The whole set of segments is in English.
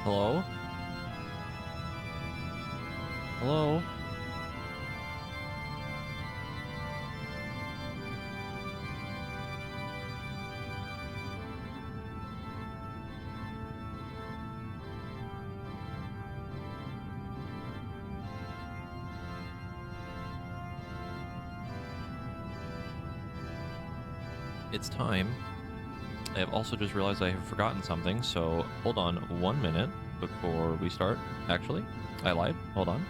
Hello? Hello? It's time. I have also just realized I have forgotten something, so hold on 1 minute before we start. Actually, I lied. Hold on.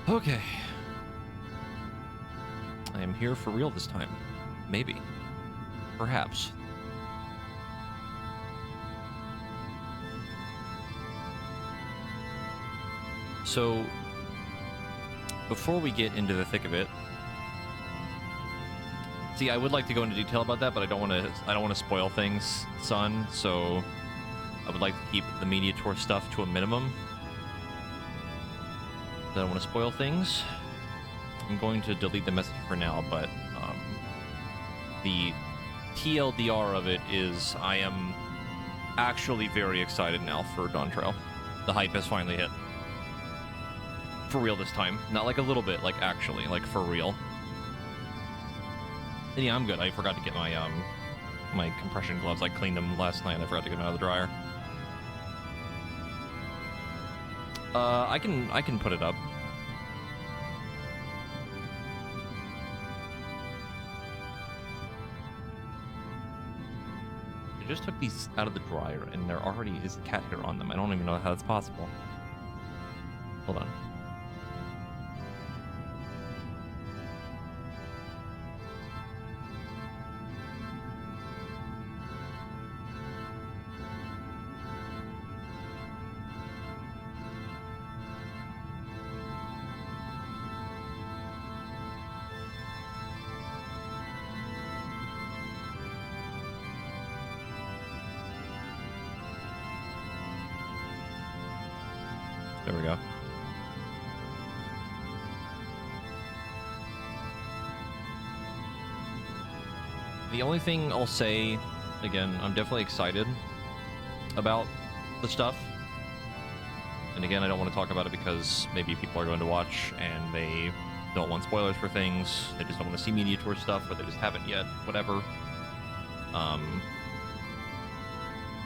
Okay. I am here for real this time. Maybe. Perhaps. So, before we get into the thick of it, see, I would like to go into detail about that, but I don't want to spoil things, son. So, I would like to keep the media tour stuff to a minimum. I don't want to spoil things. I'm going to delete the message for now, but the TLDR of it is I am actually very excited now for Dawn Trail. The hype has finally hit. For real this time. Not like a little bit, like actually, like for real. And yeah, I'm good. I forgot to get my my compression gloves. I cleaned them last night and I forgot to get them out of the dryer. I can put it up. I just took these out of the dryer and there already is cat hair on them. I don't even know how that's possible. Hold on. There we go. The only thing I'll say, again, I'm definitely excited about the stuff. And again, I don't want to talk about it because maybe people are going to watch and they don't want spoilers for things. They just don't want to see media tour stuff, or they just haven't yet, whatever.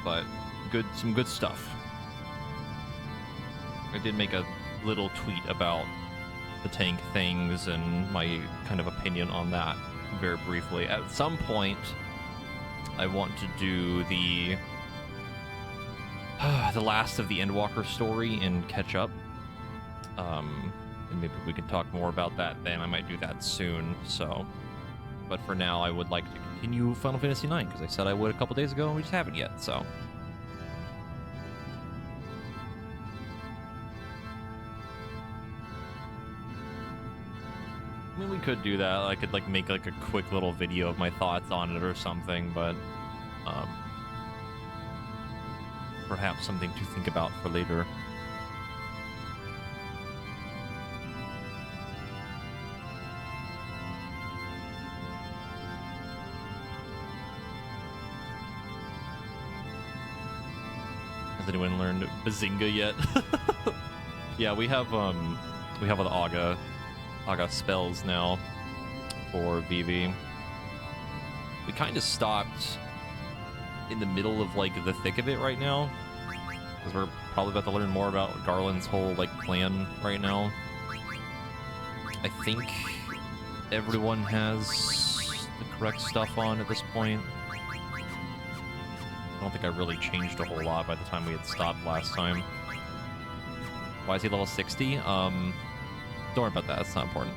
But some good stuff. I did make a little tweet about the tank things and my kind of opinion on that very briefly. At some point, I want to do the last of the Endwalker story and catch up. And maybe we can talk more about that then. I might do that soon, so. But for now, I would like to continue Final Fantasy IX, because I said I would a couple days ago, and we just haven't yet, so. I mean, we could do that. I could, like, make, like, a quick little video of my thoughts on it or something, but, perhaps something to think about for later. Has anyone learned Bazinga yet? Yeah, we have an Aga spells now for VV. We kind of stopped in the middle of like the thick of it right now, because we're probably about to learn more about Garland's whole like plan right now. I think everyone has the correct stuff on at this point. I don't think I really changed a whole lot by the time we had stopped last time. Why is he level 60? Don't worry about that. It's not important.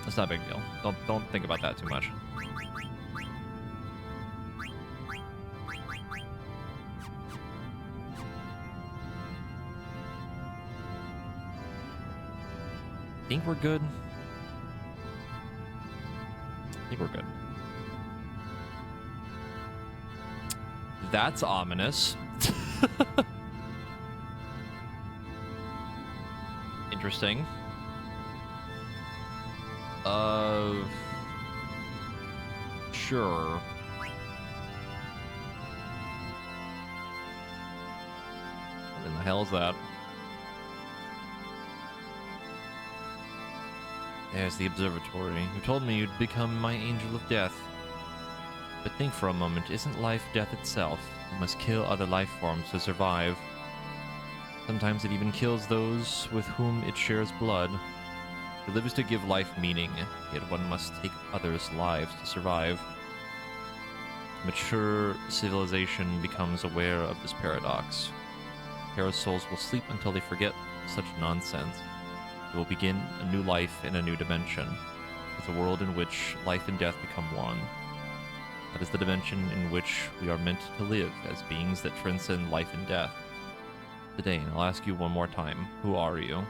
It's not a big deal. Don't think about that too much. I think we're good. I think we're good. That's ominous. Interesting. Sure. What in the hell is that? There's the observatory. You told me you'd become my angel of death. But think for a moment, isn't life death itself? You must kill other life forms to survive. Sometimes it even kills those with whom it shares blood. To live is to give life meaning, yet one must take others' lives to survive. Mature civilization becomes aware of this paradox. Terra's souls will sleep until they forget such nonsense. They will begin a new life in a new dimension, with a world in which life and death become one. That is the dimension in which we are meant to live as beings that transcend life and death. Today, and I'll ask you one more time, who are you?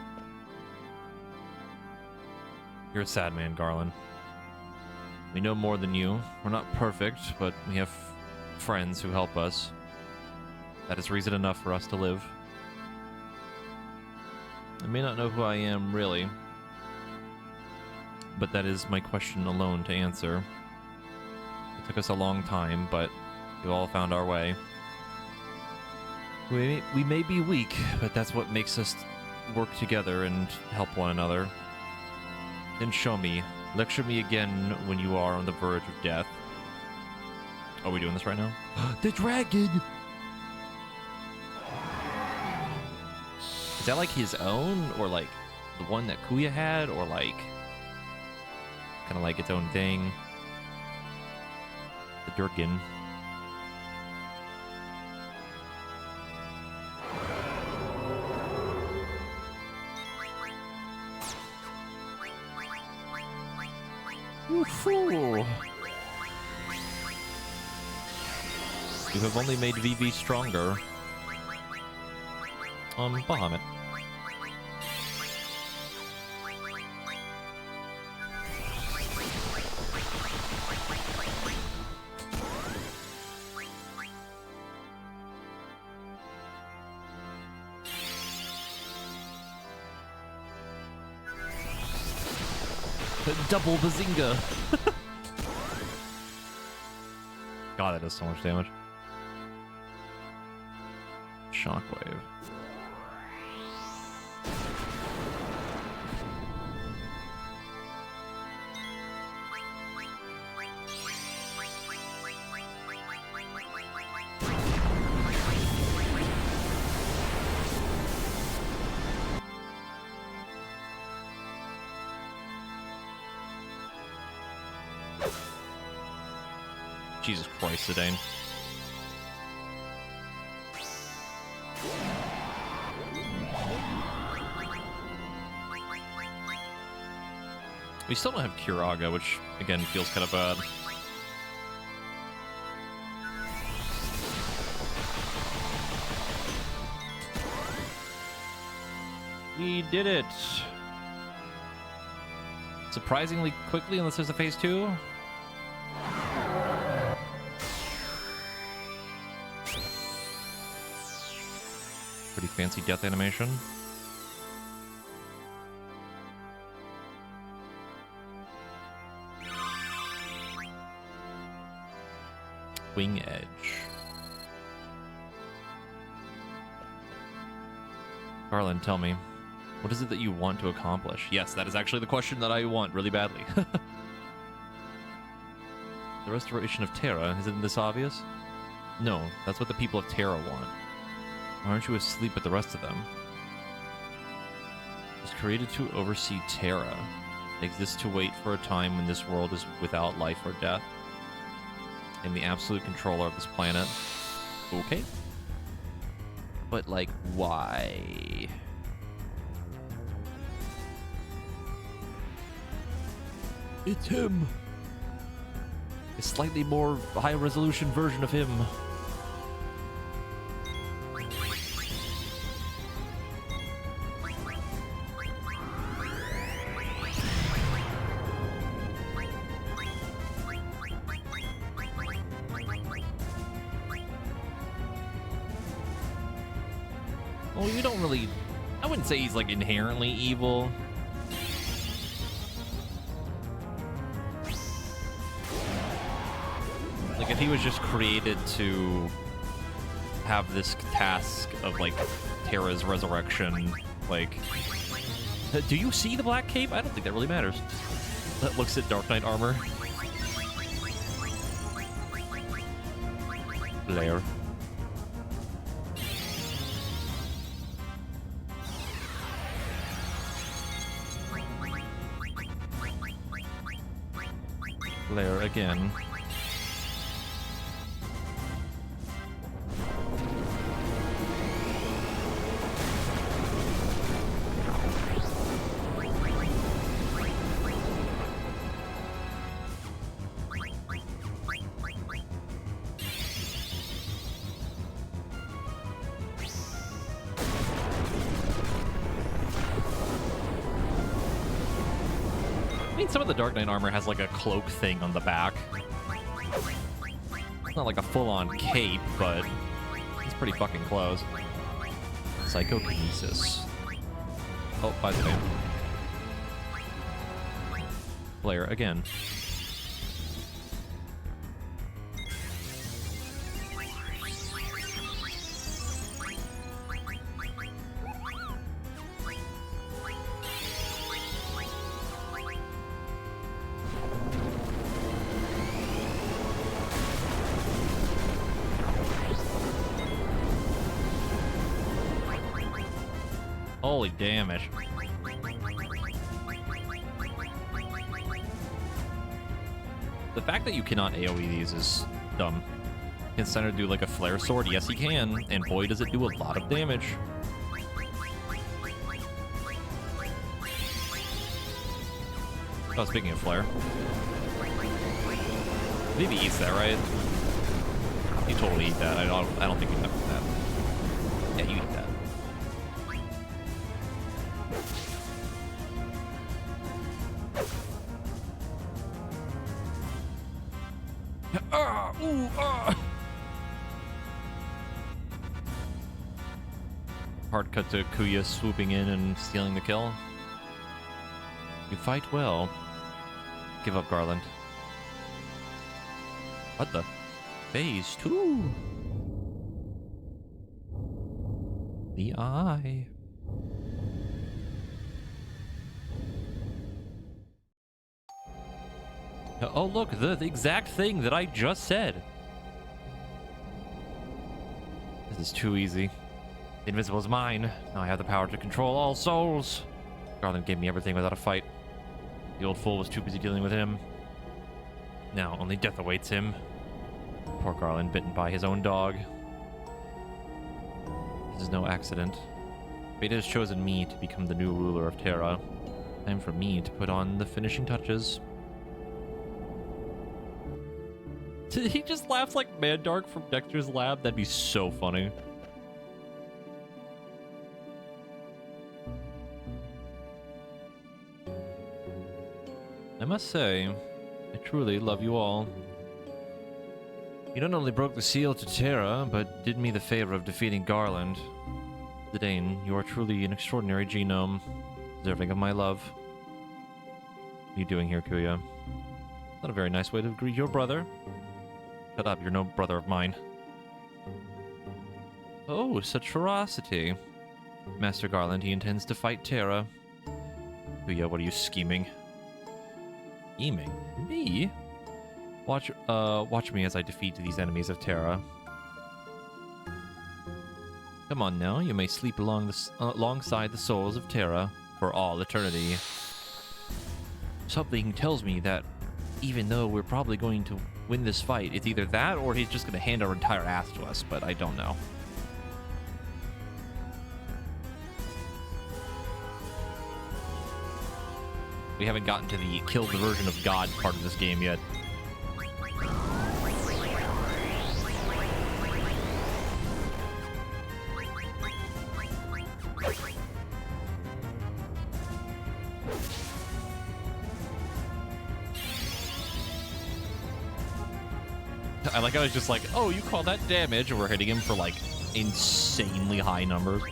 You're a sad man, Garland. We know more than you. We're not perfect, but we have friends who help us. That is reason enough for us to live. I may not know who I am, really, but that is my question alone to answer. It took us a long time, but we all found our way. We may be weak, but that's what makes us work together and help one another. Then show me. Lecture me again when you are on the verge of death. Are we doing this right now? The dragon! Is that like his own, or like the one that Kuya had, or like kind of like its own thing? The Durgan. You fool! You have only made VV stronger. Bahamut. Double Bazinga! God, that does so much damage. Shockwave. Jesus Christ, Zidane. We still don't have Kiraga, which, again, feels kind of bad. We did it! Surprisingly quickly, unless there's a phase 2. Pretty fancy death animation. Wing Edge. Garland, tell me, what is it that you want to accomplish? Yes, that is actually the question that I want really badly. The restoration of Terra, isn't this obvious? No, that's what the people of Terra want. Why aren't you asleep with the rest of them? It was created to oversee Terra. It exists to wait for a time when this world is without life or death. I'm the absolute controller of this planet. Okay. But, like, why? It's him. A slightly more high-resolution version of him. Well, you don't really... I wouldn't say he's, like, inherently evil. Like, if he was just created to have this task of, like, Terra's resurrection, like... Do you see the black cape? I don't think that really matters. That looks at Dark Knight armor. Blair. Blair again. I mean, some of the Dark Knight armor has like a cloak thing on the back. It's not like a full-on cape, but it's pretty fucking close. Psychokinesis. Oh, by the way. Blair again. Holy damage. The fact that you cannot AoE these is dumb. Can Center do like a flare sword? Yes, he can. And boy, does it do a lot of damage. Oh, speaking of flare. Maybe eats that, right? You totally eat that. I don't think you have that. Yeah, you eat that. Hard cut to Kuya swooping in and stealing the kill. You fight well. Give up, Garland. What the? Phase 2. The eye. Oh, look, the exact thing that I just said. This is too easy. The invisible is mine. Now I have the power to control all souls. Garland gave me everything without a fight. The old fool was too busy dealing with him. Now only death awaits him. Poor Garland, bitten by his own dog. This is no accident. Fate has chosen me to become the new ruler of Terra. Time for me to put on the finishing touches. He just laughs like Mandark from Dexter's Lab. That'd be so funny. I must say, I truly love you all. You not only broke the seal to Terra, but did me the favor of defeating Garland. Zidane, you are truly an extraordinary genome, deserving of my love. What are you doing here, Kuya? Not a very nice way to greet your brother. Shut up, you're no brother of mine. Oh, such ferocity. Master Garland. He intends to fight Terra. Booyah, what are you scheming? Scheming? Me? Watch me as I defeat these enemies of Terra. Come on now, you may sleep alongside the souls of Terra for all eternity. Something tells me that even though we're probably going to win this fight, it's either that or he's just going to hand our entire ass to us, but I don't know. We haven't gotten to the kill the version of God part of this game yet. I like how it's just like, oh, you call that damage, and we're hitting him for like insanely high numbers.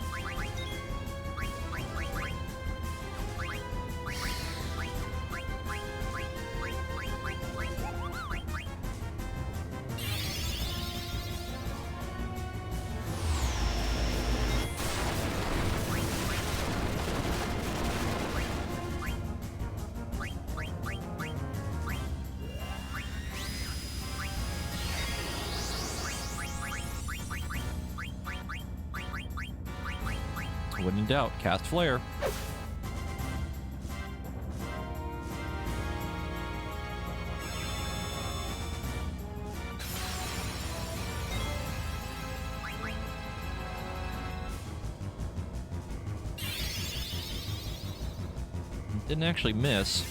When in doubt, cast Flare. Didn't actually miss.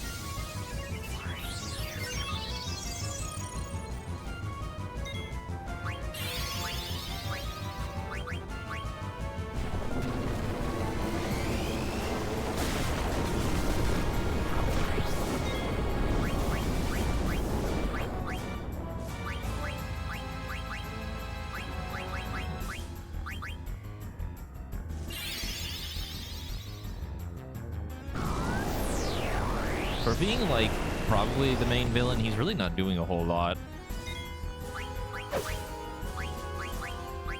For being, like, probably the main villain, he's really not doing a whole lot.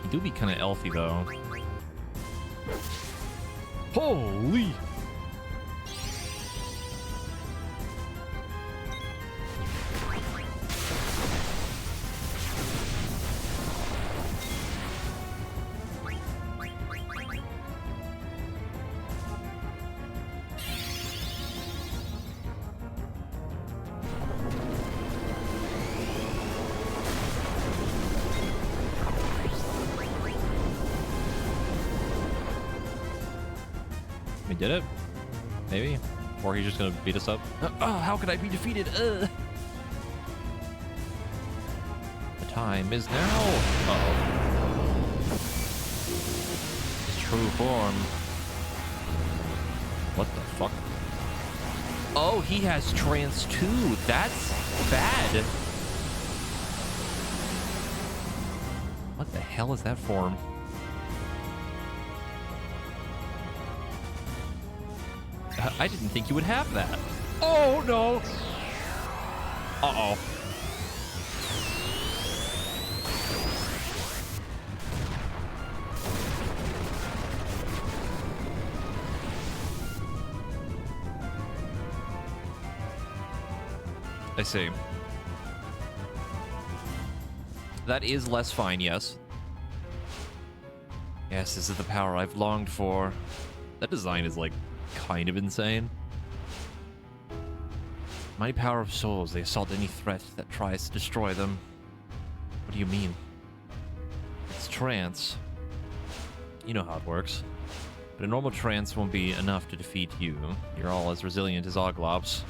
He do be kind of elfy, though. Holy! We did it? Maybe? Or he's just gonna beat us up? Oh, how could I be defeated? The time is now! Uh-oh. His true form. What the fuck? Oh, he has Trance too! That's bad! What the hell is that form? I didn't think you would have that. Oh, no. Uh-oh. I see. That is less fine, yes. Yes, this is the power I've longed for. That design is, like, kind of insane. Mighty power of souls, they assault any threat that tries to destroy them. What do you mean? It's trance. You know how it works. But a normal trance won't be enough to defeat you. You're all as resilient as Oglops.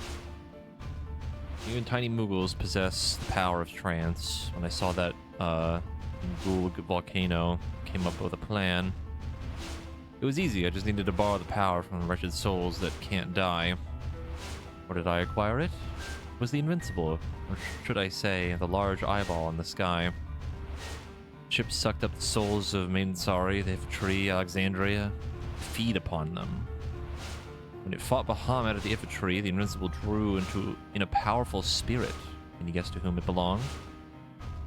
Even tiny Moogles possess the power of trance. When I saw that Ghoul volcano, came up with a plan. It was easy, I just needed to borrow the power from the wretched souls that can't die. Where did I acquire it? It was the Invincible, or should I say, the large eyeball in the sky. Ships sucked up the souls of Maidsari, the Ifritri, Alexandria, to feed upon them. When it fought Bahamut at the Ifritri, the Invincible drew in a powerful spirit. Can you guess to whom it belonged?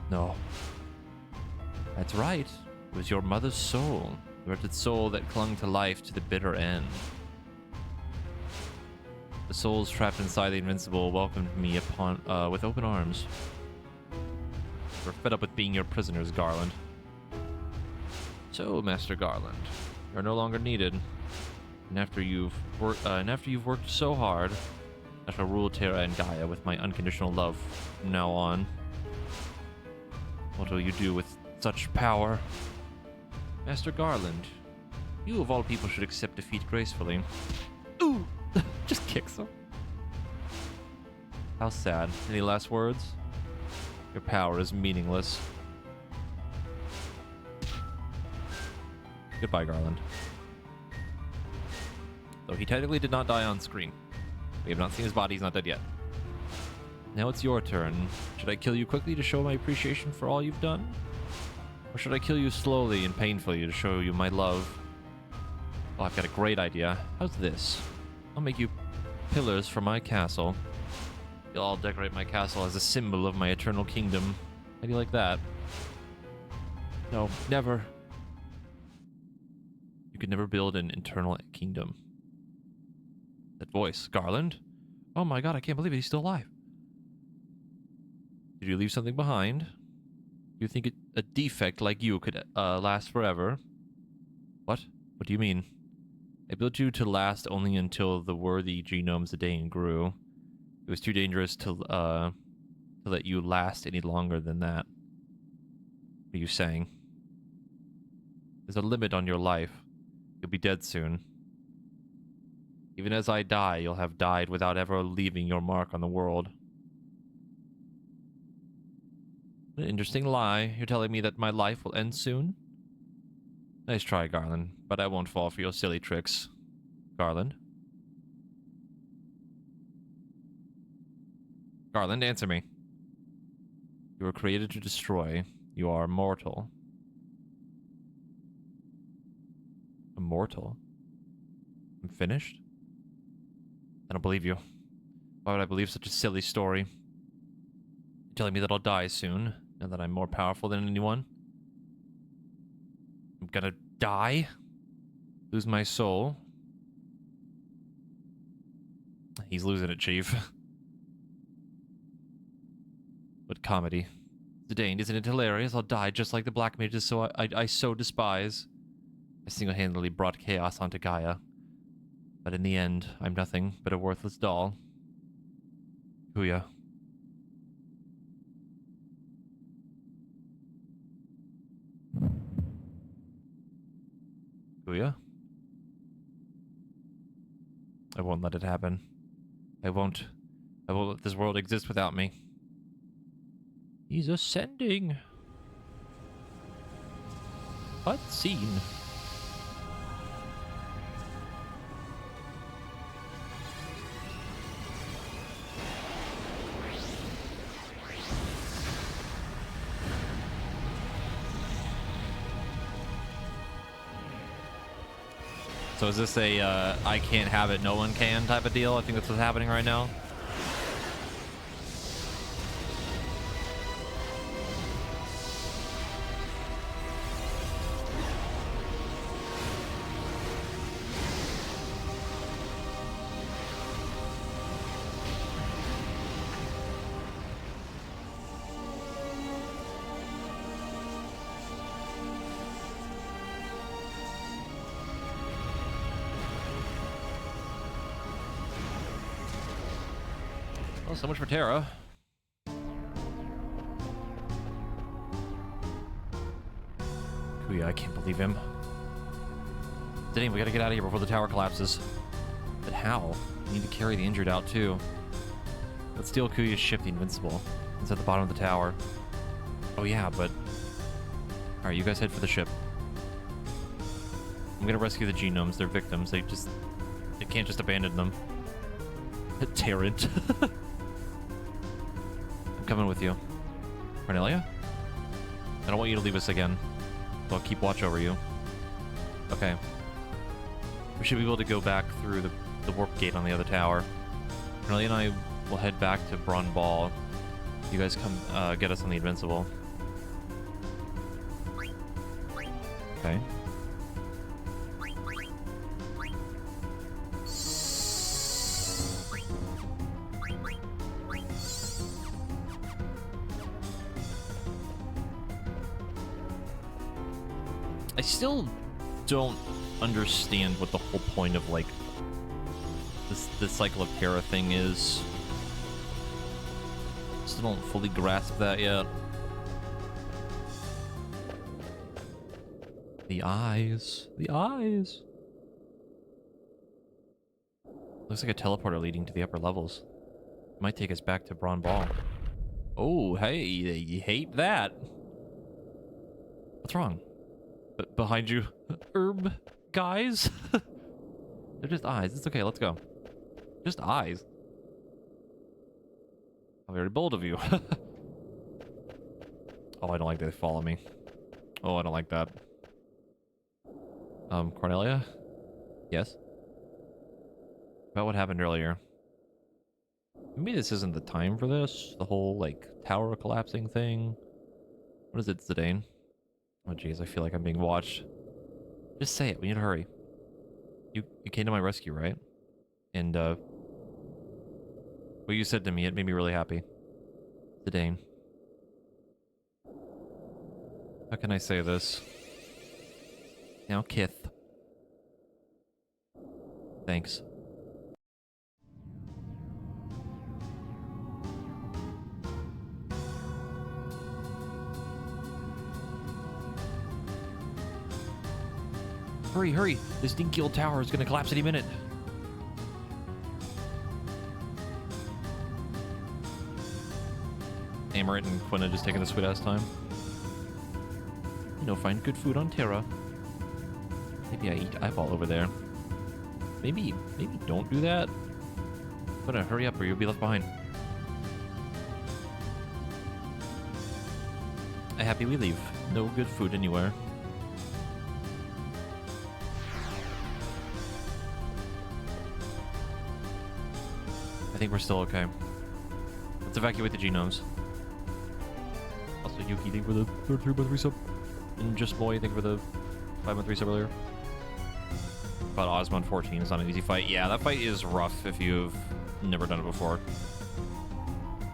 No. That's right. It was your mother's soul. The wretched soul that clung to life to the bitter end. The souls trapped inside the invincible welcomed me upon with open arms. We're fed up with being your prisoners, Garland. So, Master Garland, you're no longer needed. And after you've worked so hard, I shall rule Terra and Gaia with my unconditional love from now on. What will you do with such power? Master Garland, you of all people should accept defeat gracefully. Ooh! Just kicks him. How sad. Any last words? Your power is meaningless. Goodbye, Garland. Though he technically did not die on screen. We have not seen his body, he's not dead yet. Now it's your turn. Should I kill you quickly to show my appreciation for all you've done? Or should I kill you slowly and painfully to show you my love? Oh, I've got a great idea. How's this? I'll make you pillars for my castle. You'll all decorate my castle as a symbol of my eternal kingdom. How do you like that? No, never. You could never build an eternal kingdom. That voice, Garland? Oh my god, I can't believe it. He's still alive. Did you leave something behind? You think a defect like you could last forever? What? What do you mean? I built you to last only until the worthy genomes Zidane grew. It was too dangerous to let you last any longer than that. What are you saying? There's a limit on your life. You'll be dead soon. Even as I die, you'll have died without ever leaving your mark on the world. What an interesting lie. You're telling me that my life will end soon? Nice try, Garland, but I won't fall for your silly tricks. Garland? Garland, answer me. You were created to destroy. You are mortal. Immortal? I'm finished? I don't believe you. Why would I believe such a silly story? You're telling me that I'll die soon, and that I'm more powerful than anyone? I'm gonna die? Lose my soul? He's losing it, Chief. What comedy. Zidane, isn't it hilarious? I'll die just like the black mages I so despise. I single-handedly brought chaos onto Gaia. But in the end, I'm nothing but a worthless doll. Kuya. Kuya? I won't let it happen. I won't let this world exist without me. He's ascending. Cutscene. So is this a I can't have it, no one can type of deal? I think that's what's happening right now. Well, so much for Terra. Kuya, I can't believe him. Dang, we gotta get out of here before the tower collapses. But how? We need to carry the injured out too. Let's steal Kuya's ship, the Invincible. It's at the bottom of the tower. Oh yeah, but... Alright, you guys head for the ship. I'm gonna rescue the genomes. They're victims. They can't just abandon them. Tyrant. I'm coming with you. Cornelia? I don't want you to leave us again. So I'll keep watch over you. Okay. We should be able to go back through the warp gate on the other tower. Cornelia and I will head back to Braun Ball. You guys come get us on the Invincible. Okay. still don't understand what the whole point of, like, this cycle of Terra thing is. Still don't fully grasp that yet. The eyes. The eyes. Looks like a teleporter leading to the upper levels. It might take us back to Braun Ball. Oh, hey, you hate that. What's wrong? Behind you, herb guys? They're just eyes. It's okay, let's go. Just eyes. How very bold of you. Oh, I don't like that they follow me. Oh, I don't like that. Cornelia? Yes? About what happened earlier. Maybe this isn't the time for this. The whole, like, tower collapsing thing. What is it, Zidane? Oh, jeez, I feel like I'm being watched. Just say it. We need to hurry. You came to my rescue, right? And, what you said to me, it made me really happy. Zidane. How can I say this? Now, Kith. Thanks. Hurry, hurry! This dinky old tower is gonna collapse any minute. Amaret and Quina just taking the sweet ass time. You know, find good food on Terra. Maybe I eat eyeball over there. Maybe don't do that. But hurry up or you'll be left behind. I happy we leave. No good food anywhere. I think we're still okay. Let's evacuate the genomes. Also, Yuki, thank you for the 3x3 sub. And Just Boy, thank you for the 5x3 sub earlier. But Osmond 14 is not an easy fight. Yeah, that fight is rough if you've never done it before.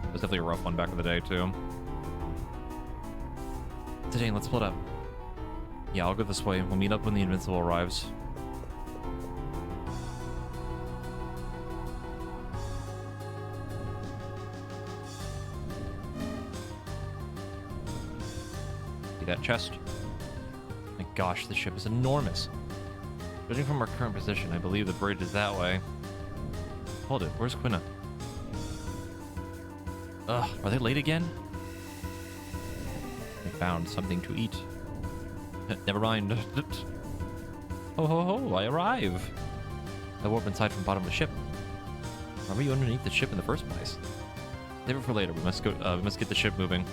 It was definitely a rough one back in the day, too. Today, let's split up. Yeah, I'll go this way. We'll meet up when the Invincible arrives. See that chest? My gosh, this ship is enormous. Judging from our current position, I believe the bridge is that way. Hold it, where's Quina? Ugh, are they late again? They found something to eat. Never mind. Ho ho ho, I arrive! I warp inside from the bottom of the ship. Why were you underneath the ship in the first place? Save it for later, we must go, we must get the ship moving.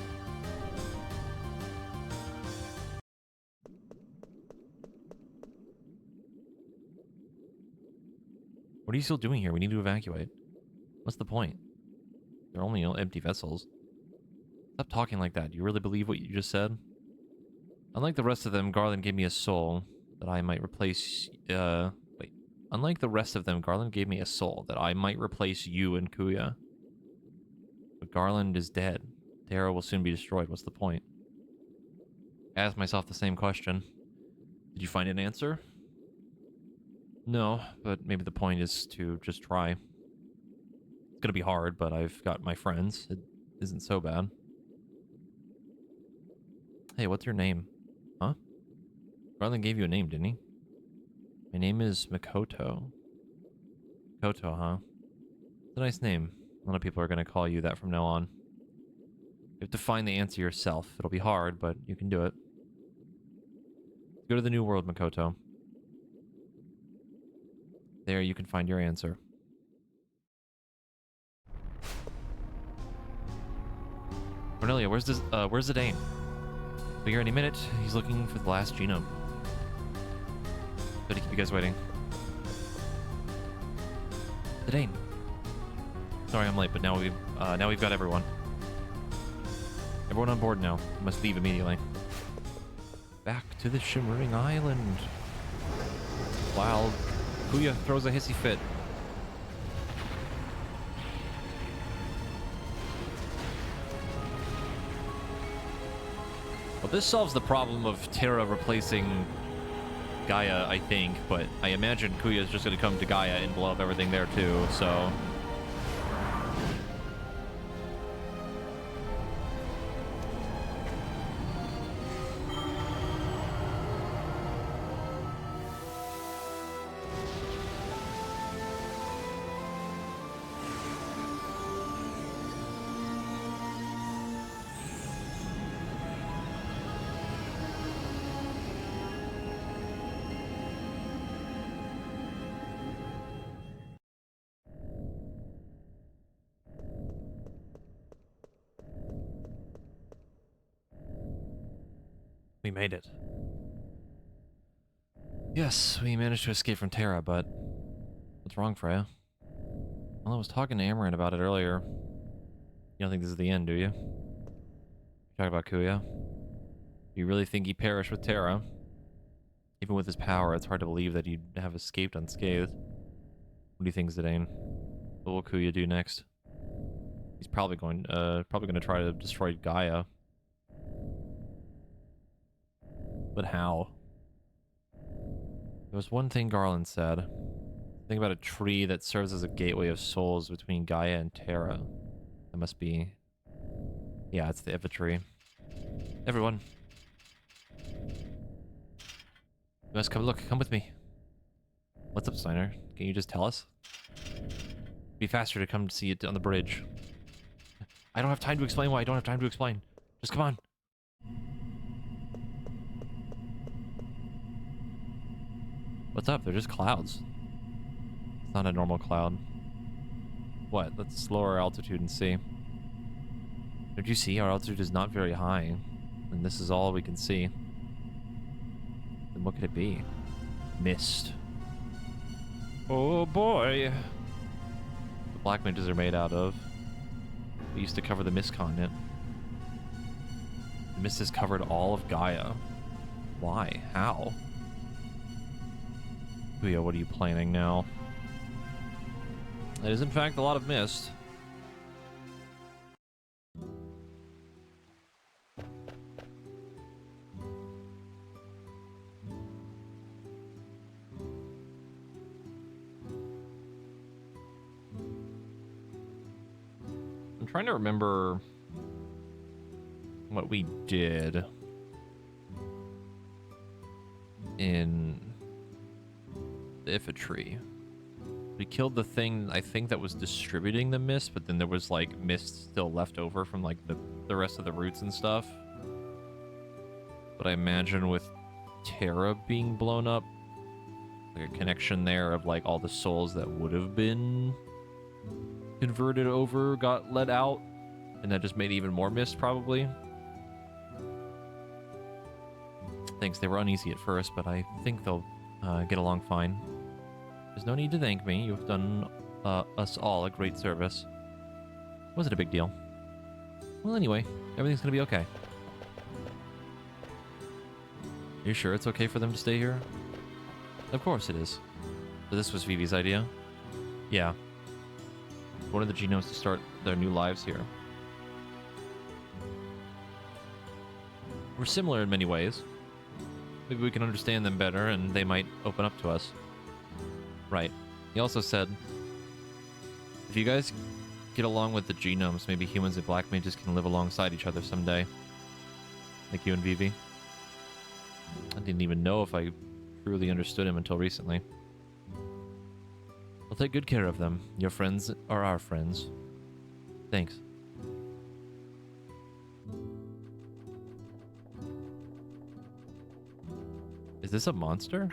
What are you still doing here? We need to evacuate. What's the point? They're only empty vessels. Stop talking like that. Do you really believe what you just said? Unlike the rest of them, Garland gave me a soul that I might replace... wait. Unlike the rest of them, Garland gave me a soul that I might replace you and Kuya. But Garland is dead. Terra will soon be destroyed. What's the point? I asked myself the same question. Did you find an answer? No, but maybe the point is to just try. It's gonna be hard, but I've got my friends. It isn't so bad. Hey, what's your name? Huh? Garland gave you a name, didn't he? My name is Makoto. Makoto, huh? It's a nice name. A lot of people are gonna call you that from now on. You have to find the answer yourself. It'll be hard, but you can do it. Go to the New World, Makoto. There you can find your answer. Cornelia, where's Zidane? Be here any minute. He's looking for the last genome. Sorry to keep you guys waiting. Zidane. Sorry I'm late, but now we've got everyone. Everyone on board now. We must leave immediately. Back to the Shimmering Island. Wow. Kuya throws a hissy fit. Well, this solves the problem of Terra replacing Gaia, I think, but I imagine Kuya is just going to come to Gaia and blow up everything there too, so... We made it. Yes, we managed to escape from Terra, but... What's wrong, Freya? Well, I was talking to Amaranth about it earlier. You don't think this is the end, do you? Talk about Kuya. You really think he perished with Terra? Even with his power, it's hard to believe that he'd have escaped unscathed. What do you think, Zidane? What will Kuya do next? He's probably going to try to destroy Gaia. But how? There was one thing Garland said. Think about a tree that serves as a gateway of souls between Gaia and Terra. That must be... Yeah, it's the Ifa tree. Everyone. You must come look. Come with me. What's up, Steiner? Can you just tell us? It'd be faster to come to see it on the bridge. I don't have time to explain why I don't have time to explain. Just come on. What's up? They're just clouds. It's not a normal cloud. What? Let's lower our altitude and see. Don't you see? Our altitude is not very high. And this is all we can see. Then what could it be? Mist. Oh boy! The black mages are made out of. We used to cover the mist continent. The mist has covered all of Gaia. Why? How? Kuya, what are you planning now? It is in fact a lot of mist. I'm trying to remember what we did in the Ifa tree. We killed the thing, I think, that was distributing the mist, but then there was, like, mist still left over from, like, the rest of the roots and stuff. But I imagine with Terra being blown up, like, a connection there of, like, all the souls that would have been converted over got let out, and that just made even more mist, probably. Thanks, they were uneasy at first, but I think they'll get along fine. There's no need to thank me. You've done us all a great service. Wasn't a big deal. Well, anyway, everything's gonna be okay. You sure it's okay for them to stay here? Of course it is. So this was Vivi's idea? Yeah. One of the genomes to start their new lives here. We're similar in many ways. Maybe we can understand them better and they might open up to us. Right. He also said, if you guys get along with the genomes, maybe humans and black mages can live alongside each other someday. Like you and Vivi. I didn't even know if I truly understood him until recently. I'll take good care of them. Your friends are our friends. Thanks. Is this a monster?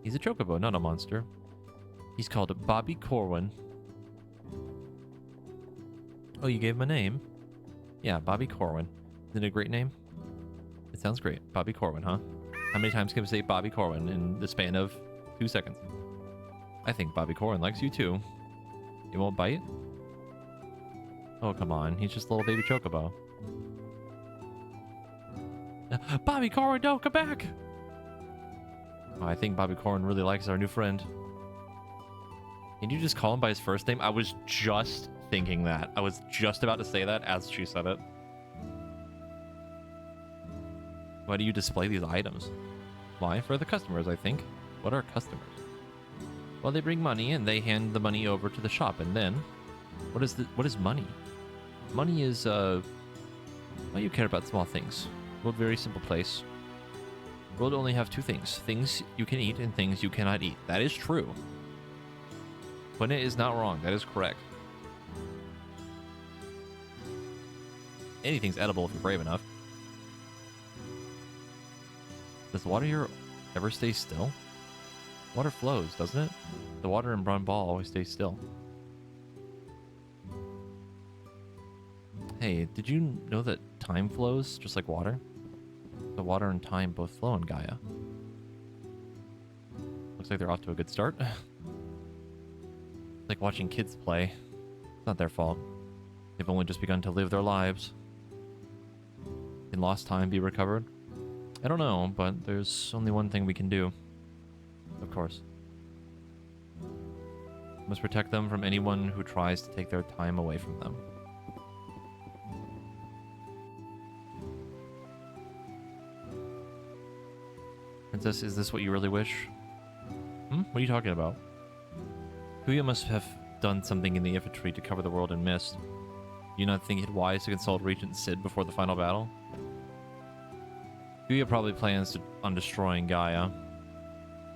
He's a chocobo, not a monster. He's called Bobby Corwin. Oh, you gave him a name? Yeah, Bobby Corwin. Isn't it a great name? It sounds great. Bobby Corwin, huh? How many times can we say Bobby Corwin in the span of 2 seconds? I think Bobby Corwin likes you too. He won't bite? Oh, come on. He's just a little baby chocobo. Bobby Corwin, don't come back! Oh, I think Bobby Corwin really likes our new friend. Can you just call him by his first name? I was just thinking that. I was just about to say that as she said it. Why do you display these items? Why? For the customers, I think. What are customers? Well, they bring money and they hand the money over to the shop, and then what is money? Money is why you care about small things. World, very simple place. World only have two things: things you can eat and things you cannot eat. That is true. Quina is not wrong. That is correct. Anything's edible if you're brave enough. Does the water here ever stay still? Water flows, doesn't it? The water in Brown Ball always stays still. Hey, did you know that time flows just like water? The water and time both flow in Gaia. Looks like they're off to a good start. Like watching kids play. It's not their fault. They've only just begun to live their lives. Can lost time be recovered? I don't know, but there's only one thing we can do. Of course. We must protect them from anyone who tries to take their time away from them. Princess, is this what you really wish? What are you talking about? Kuya must have done something in the infantry to cover the world in mist. Do you not think it wise to consult Regent Sid before the final battle? Kuya probably plans on destroying Gaia.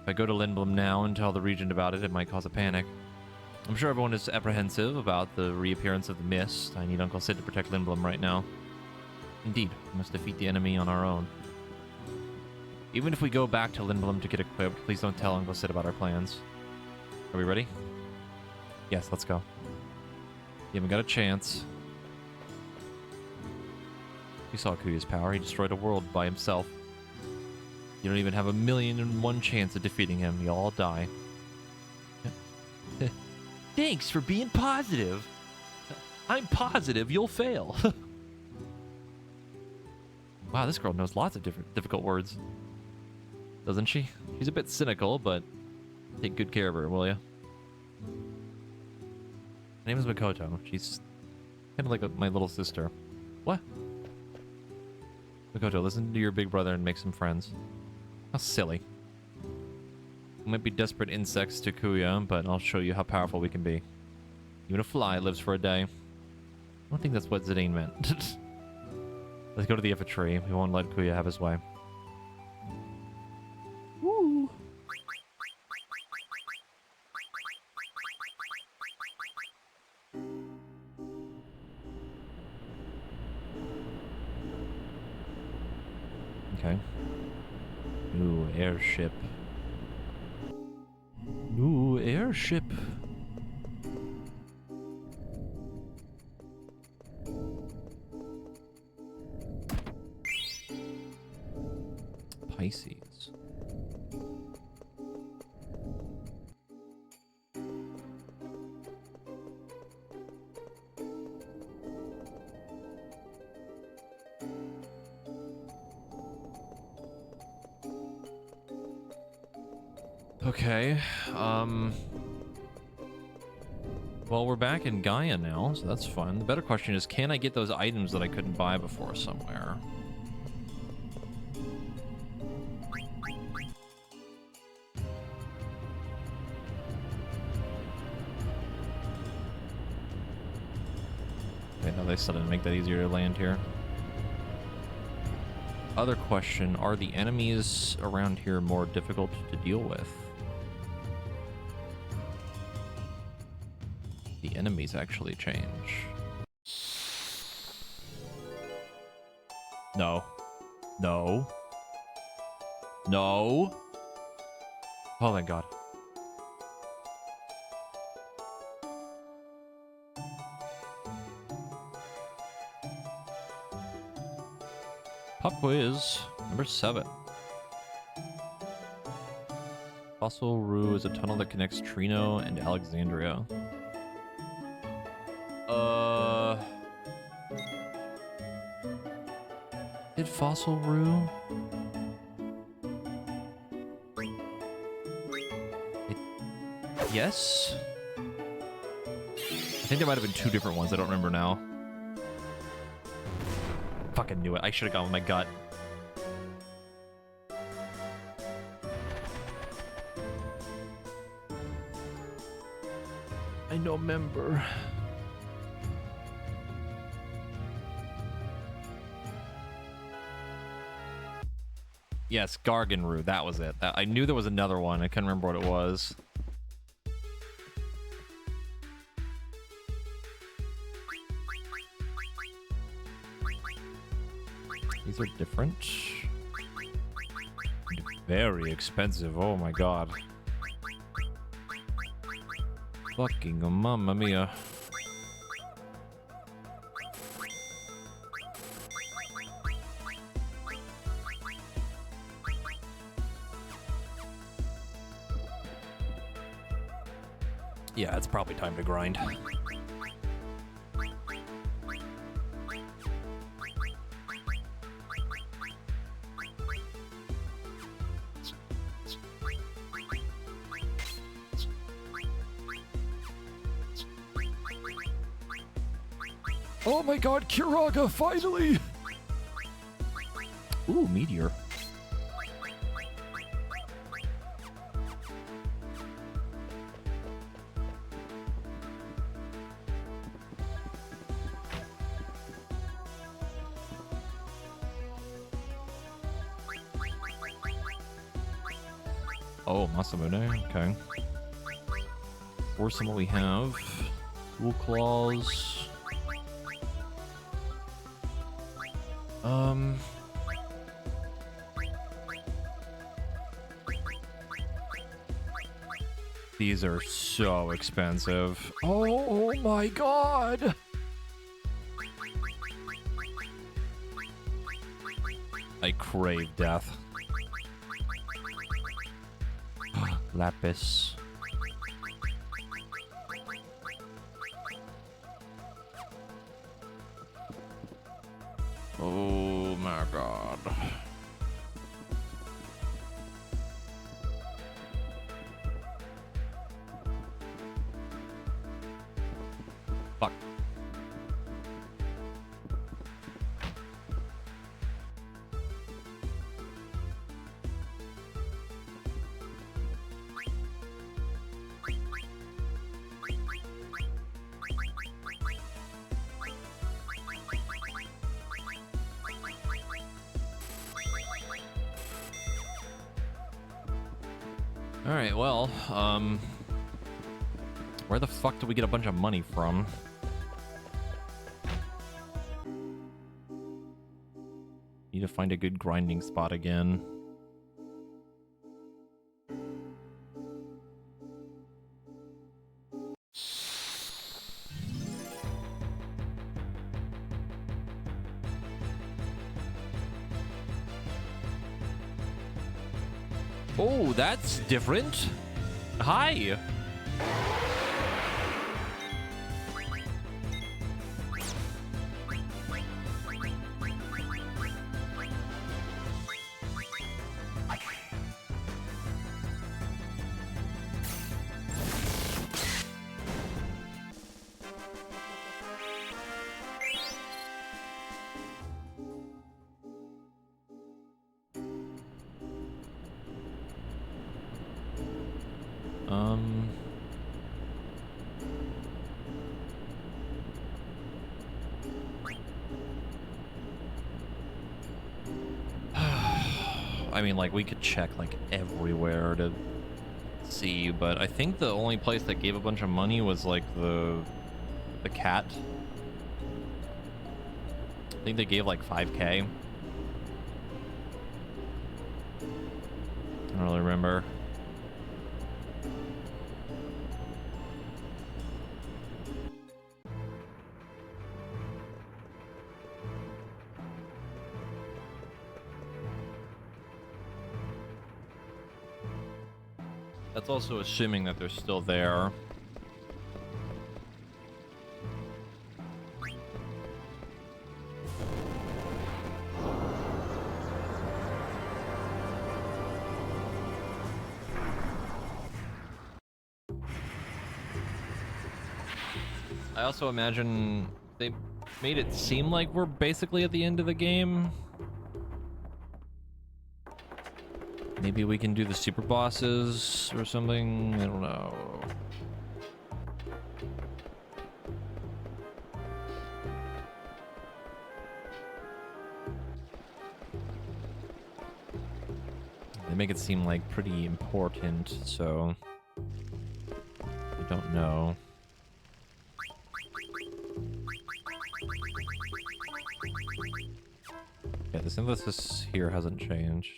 If I go to Lindblom now and tell the Regent about it, it might cause a panic. I'm sure everyone is apprehensive about the reappearance of the mist. I need Uncle Sid to protect Lindblom right now. Indeed, we must defeat the enemy on our own. Even if we go back to Lindblom to get equipped, please don't tell Uncle Sid about our plans. Are we ready? Yes, let's go. You haven't got a chance. You saw Kuya's power. He destroyed a world by himself. You don't even have 1,000,001 chance of defeating him. You'll all die. Thanks for being positive. I'm positive you'll fail. Wow, this girl knows lots of difficult words. Doesn't she? She's a bit cynical, but take good care of her, will you? Her name is Makoto. She's kind of like my little sister. What? Makoto, listen to your big brother and make some friends. How silly. We might be desperate insects to Kuya, but I'll show you how powerful we can be. Even a fly lives for a day. I don't think that's what Zidane meant. Let's go to the infantry. We won't let Kuya have his way. Woo! Okay. New airship. New airship. Pisces. Okay, well, we're back in Gaia now, so that's fun. The better question is, can I get those items that I couldn't buy before somewhere? Okay, no, they still didn't make that easier to land here. Other question, are the enemies around here more difficult to deal with? The enemies actually change. No. No. No. Oh, thank God. Pop quiz number 7. Fossil Rue is a tunnel that connects Trino and Alexandria. Did Fossil Rue? Yes? I think there might have been 2 different ones. I don't remember now. Fucking knew it. I should have gone with my gut. I don't remember. Yes, Garganru, that was it. I knew there was another one. I couldn't remember what it was. These are different. Very expensive. Oh my god. Fucking mamma mia. Yeah, it's probably time to grind. Oh my god, Kiraga, finally! Ooh, meteor. Oh, Masamune, okay. Force them what we have. Dual claws. These are so expensive. Oh my god! I crave death. Lapis. Oh my god. Fuck. Alright, well, where the fuck do we get a bunch of money from? Need to find a good grinding spot again. Oh, that's different. Hi. I mean, like, we could check, like, everywhere to see, but I think the only place that gave a bunch of money was, like, the cat. I think they gave, like, 5K. I don't really remember. That's also assuming that they're still there. I also imagine they made it seem like we're basically at the end of the game. Maybe we can do the super bosses or something. I don't know. They make it seem like pretty important, so I don't know. Yeah, the synthesis here hasn't changed.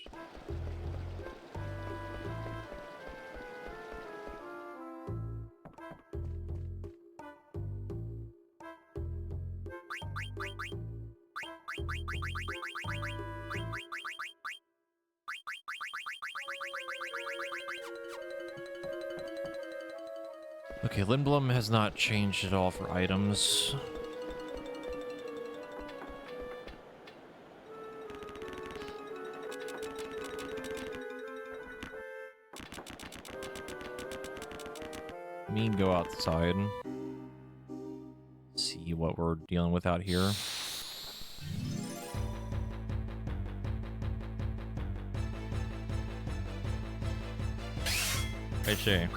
Okay, Lindblom has not changed at all for items. Me go outside. See what we're dealing with out here. Hey, Shay.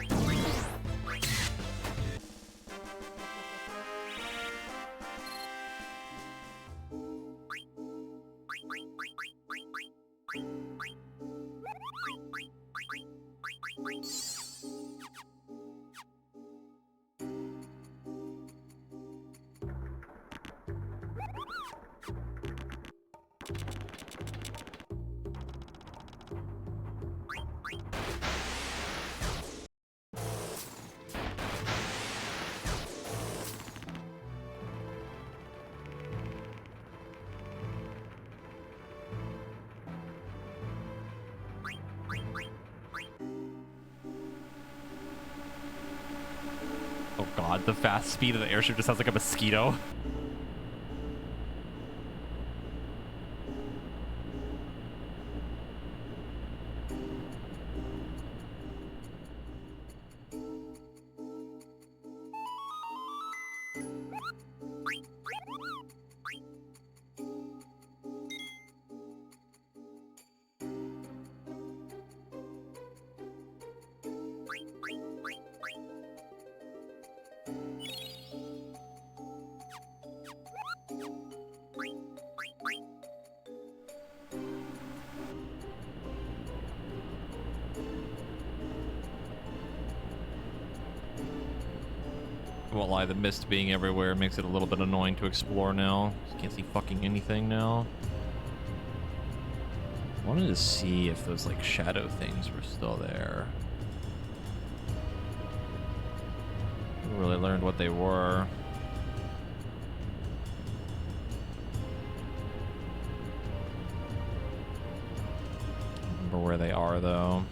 Oh god, the fast speed of the airship just sounds like a mosquito. I won't lie, the mist being everywhere makes it a little bit annoying to explore now. Just can't see fucking anything now. I wanted to see if those like shadow things were still there. Never really learned what they were. I don't remember where they are though.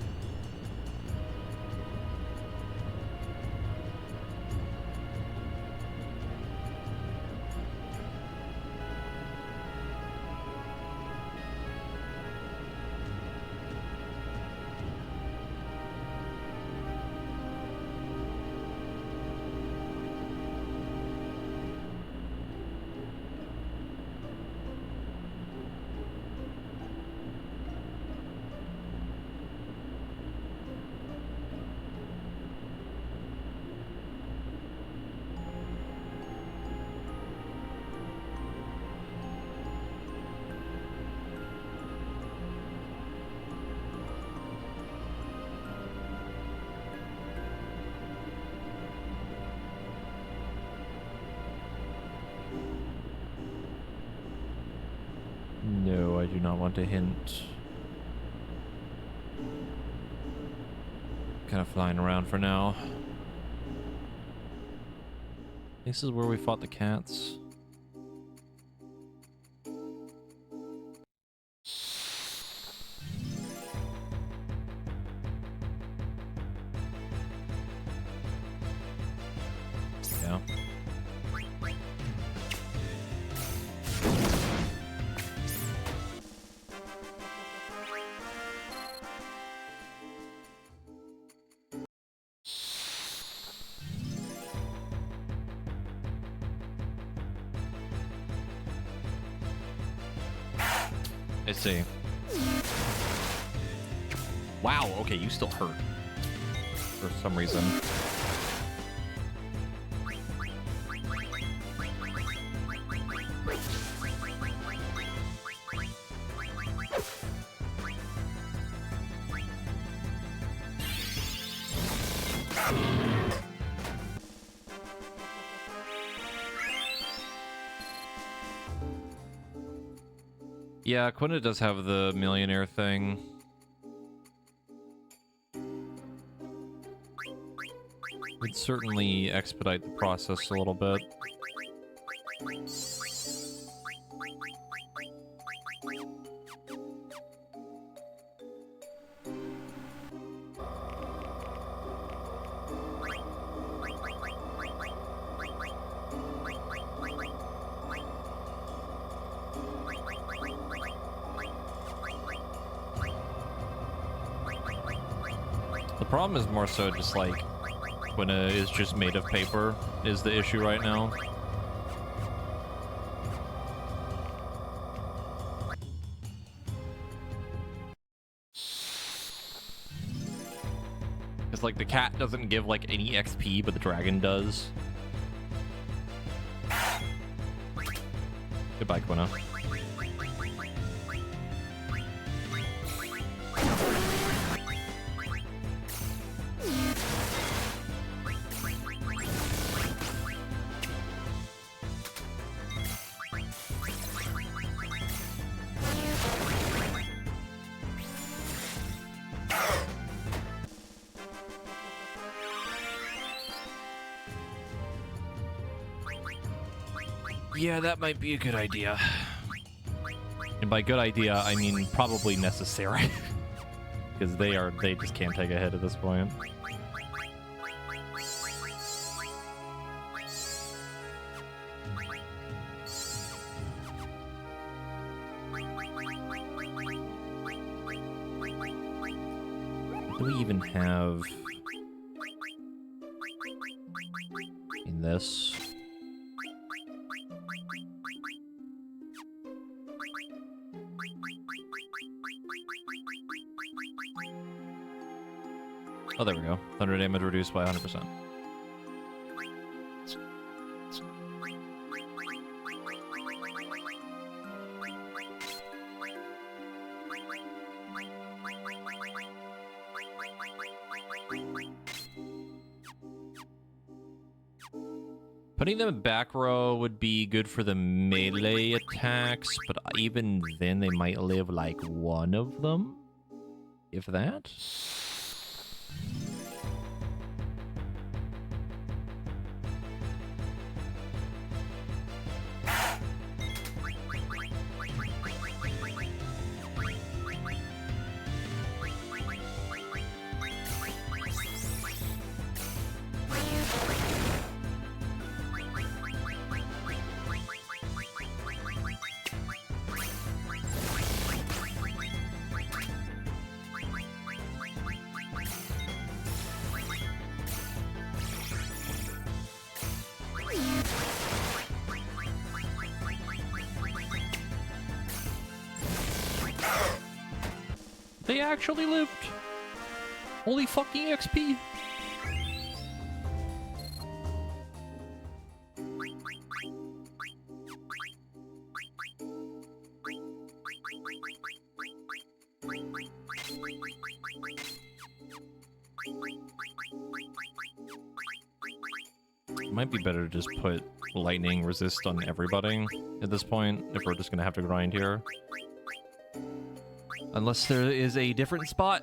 No, I do not want to hint. Kind of flying around for now. This is where we fought the cats. Yeah. I see. Wow, okay, you still hurt. For some reason. Yeah, Quinta does have the millionaire thing. Would certainly expedite the process a little bit. The problem is more so just like when it is just made of paper is the issue right now. It's like the cat doesn't give like any XP, but the dragon does. Goodbye, Quina. Yeah, that might be a good idea. And by good idea, I mean probably necessary. Because they just can't take a hit at this point. What do we even have in this? Oh, there we go. Thunder damage reduced by 100%. Putting them back row would be good for the melee attacks, but even then they might live like one of them, if that. They actually lived. Holy fucking XP. It might be better to just put lightning resist on everybody at this point if we're just gonna have to grind here. Unless there is a different spot,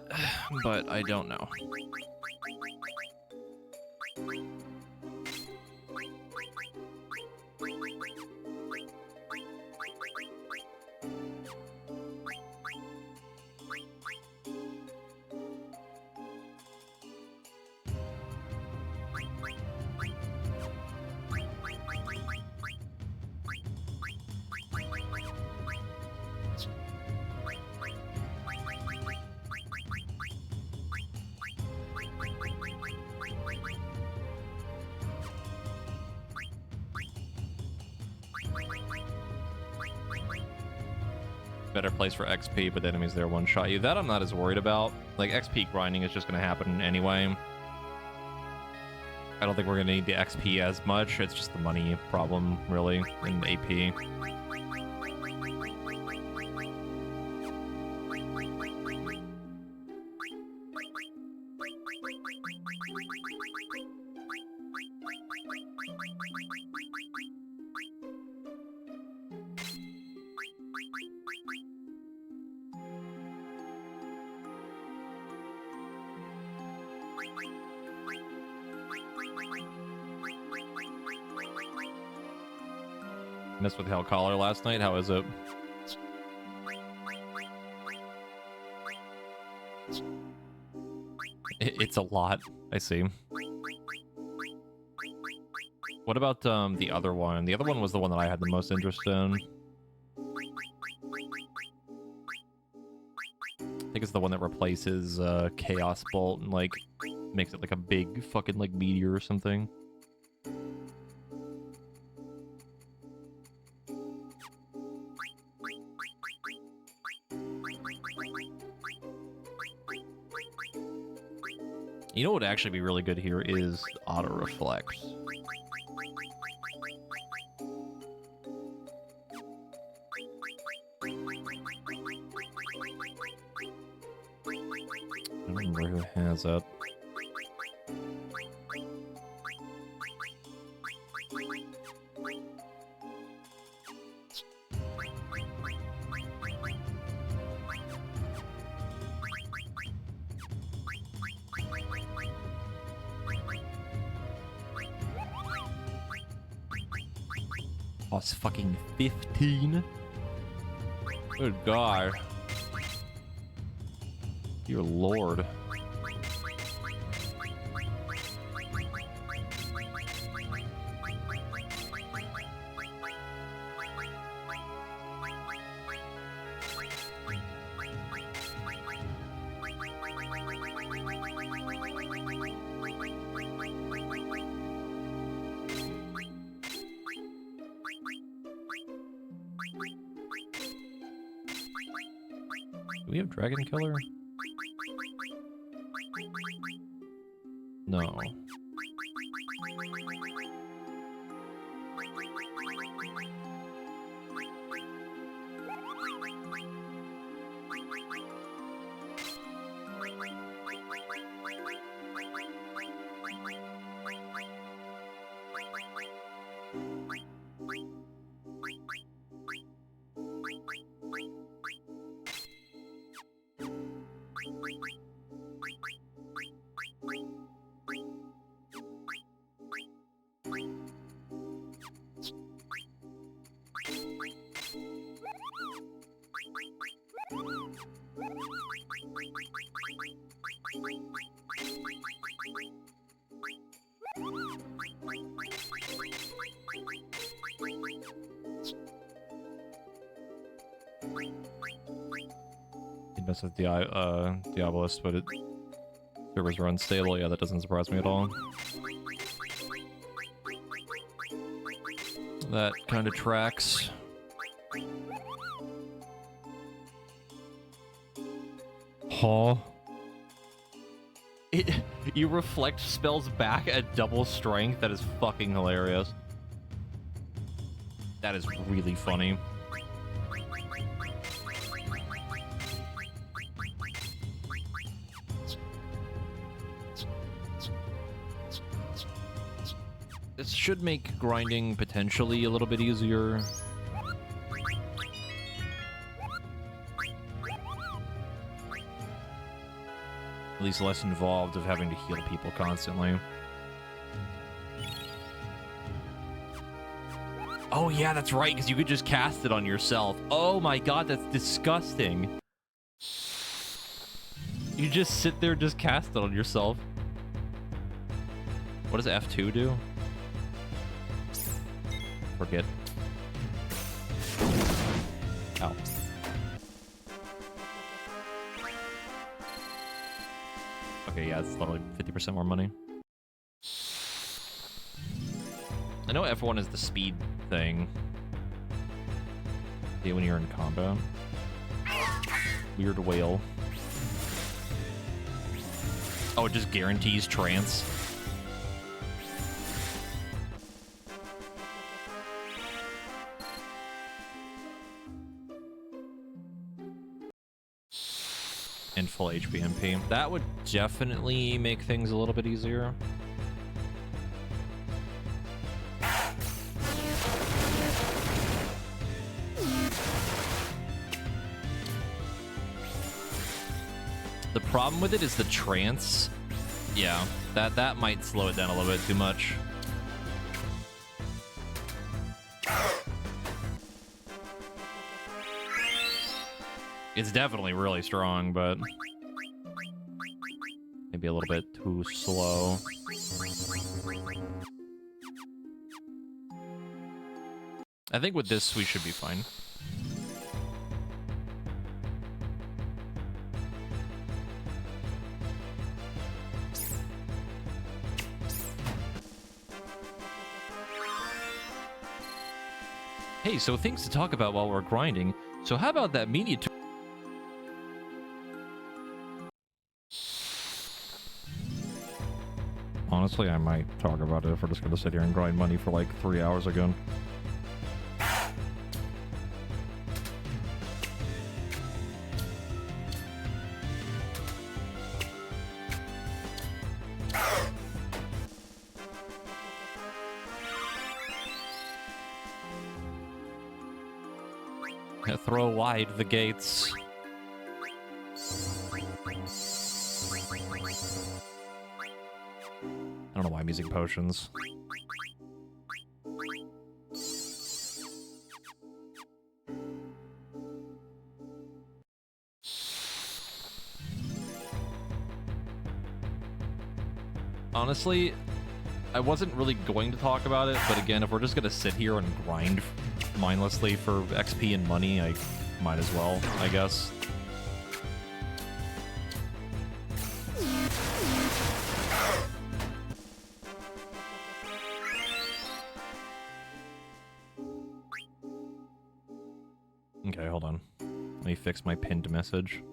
but I don't know. Better place for XP, but the enemies there one-shot you. That I'm not as worried about. Like, XP grinding is just going to happen anyway. I don't think we're going to need the XP as much. It's just the money problem, really, in the AP. Messed with Hellcaller last night. How is it? It's a lot. I see. What about the other one? The other one was the one that I had the most interest in. I think it's the one that replaces Chaos Bolt and like makes it like a big fucking like meteor or something. You know what would actually be really good here is auto reflex. I don't remember who has it. Oh, it's fucking 15. Good God. Dear Lord. Do we have Dragon Killer? No. It messes with Diabolist, but servers are unstable. Yeah, that doesn't surprise me at all. That kind of tracks. Huh? You reflect spells back at double strength? That is fucking hilarious. That is really funny. This should make grinding potentially a little bit easier. At least less involved of having to heal people constantly. Oh yeah, that's right, because you could just cast it on yourself. Oh my god, that's disgusting. You just sit there, just cast it on yourself. What does F2 do? Forget. Ow. Okay, yeah, it's literally 50% more money. I know F1 is the speed thing. Yeah, when you're in combat. Weird whale. Oh, it just guarantees trance. full HPMP. That would definitely make things a little bit easier. The problem with it is the trance. Yeah, that might slow it down a little bit too much. It's definitely really strong, but maybe a little bit too slow. I think with this, we should be fine. Hey, so things to talk about while we're grinding. So how about that media tour? Honestly, I might talk about it if we're just gonna sit here and grind money for like 3 hours again. Throw wide the gates. I don't know why I'm using potions. Honestly, I wasn't really going to talk about it, but again, if we're just gonna sit here and grind mindlessly for XP and money, I might as well, I guess. Okay, hold on. Let me fix my pinned message.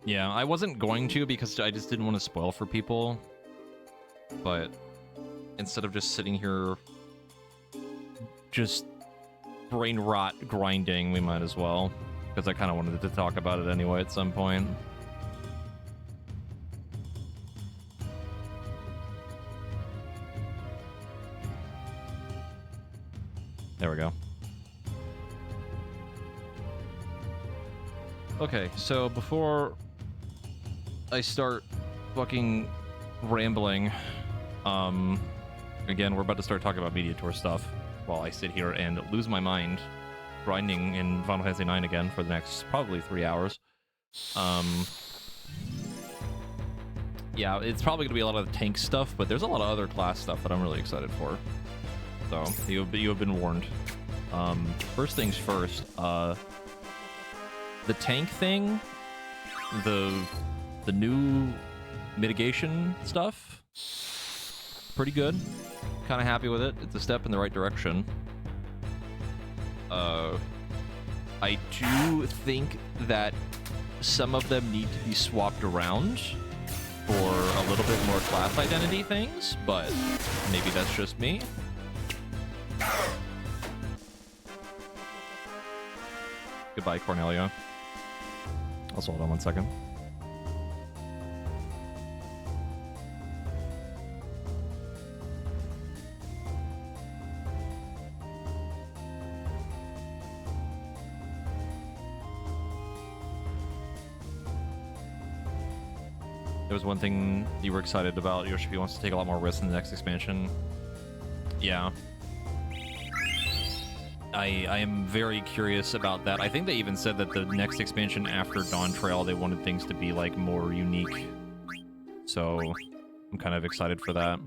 Yeah, I wasn't going to because I just didn't want to spoil for people. But instead of just sitting here just brain rot grinding, we might as well. Because I kind of wanted to talk about it anyway at some point. There we go. Okay, so before I start fucking rambling, again, we're about to start talking about Media Tour stuff while I sit here and lose my mind grinding in Final Fantasy IX again for the next probably 3 hours. Yeah, it's probably gonna be a lot of tank stuff, but there's a lot of other class stuff that I'm really excited for. So you have been warned. First things first, the tank thing, the new mitigation stuff, pretty good. Kind of happy with it. It's a step in the right direction. I do think that some of them need to be swapped around for a little bit more class identity things, but maybe that's just me. Goodbye, Cornelia. Also, hold on 1 second. There was one thing you were excited about. Yoshi wants to take a lot more risks in the next expansion. Yeah. I am very curious about that. I think they even said that the next expansion after Dawn Trail, they wanted things to be, like, more unique. So, I'm kind of excited for that.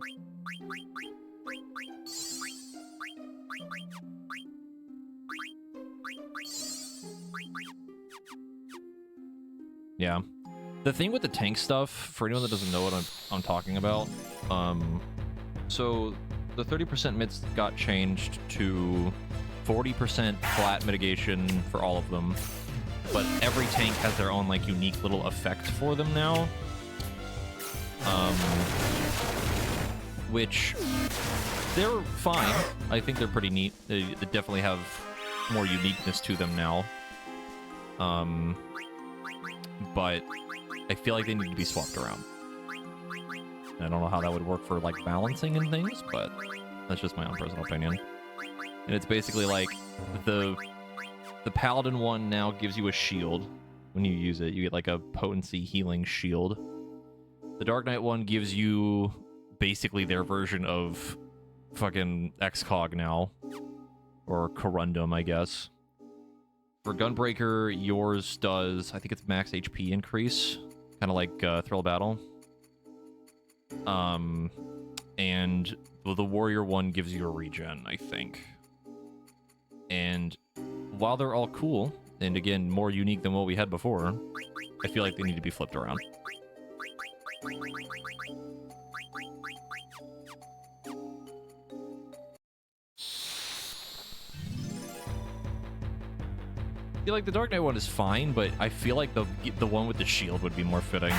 Yeah. The thing with the tank stuff, for anyone that doesn't know what I'm talking about, so the 30% mids got changed to 40% flat mitigation for all of them, but every tank has their own like unique little effect for them now, which they're fine. I think they're pretty neat. They definitely have more uniqueness to them now, but I feel like they need to be swapped around. I don't know how that would work for like balancing and things, but that's just my own personal opinion. And it's basically like the Paladin one now gives you a shield when you use it. You get like a potency healing shield. The Dark Knight one gives you basically their version of fucking XCOG now, or Corundum, I guess. For Gunbreaker, yours does, I think it's max HP increase, kind of like Thrill Battle. And the Warrior one gives you a regen, I think. And while they're all cool, and again, more unique than what we had before, I feel like they need to be flipped around. I feel like the Dark Knight one is fine, but I feel like the one with the shield would be more fitting.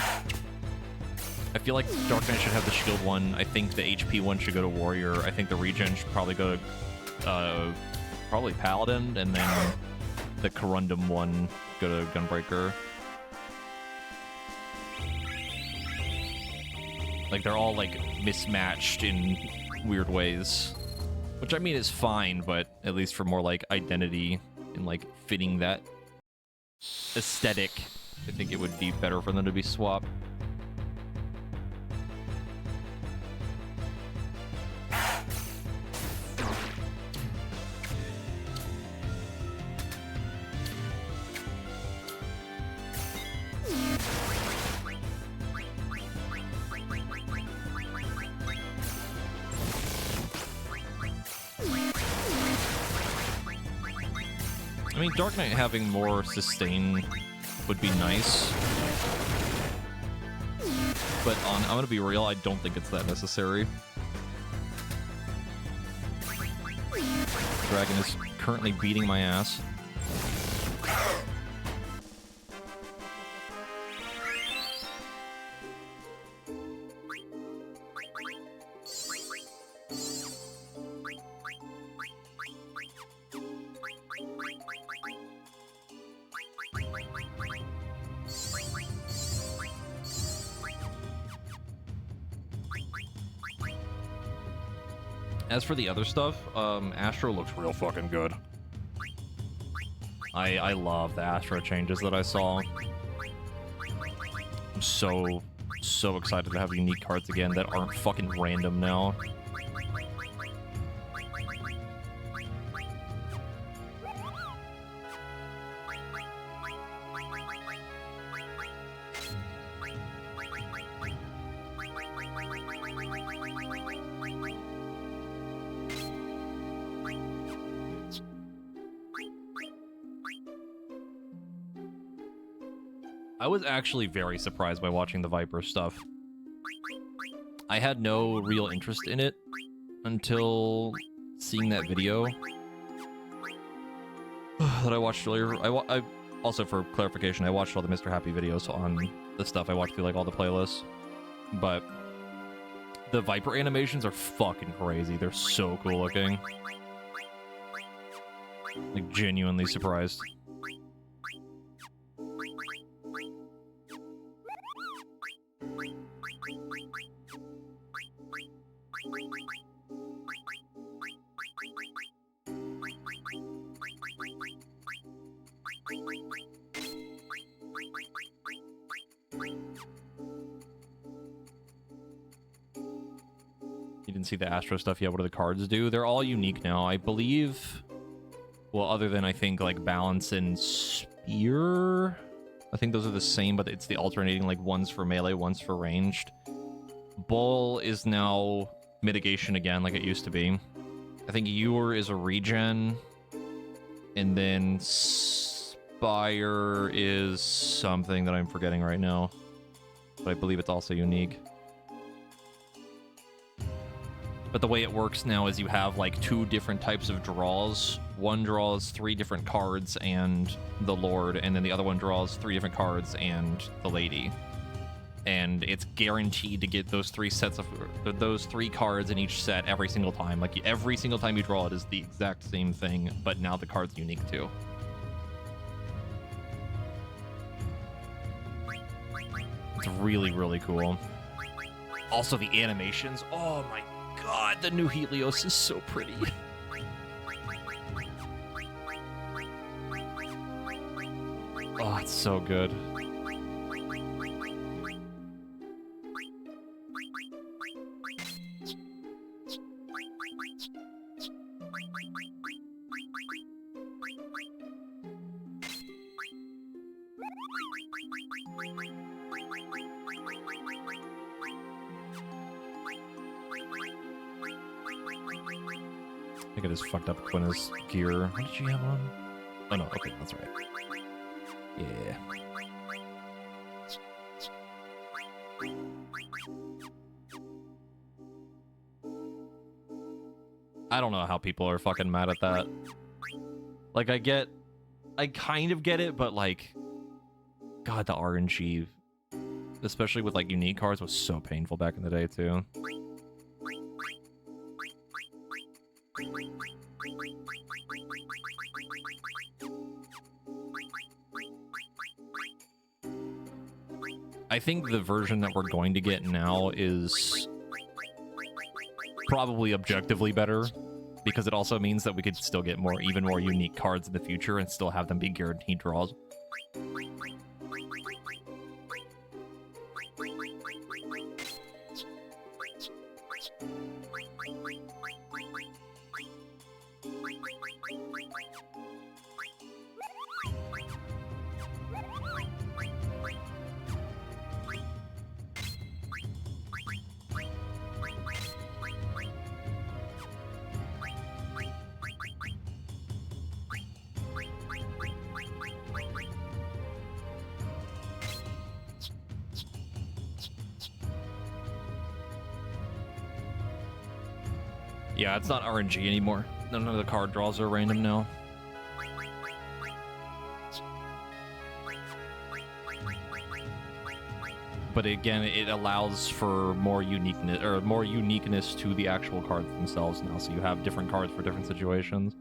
I feel like Dark Knight should have the shield one. I think the HP one should go to Warrior. I think the regen should probably go to probably Paladin, and then the Corundum one go to Gunbreaker. Like, they're all, like, mismatched in weird ways. Which, I mean, is fine, but at least for more, like, identity and, like, fitting that aesthetic, I think it would be better for them to be swapped. I mean, Dark Knight having more sustain would be nice. But I'm gonna be real, I don't think it's that necessary. Dragon is currently beating my ass. As for the other stuff, Astro looks real fucking good. I love the Astro changes that I saw. I'm so excited to have unique cards again that aren't fucking random now. I was actually very surprised by watching the Viper stuff. I had no real interest in it until seeing that video that I watched earlier. I also, for clarification, I watched all the Mr. Happy videos on the stuff. I watched through like all the playlists. But the Viper animations are fucking crazy. They're so cool looking. Like, genuinely surprised. You didn't see the Astro stuff yet. What do the cards do? They're all unique now, I believe. Well, other than, I think, like, Balance and Spear. I think those are the same, but it's the alternating, like, one's for melee, one's for ranged. Bull is now mitigation again, like it used to be. I think Ewer is a regen. And then Spire is something that I'm forgetting right now. but I believe it's also unique. But the way it works now is you have like 2 different types of draws. One draws 3 different cards and the Lord, and then the other one draws 3 different cards and the Lady. And it's guaranteed to get those 3 sets of those 3 cards in each set every single time. Like every single time you draw it is the exact same thing, but now the card's unique too. It's really, really cool. Also the animations. Oh my god, the new Helios is so pretty. Oh, it's so good. I think I just fucked up Quina's gear. What did she have on? Oh no, okay, that's right. Yeah. I don't know how people are fucking mad at that. Like, I kind of get it, but like, god, the RNG, especially with like unique cards, was so painful back in the day too. I think the version that we're going to get now is probably objectively better, because it also means that we could still get even more unique cards in the future and still have them be guaranteed draws. Yeah, it's not RNG anymore. None of the card draws are random now. But again, it allows for more uniqueness to the actual cards themselves now, so you have different cards for different situations.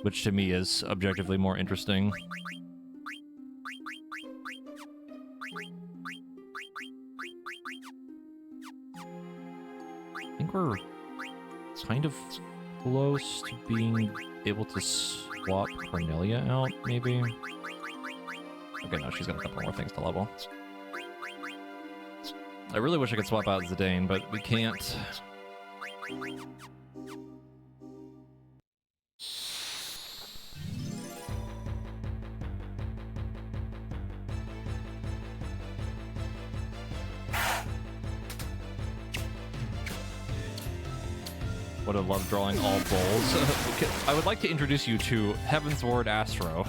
Which to me is objectively more interesting. I think we're kind of close to being able to swap Cornelia out, maybe? Okay, no, she's got a couple more things to level. I really wish I could swap out Zidane, but we can't. Would have loved drawing all bowls. I would like to introduce you to Heaven's Ward Astro.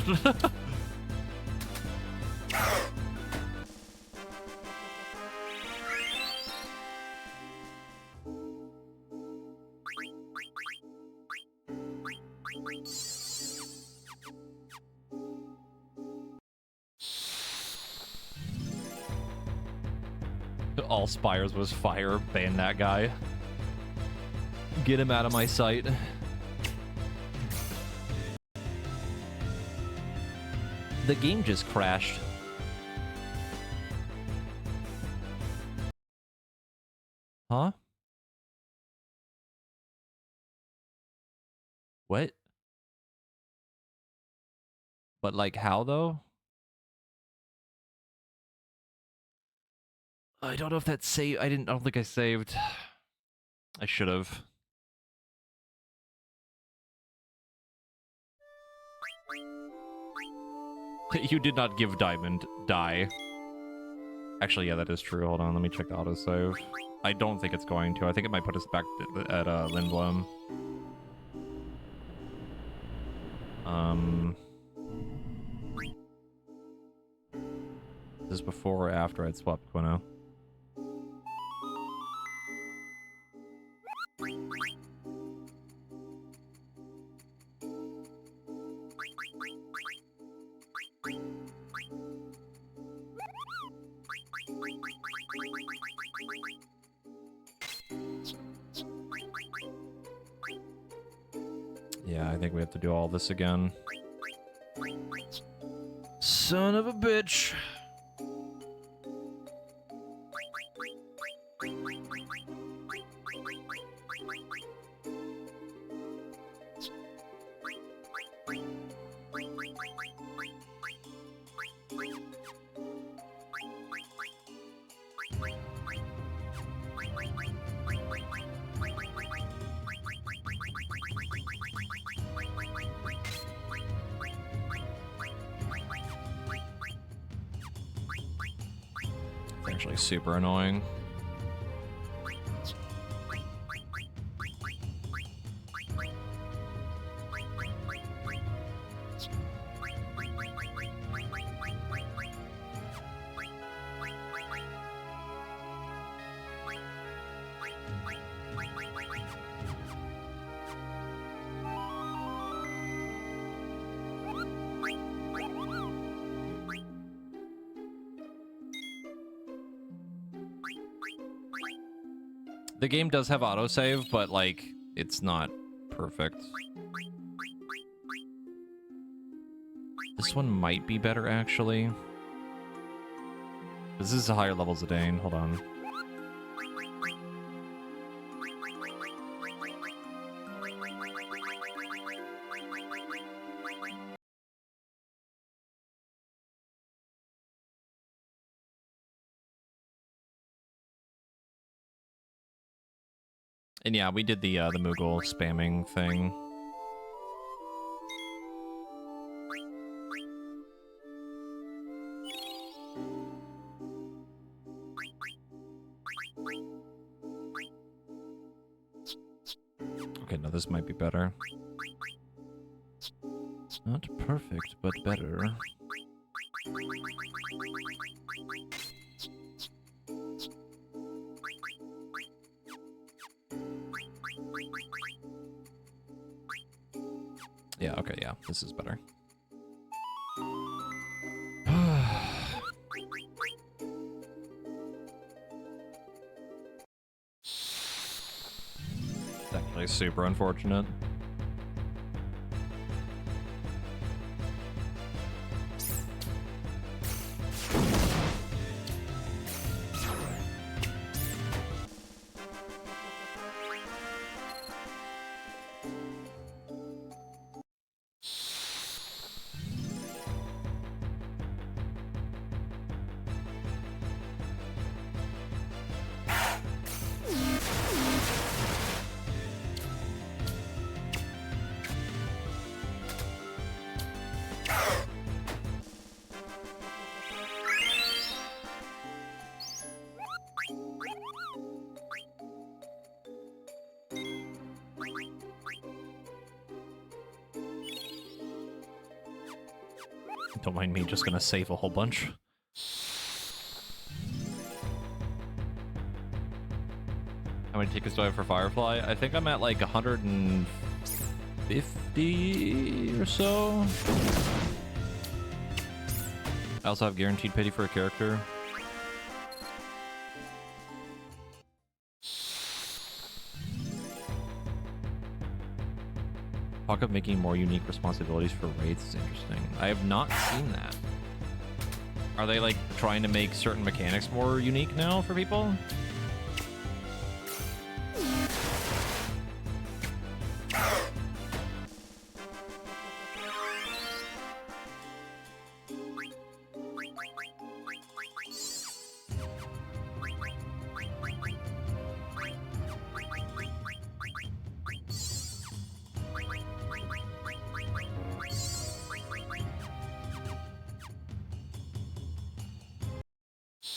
All Spires was fire. Ban that guy. Get him out of my sight. The game just crashed. Huh? What? But like how though? I don't know if that's saved. I don't think I saved. I should have. You did not give Diamond die. Actually, yeah, that is true. Hold on, let me check the autosave. I don't think it's going to. I think it might put us back at Lindblom. This is before or after I'd swapped Quino? Yeah, I think we have to do all this again. Son of a bitch. Actually super annoying. The game does have autosave, but, like, it's not perfect. This one might be better, actually. This is a higher level Zidane. Hold on. And yeah, we did the Moogle spamming thing. Okay, no, this might be better. Not perfect, but better. Yeah, okay, yeah, this is better. It's actually super unfortunate. Don't mind me, just gonna save a whole bunch. How many tickets do I have for Firefly? I think I'm at like 150 or so. I also have guaranteed pity for a character. Talk of making more unique responsibilities for raids is interesting. I have not seen that. Are they like trying to make certain mechanics more unique now for people?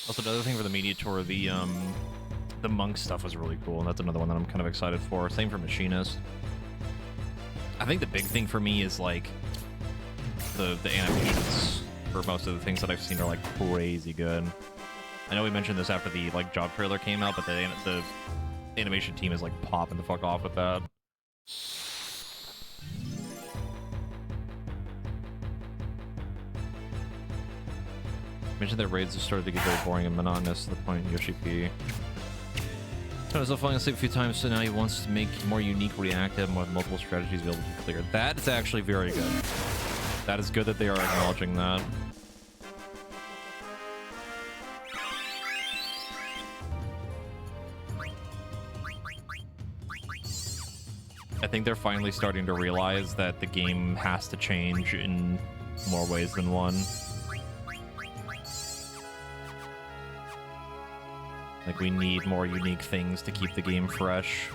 Also, another thing for the media tour, the monk stuff was really cool, and that's another one that I'm kind of excited for. Same for machinist. I think the big thing for me is like the animations for most of the things that I've seen are like crazy good. I know we mentioned this after the like job trailer came out, but the animation team is like popping the fuck off with that. Mentioned that raids have started to get very boring and monotonous to the point in Yoshi P. I was falling asleep a few times, so now he wants to make more unique, reactive, and with multiple strategies available to clear. That is actually very good. That is good that they are acknowledging that. I think they're finally starting to realize that the game has to change in more ways than one. Like, we need more unique things to keep the game fresh,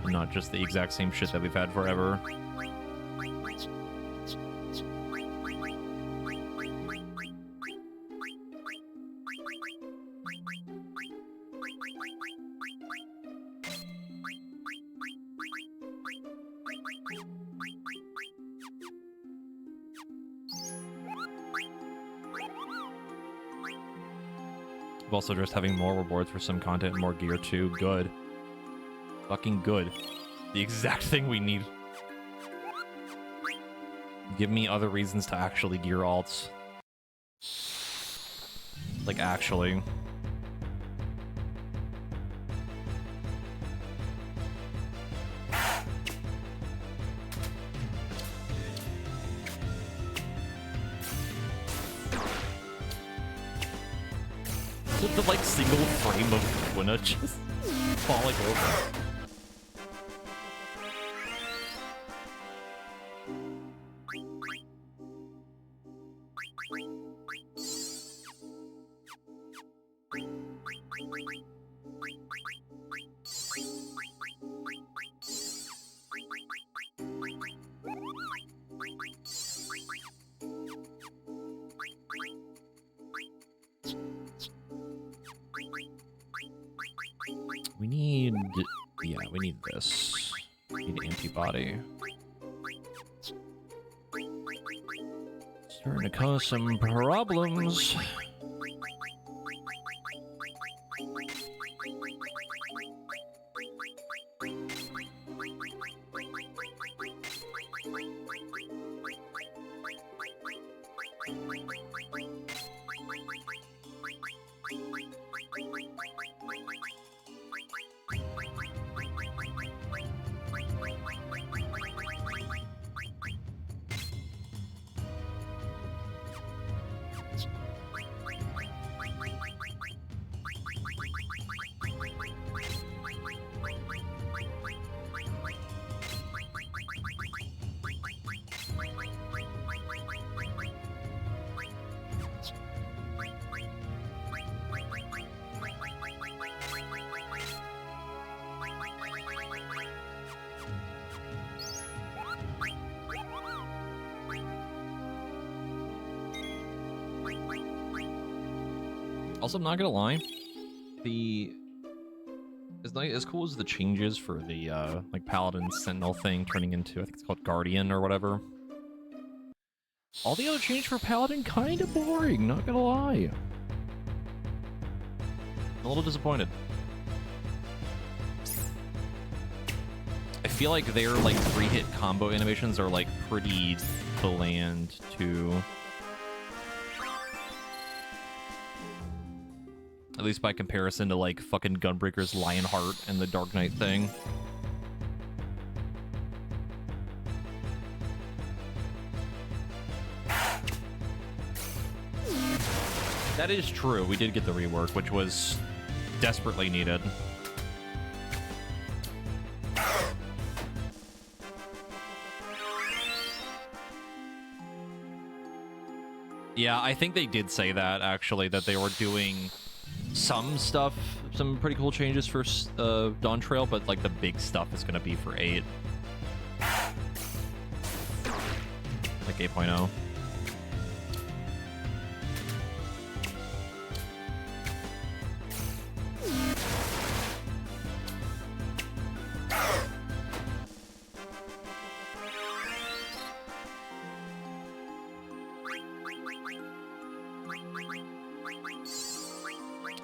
and not just the exact same shit that we've had forever. Also just having more rewards for some content and more gear too. Good. Fucking good. The exact thing we need. Give me other reasons to actually gear alts. Like, actually. The like single frame of Gwynna just falling over. We need this. We need antibody. Starting to cause some problems. Also, I'm not gonna lie, as cool as the changes for the like Paladin Sentinel thing turning into, I think it's called Guardian or whatever. All the other change for Paladin kind of boring, not gonna lie. I'm a little disappointed. I feel like their like 3-hit combo animations are like pretty bland too. At least by comparison to, like, fucking Gunbreaker's Lionheart and the Dark Knight thing. That is true. We did get the rework, which was desperately needed. Yeah, I think they did say that, actually, that they were doing some stuff, some pretty cool changes for Dawn Trail, but like the big stuff is going to be for 8. Like 8.0.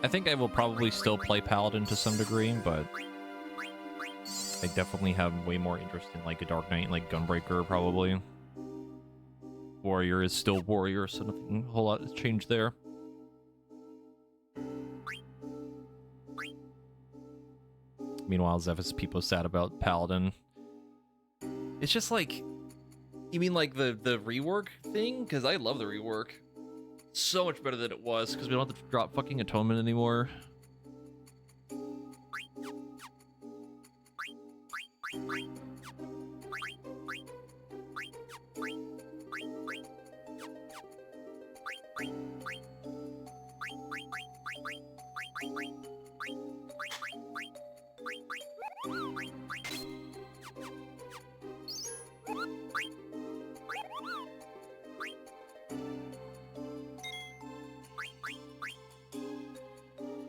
I think I will probably still play Paladin to some degree, but I definitely have way more interest in like a Dark Knight, like Gunbreaker probably. Warrior is still Warrior, so nothing a whole lot has changed there. Meanwhile, Zeph is people sad about Paladin. It's just like, you mean like the rework thing? Because I love the rework. So much better than it was, because we don't have to drop fucking Atonement anymore.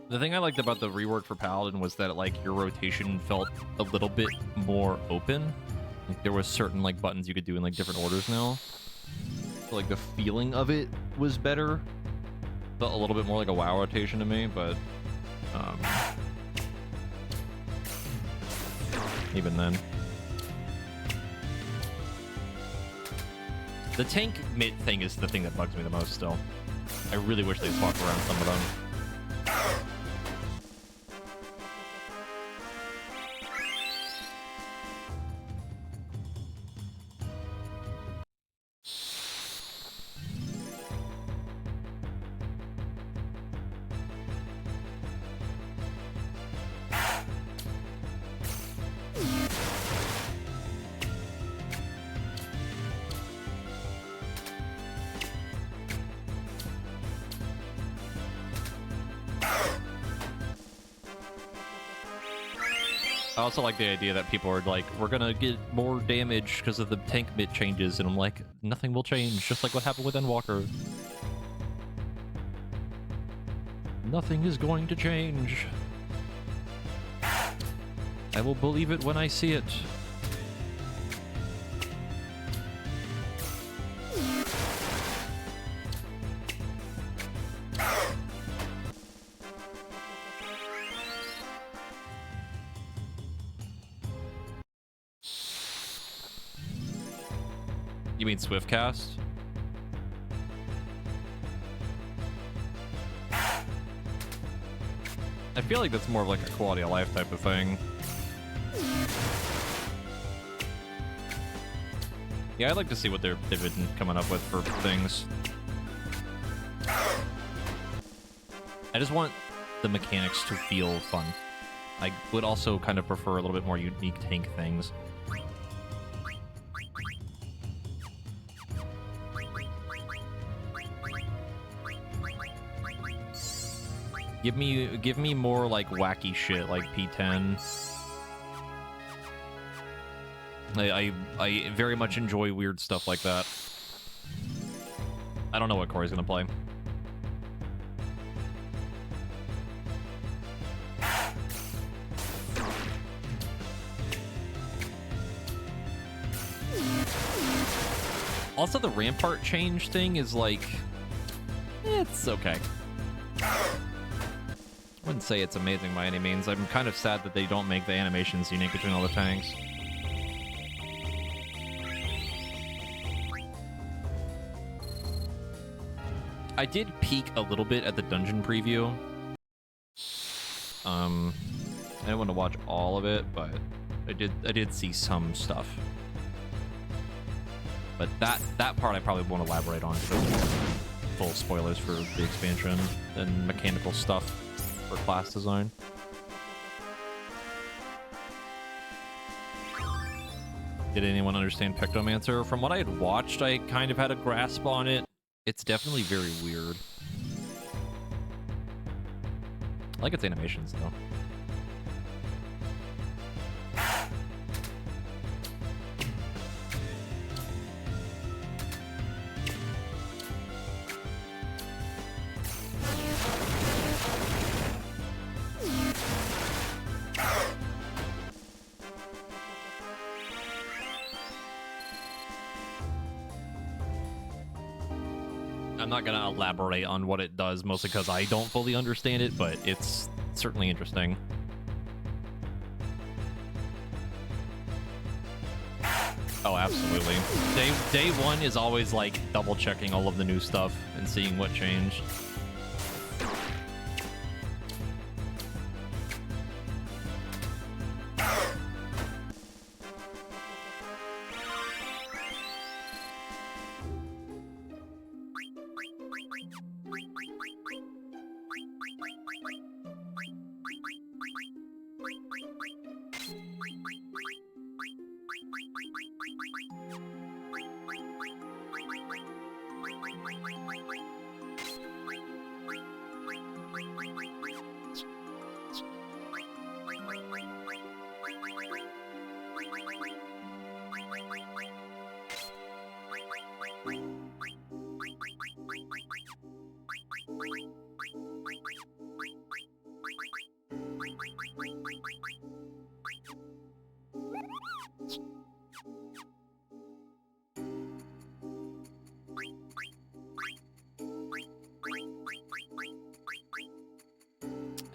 The thing I liked about the rework for Paladin was that like your rotation felt a little bit more open. Like there was certain like buttons you could do in like different orders now. So, like the feeling of it was better. Felt a little bit more like a WoW rotation to me, but even then. The tank mid thing is the thing that bugs me the most still. I really wish they'd swap around some of them. I also like the idea that people are like, we're gonna get more damage because of the tank bit changes, and I'm like, nothing will change, just like what happened with Endwalker. Nothing is going to change. I will believe it when I see it. You mean Swiftcast? I feel like that's more of like a quality of life type of thing. Yeah, I'd like to see what they've been coming up with for things. I just want the mechanics to feel fun. I would also kind of prefer a little bit more unique tank things. Give me more like wacky shit like P10. I very much enjoy weird stuff like that. I don't know what Corey's gonna play. Also, the Rampart change thing is like, it's okay. Wouldn't say it's amazing by any means. I'm kind of sad that they don't make the animations unique between all the tanks. I did peek a little bit at the dungeon preview. I didn't want to watch all of it, but I did see some stuff. But that part I probably won't elaborate on because it's full spoilers for the expansion and mechanical stuff for class design. Did anyone understand Pectomancer? From what I had watched, I kind of had a grasp on it. It's definitely very weird. I like its animations, though. I'm not gonna elaborate on what it does, mostly because I don't fully understand it, but it's certainly interesting. Oh, absolutely. Day one is always like double checking all of the new stuff and seeing what changed.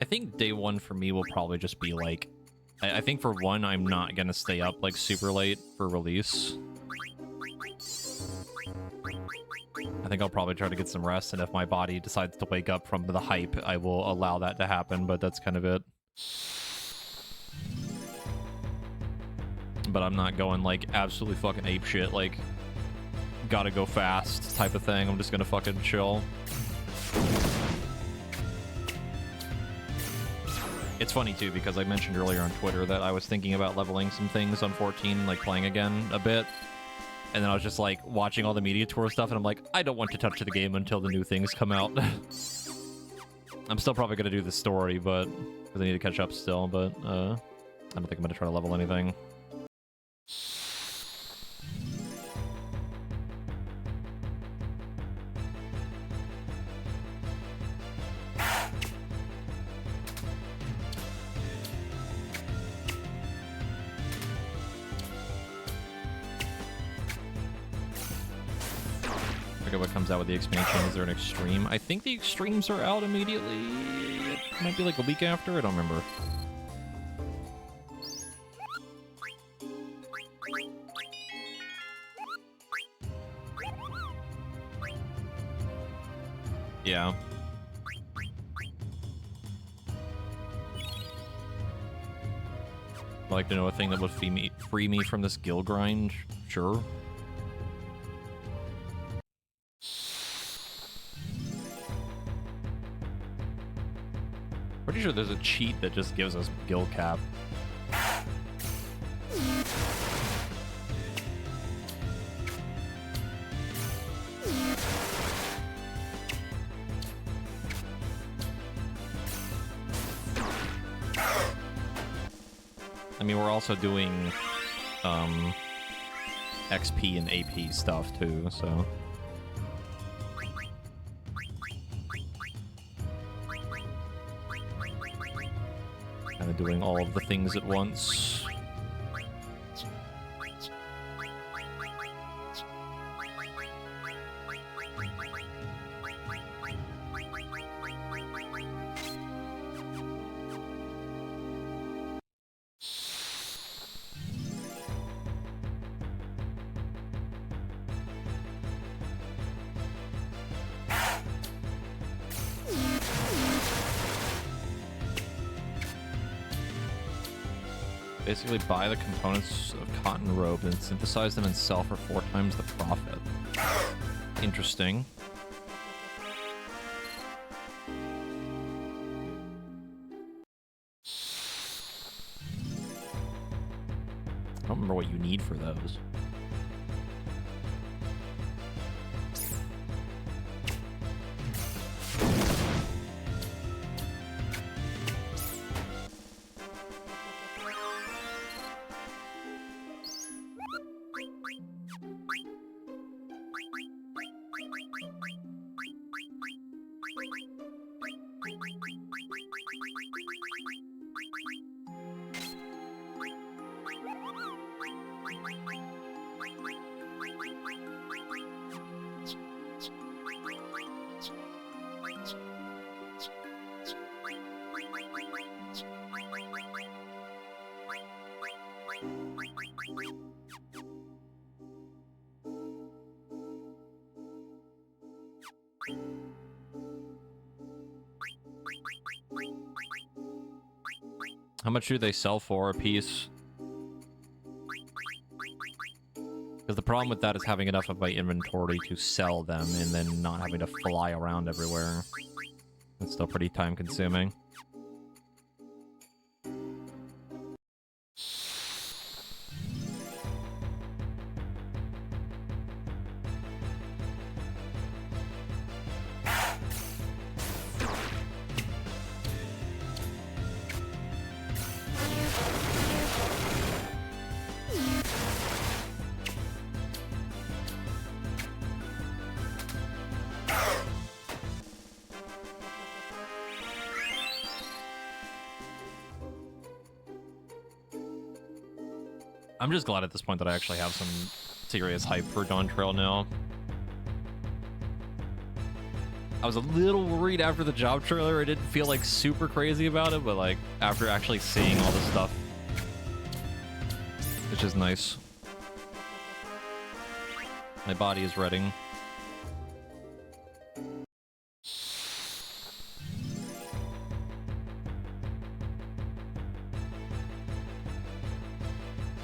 I think day one for me will probably just be like, I think for one, I'm not gonna stay up like super late for release. I think I'll probably try to get some rest, and if my body decides to wake up from the hype, I will allow that to happen, but that's kind of it. But I'm not going like absolutely fucking apeshit, like gotta go fast type of thing. I'm just gonna fucking chill. It's funny too, because I mentioned earlier on Twitter that I was thinking about leveling some things on 14, like playing again a bit. And then I was just like watching all the media tour stuff, and I'm like, I don't want to touch the game until the new things come out. I'm still probably going to do the story, but because I need to catch up still, but I don't think I'm going to try to level anything. What comes out with the expansion? Is there an extreme? I think the extremes are out immediately. It might be like a week after. I don't remember. Yeah. I'd like to know a thing that would free me from this guild grind. Sure. Pretty sure there's a cheat that just gives us guild cap. I mean, we're also doing XP and AP stuff too, so... kind of doing all of the things at once. Basically buy the components of cotton robe and synthesize them and sell for 4 times the profit. Interesting. I don't remember what you need for those. How much do they sell for a piece? Because the problem with that is having enough of my inventory to sell them and then not having to fly around everywhere. It's still pretty time consuming. I'm just glad at this point that I actually have some serious hype for Dawn Trail now. I was a little worried after the job trailer. I didn't feel like super crazy about it, but like after actually seeing all this stuff, it's just nice. My body is ready.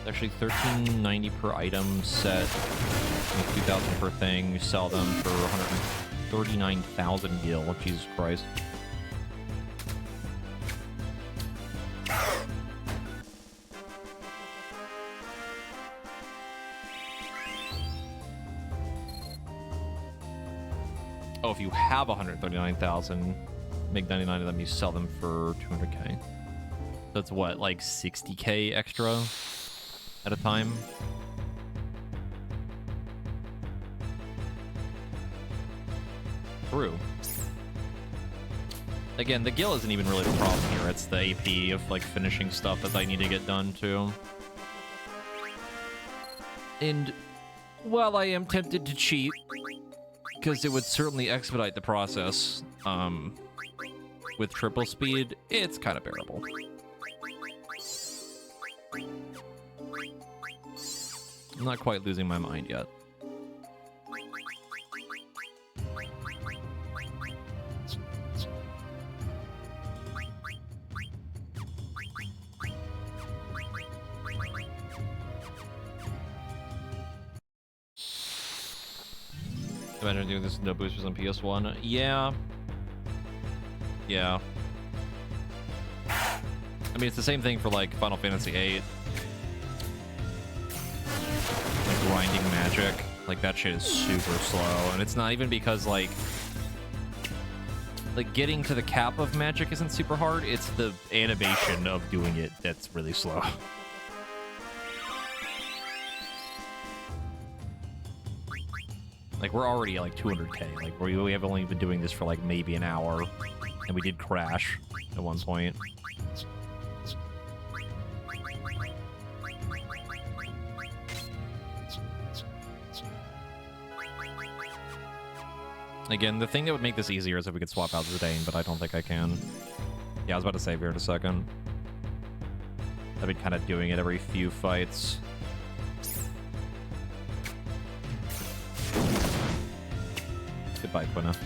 Actually, $13.90 per item set, $2,000 per thing. You sell them for 139,000 gil. Jesus Christ. Oh, if you have 139,000, make 99 of them, you sell them for 200k. That's what, like 60k extra at a time? True. Again, the gil isn't even really the problem here. It's the AP of like finishing stuff that I need to get done too. And while I am tempted to cheat, because it would certainly expedite the process, with triple speed, it's kind of bearable. I'm not quite losing my mind yet. Imagine doing this with no boosters on PS1. Yeah. Yeah. I mean, it's the same thing for, like, Final Fantasy VIII. Like, grinding magic. Like, that shit is super slow. And it's not even because, like, getting to the cap of magic isn't super hard. It's the animation of doing it that's really slow. Like, we're already at, like, 200k. Like, we have only been doing this for, like, maybe an hour. And we did crash at one point. Again, the thing that would make this easier is if we could swap out Zidane, but I don't think I can. Yeah, I was about to save here in a second. I've been kind of doing it every few fights. Goodbye, Quina.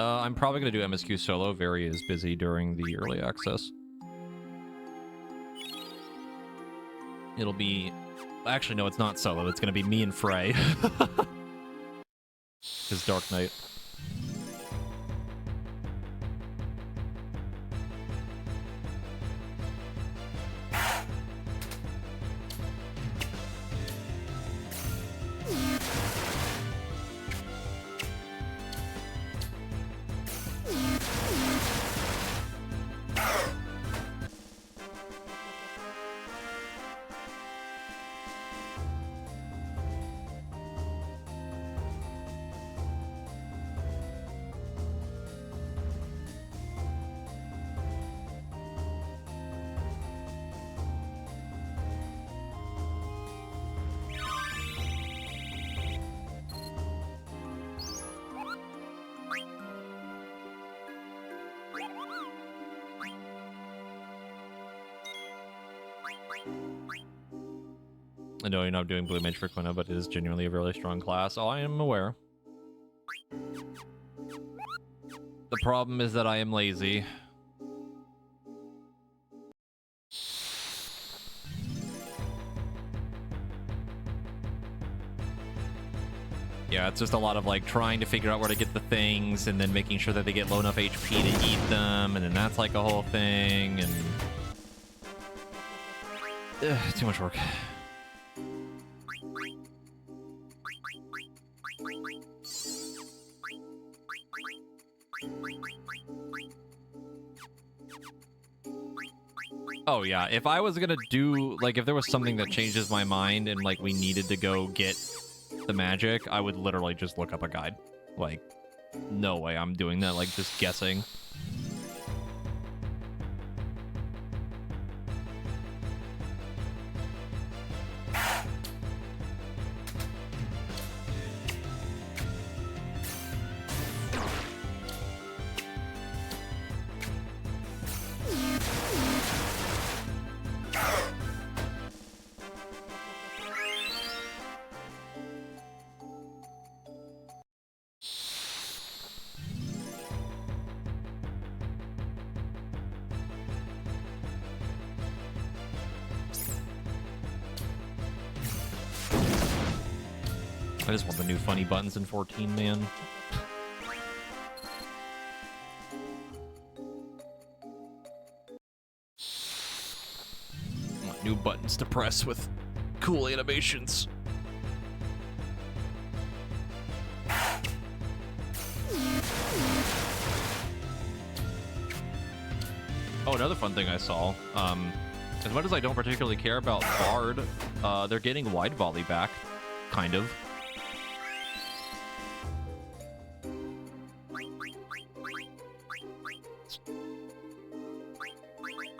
I'm probably going to do MSQ solo. Very is busy during the early access. It'll be... Actually, no, it's not solo. It's going to be me and Frey. His Dark Knight. I know you're not doing Blue Mage for Quina, but it is genuinely a really strong class. Oh, I am aware. The problem is that I am lazy. Yeah, it's just a lot of like trying to figure out where to get the things and then making sure that they get low enough HP to eat them, and then that's like a whole thing, and too much work. Oh yeah, if I was gonna do, like, if there was something that changes my mind and like we needed to go get the magic, I would literally just look up a guide. Like, no way I'm doing that, like, just guessing. I just want the new funny buttons in 14, man. I want new buttons to press with cool animations. Oh, another fun thing I saw. As much as I don't particularly care about Bard, they're getting Wide Volley back, kind of.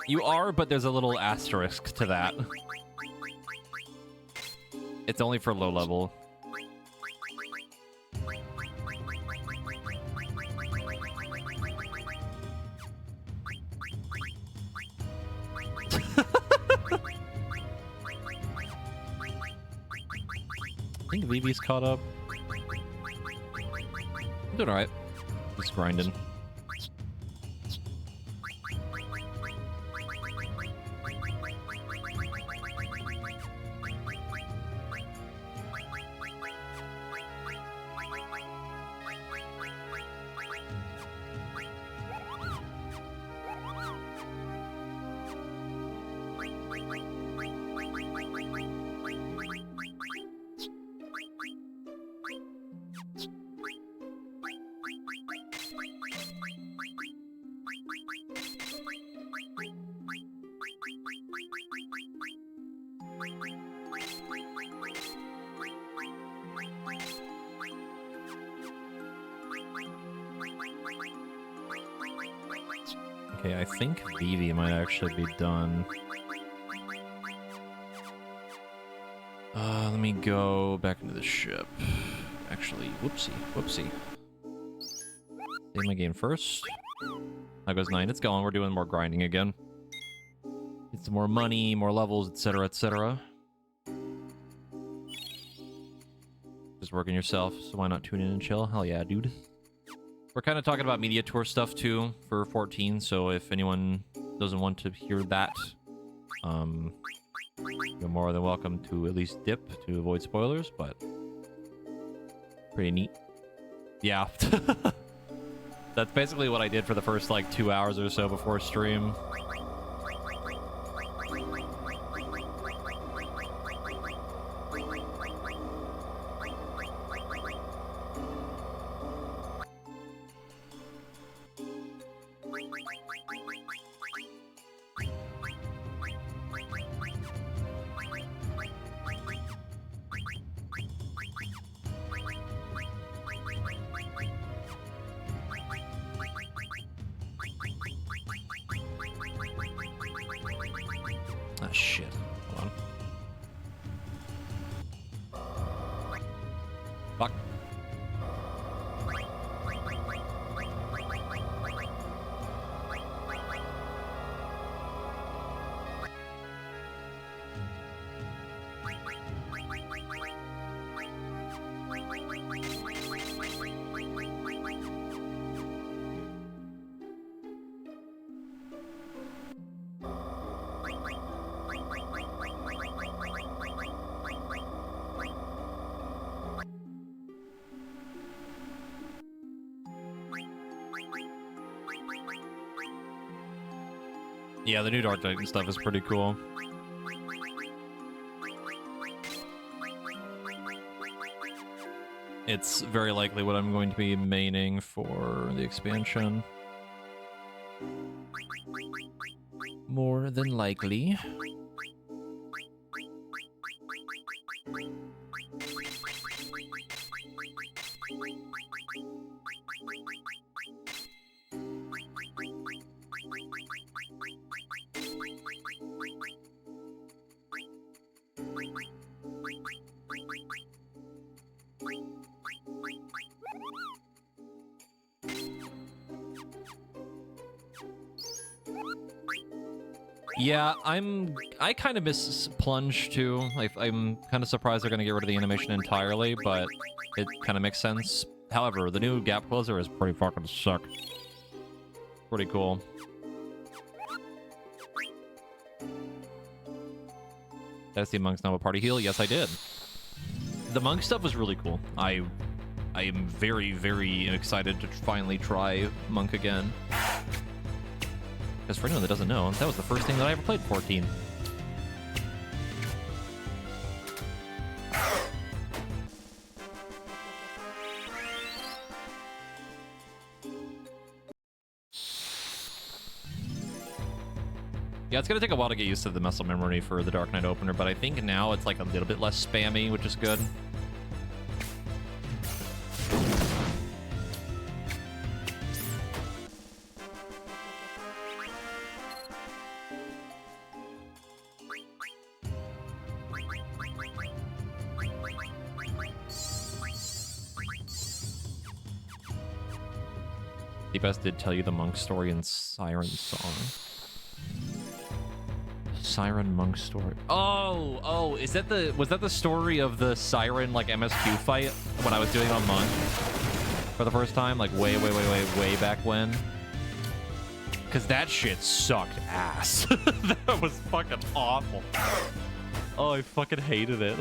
You are, but there's a little asterisk to that. It's only for low level. I think Vivi's caught up. I'm doing alright. Just grinding. Okay, I think Vivi might actually be done. Let me go back into the ship. Actually, whoopsie. Save my game first. That goes 9. It's going. We're doing more grinding again. Get some more money, more levels, etc., etc. Just working yourself, so why not tune in and chill? Hell yeah, dude. We're kind of talking about media tour stuff too for 14, so if anyone doesn't want to hear that, you're more than welcome to at least dip to avoid spoilers, but pretty neat. Yeah. That's basically what I did for the first like 2 hours or so before stream. Ah, shit. Hold on. Fuck. Yeah, the new Dark Titan stuff is pretty cool. It's very likely what I'm going to be maining for the expansion. More than likely. Yeah, I kind of miss Plunge too. Like, I'm kind of surprised they're going to get rid of the animation entirely, but it kind of makes sense. However, the new gap closer is pretty fucking sick. Pretty cool. Did I see Monk's now a party heal? Yes, I did. The Monk stuff was really cool. I am very, very excited to finally try Monk again. Because for anyone that doesn't know, that was the first thing that I ever played 14. Yeah, it's gonna take a while to get used to the muscle memory for the Dark Knight opener, but I think now it's like a little bit less spammy, which is good. Best did tell you the monk story in Siren Song. Siren monk story. Oh, is that was that the story of the Siren like MSQ fight when I was doing it on Monk for the first time, like way back when? Because that shit sucked ass. That was fucking awful. Oh, I fucking hated it.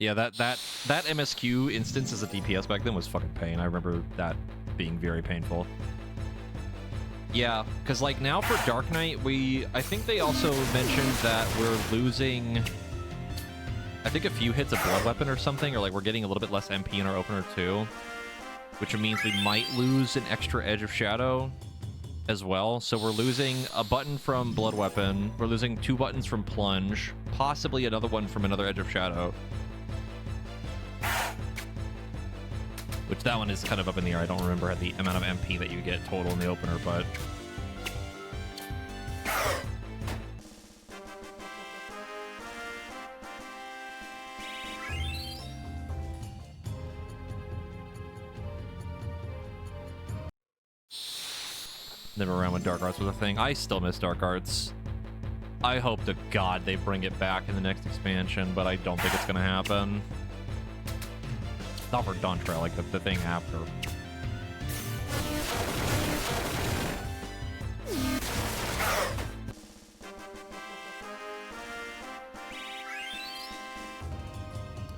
Yeah, that MSQ instance as a DPS back then was fucking pain. I remember that being very painful. Yeah, because like now for Dark Knight, I think they also mentioned that we're losing, I think a few hits of Blood Weapon or something, or like we're getting a little bit less MP in our opener too, which means we might lose an extra Edge of Shadow as well. So we're losing a button from Blood Weapon, we're losing 2 buttons from Plunge, possibly another one from another Edge of Shadow. Which that one is kind of up in the air. I don't remember the amount of MP that you get total in the opener, but... Never around when Dark Arts was a thing. I still miss Dark Arts. I hope to God they bring it back in the next expansion, but I don't think it's going to happen. Not for Dawntrail, like the thing after.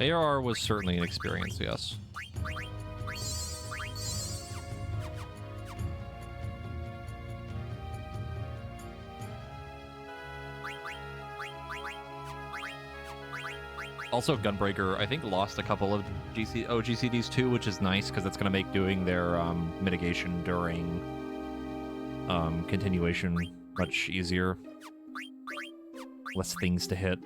ARR was certainly an experience, yes. Also, Gunbreaker, I think, lost a couple of OGCDs too, which is nice because it's going to make doing their mitigation during continuation much easier. Less things to hit.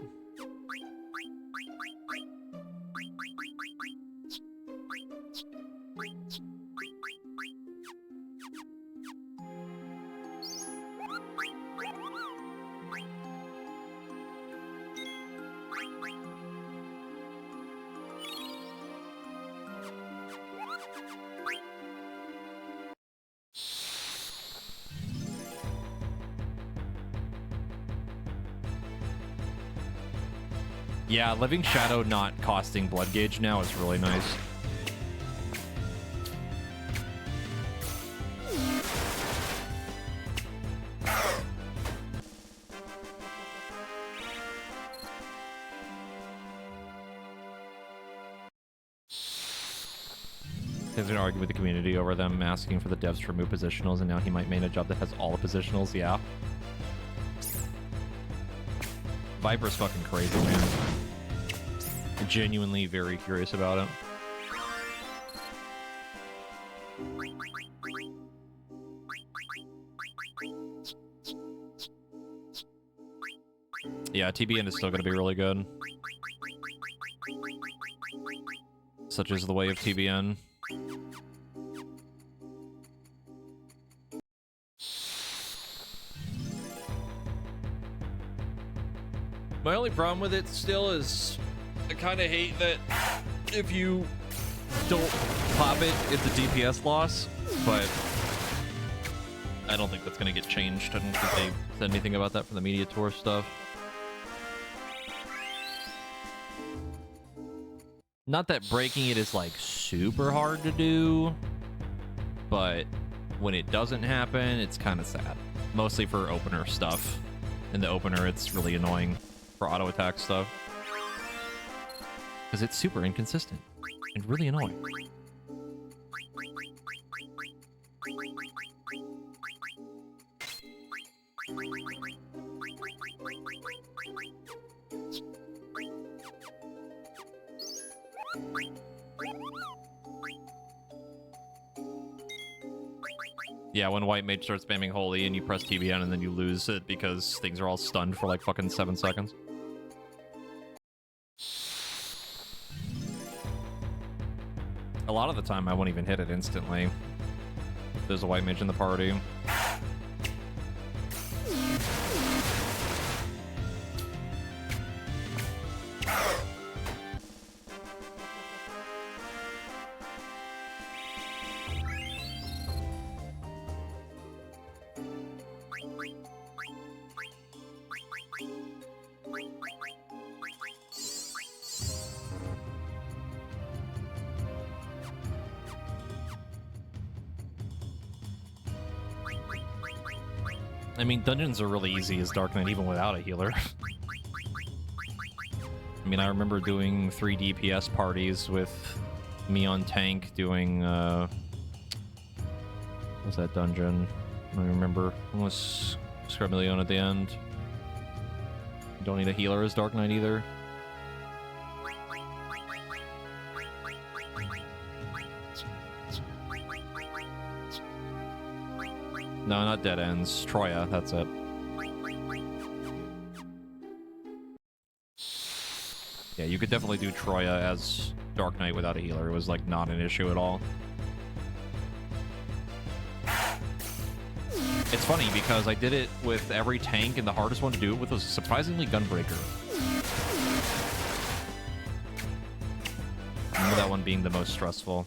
Yeah, Living Shadow not costing blood gauge now is really nice. He's gonna argue with the community over them asking for the devs to remove positionals, and now he might main a job that has all the positionals. Yeah. Viper's fucking crazy, man. I'm genuinely very curious about it. Yeah, TBN is still going to be really good. Such is the way of TBN. My only problem with it still is I kind of hate that if you don't pop it, it's a DPS loss, but I don't think that's going to get changed. I don't think they said anything about that for the media tour stuff. Not that breaking it is like super hard to do, but when it doesn't happen, it's kind of sad. Mostly for opener stuff. In the opener, it's really annoying for auto attack stuff. Because it's super inconsistent and really annoying. Yeah, when white mage starts spamming holy and you press TBN and then you lose it because things are all stunned for like fucking 7 seconds. A lot of the time I won't even hit it instantly if there's a white mage in the party. I mean, dungeons are really easy as Dark Knight, even without a healer. I mean, I remember doing 3 DPS parties with me on tank doing, what was that dungeon? I don't remember. Almost Scrumillion at the end. Don't need a healer as Dark Knight either. No, not Dead Ends. Troya, that's it. Yeah, you could definitely do Troya as Dark Knight without a healer. It was, like, not an issue at all. It's funny, because I did it with every tank, and the hardest one to do it with was surprisingly Gunbreaker. I remember that one being the most stressful.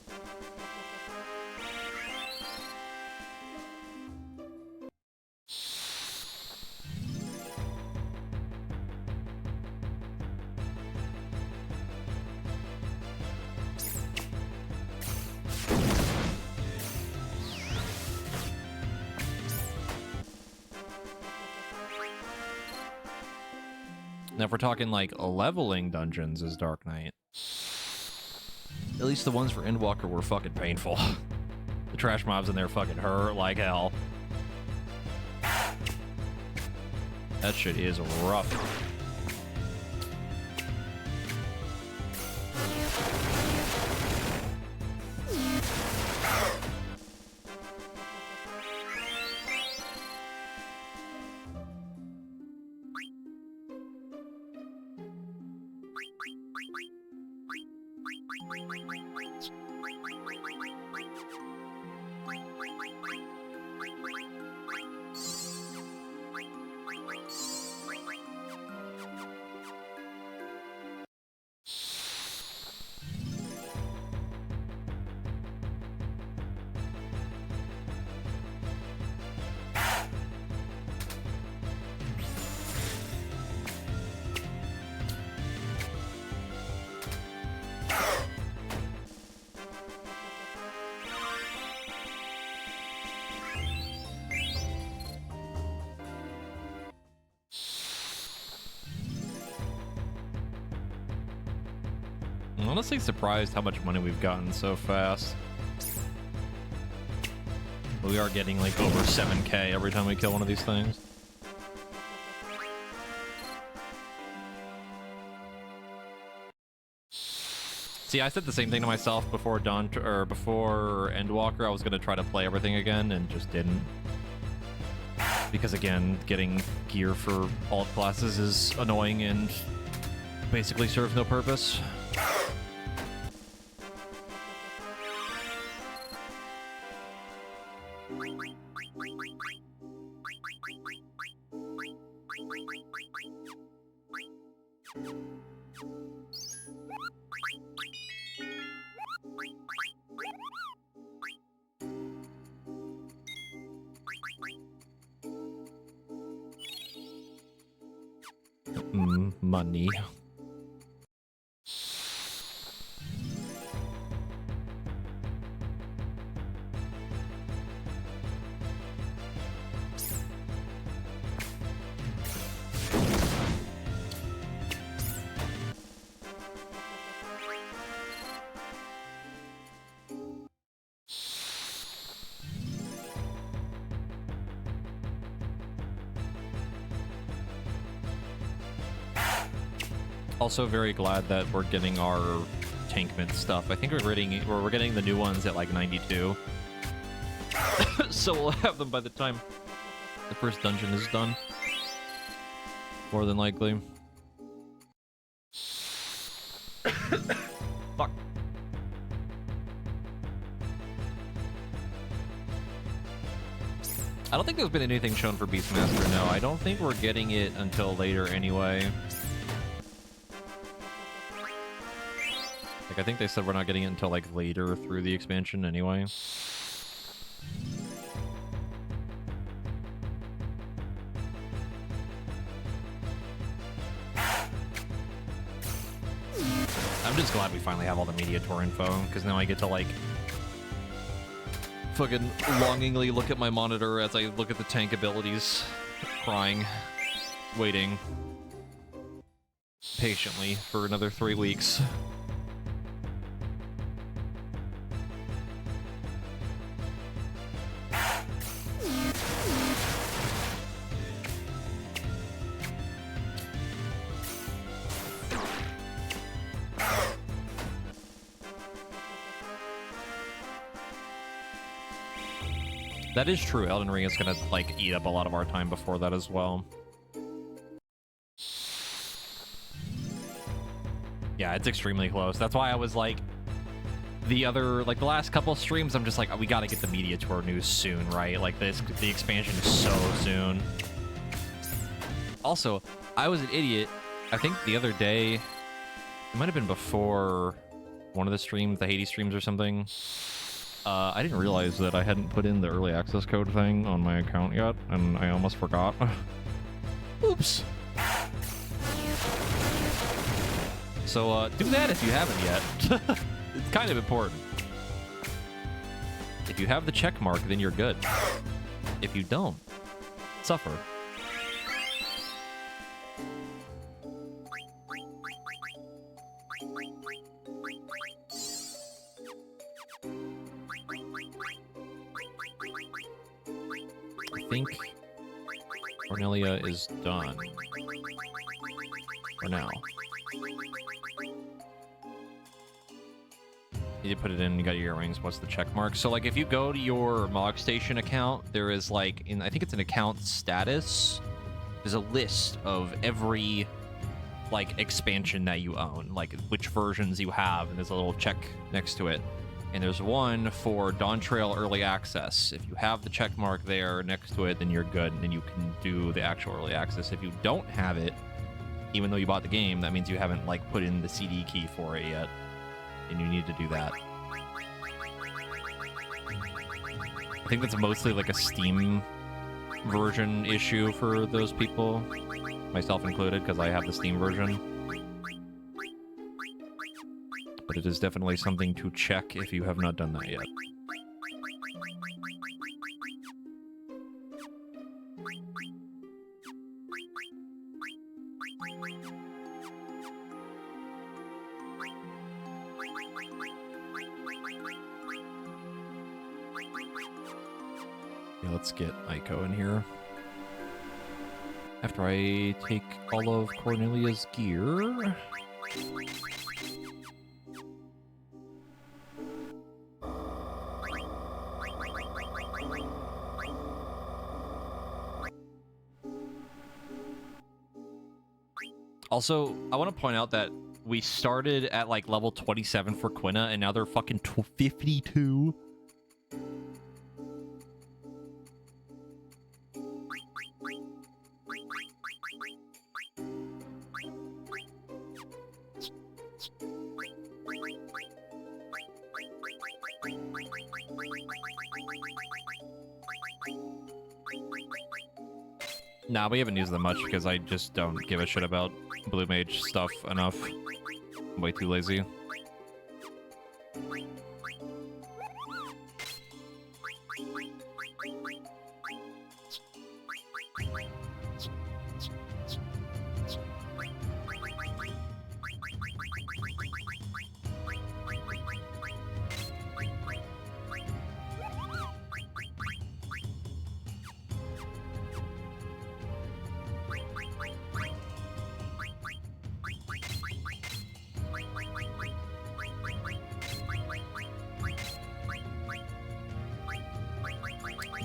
Now, if we're talking, like, leveling dungeons as Dark Knight, at least the ones for Endwalker were fucking painful. The trash mobs in there fucking hurt like hell. That shit is rough. I'm honestly surprised how much money we've gotten so fast. But we are getting like over 7K every time we kill one of these things. See, I said the same thing to myself before before Endwalker. I was gonna try to play everything again and just didn't. Because again, getting gear for all classes is annoying and basically serves no purpose. Money. Also very glad that we're getting our tank mint stuff. I think we're getting the new ones at like 92. So we'll have them by the time the first dungeon is done. More than likely. Fuck. I don't think there's been anything shown for Beastmaster, no. I don't think we're getting it until later anyway. Like, I think they said we're not getting it until, like, later through the expansion anyway. I'm just glad we finally have all the Mediator info, because now I get to, like, fucking longingly look at my monitor as I look at the tank abilities, crying, waiting patiently for another 3 weeks. That is true. Elden Ring is gonna, like, eat up a lot of our time before that as well. Yeah, it's extremely close. That's why I was like, the last couple streams, I'm just like, oh, we gotta get the Mediator news soon, right? Like, the expansion is so soon. Also, I was an idiot. I think the other day, it might have been before one of the streams, the Hades streams or something. I didn't realize that I hadn't put in the early access code thing on my account yet, and I almost forgot. Oops. So, do that if you haven't yet. It's kind of important. If you have the check mark, then you're good. If you don't, suffer. I think Cornelia is done. For now. You put it in, you got your earrings, what's the check mark? So, like, if you go to your Mog Station account, there is, like, I think it's an account status. There's a list of every, like, expansion that you own, like, which versions you have, and there's a little check next to it. And there's one for Dawn Trail Early Access. If you have the check mark there next to it, then you're good, and then you can do the actual Early Access. If you don't have it, even though you bought the game, that means you haven't, like, put in the CD key for it yet. And you need to do that. I think that's mostly, like, a Steam version issue for those people. Myself included, because I have the Steam version. But it is definitely something to check if you have not done that yet. Yeah, let's get Aiko in here. After I take all of Cornelia's gear. Also, I want to point out that we started at like level 27 for Quina, and now they're fucking 52. Nah, we haven't used them much because I just don't give a shit about Blue Mage stuff enough. I'm way too lazy.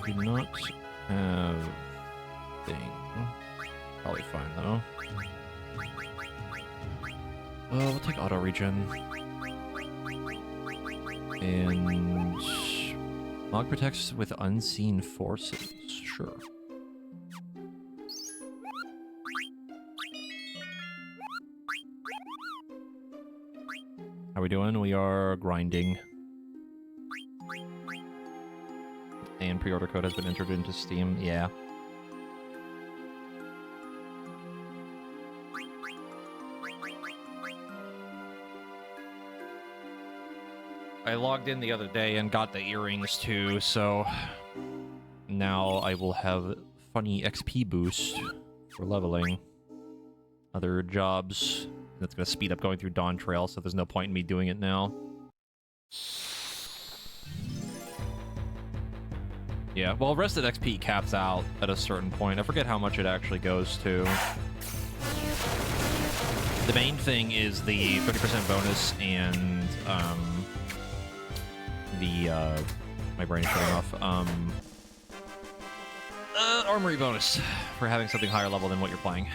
Do not have thing. Probably fine though. We'll take auto regen. And Mog protects with unseen forces. Sure. How are we doing? We are grinding. And pre-order code has been entered into Steam. Yeah. I logged in the other day and got the earrings too, so now I will have funny XP boost for leveling. Other jobs. That's going to speed up going through Dawn Trail, so there's no point in me doing it now. Yeah, well, Rested XP caps out at a certain point. I forget how much it actually goes to. The main thing is the 30% bonus and, my brain's shutting off, armory bonus for having something higher level than what you're playing.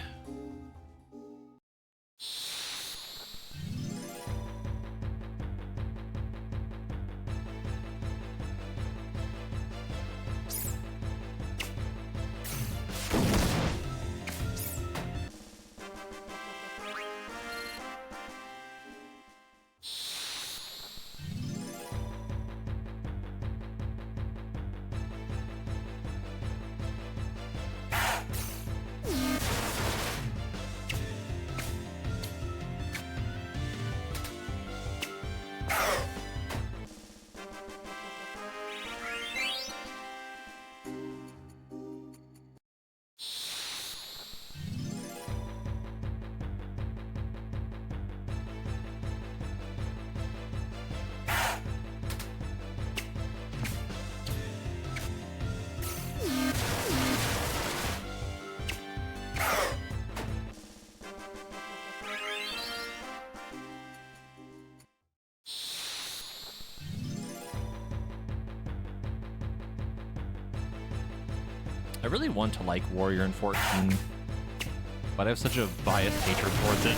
I really want to like Warrior in 14, but I have such a biased hatred towards it.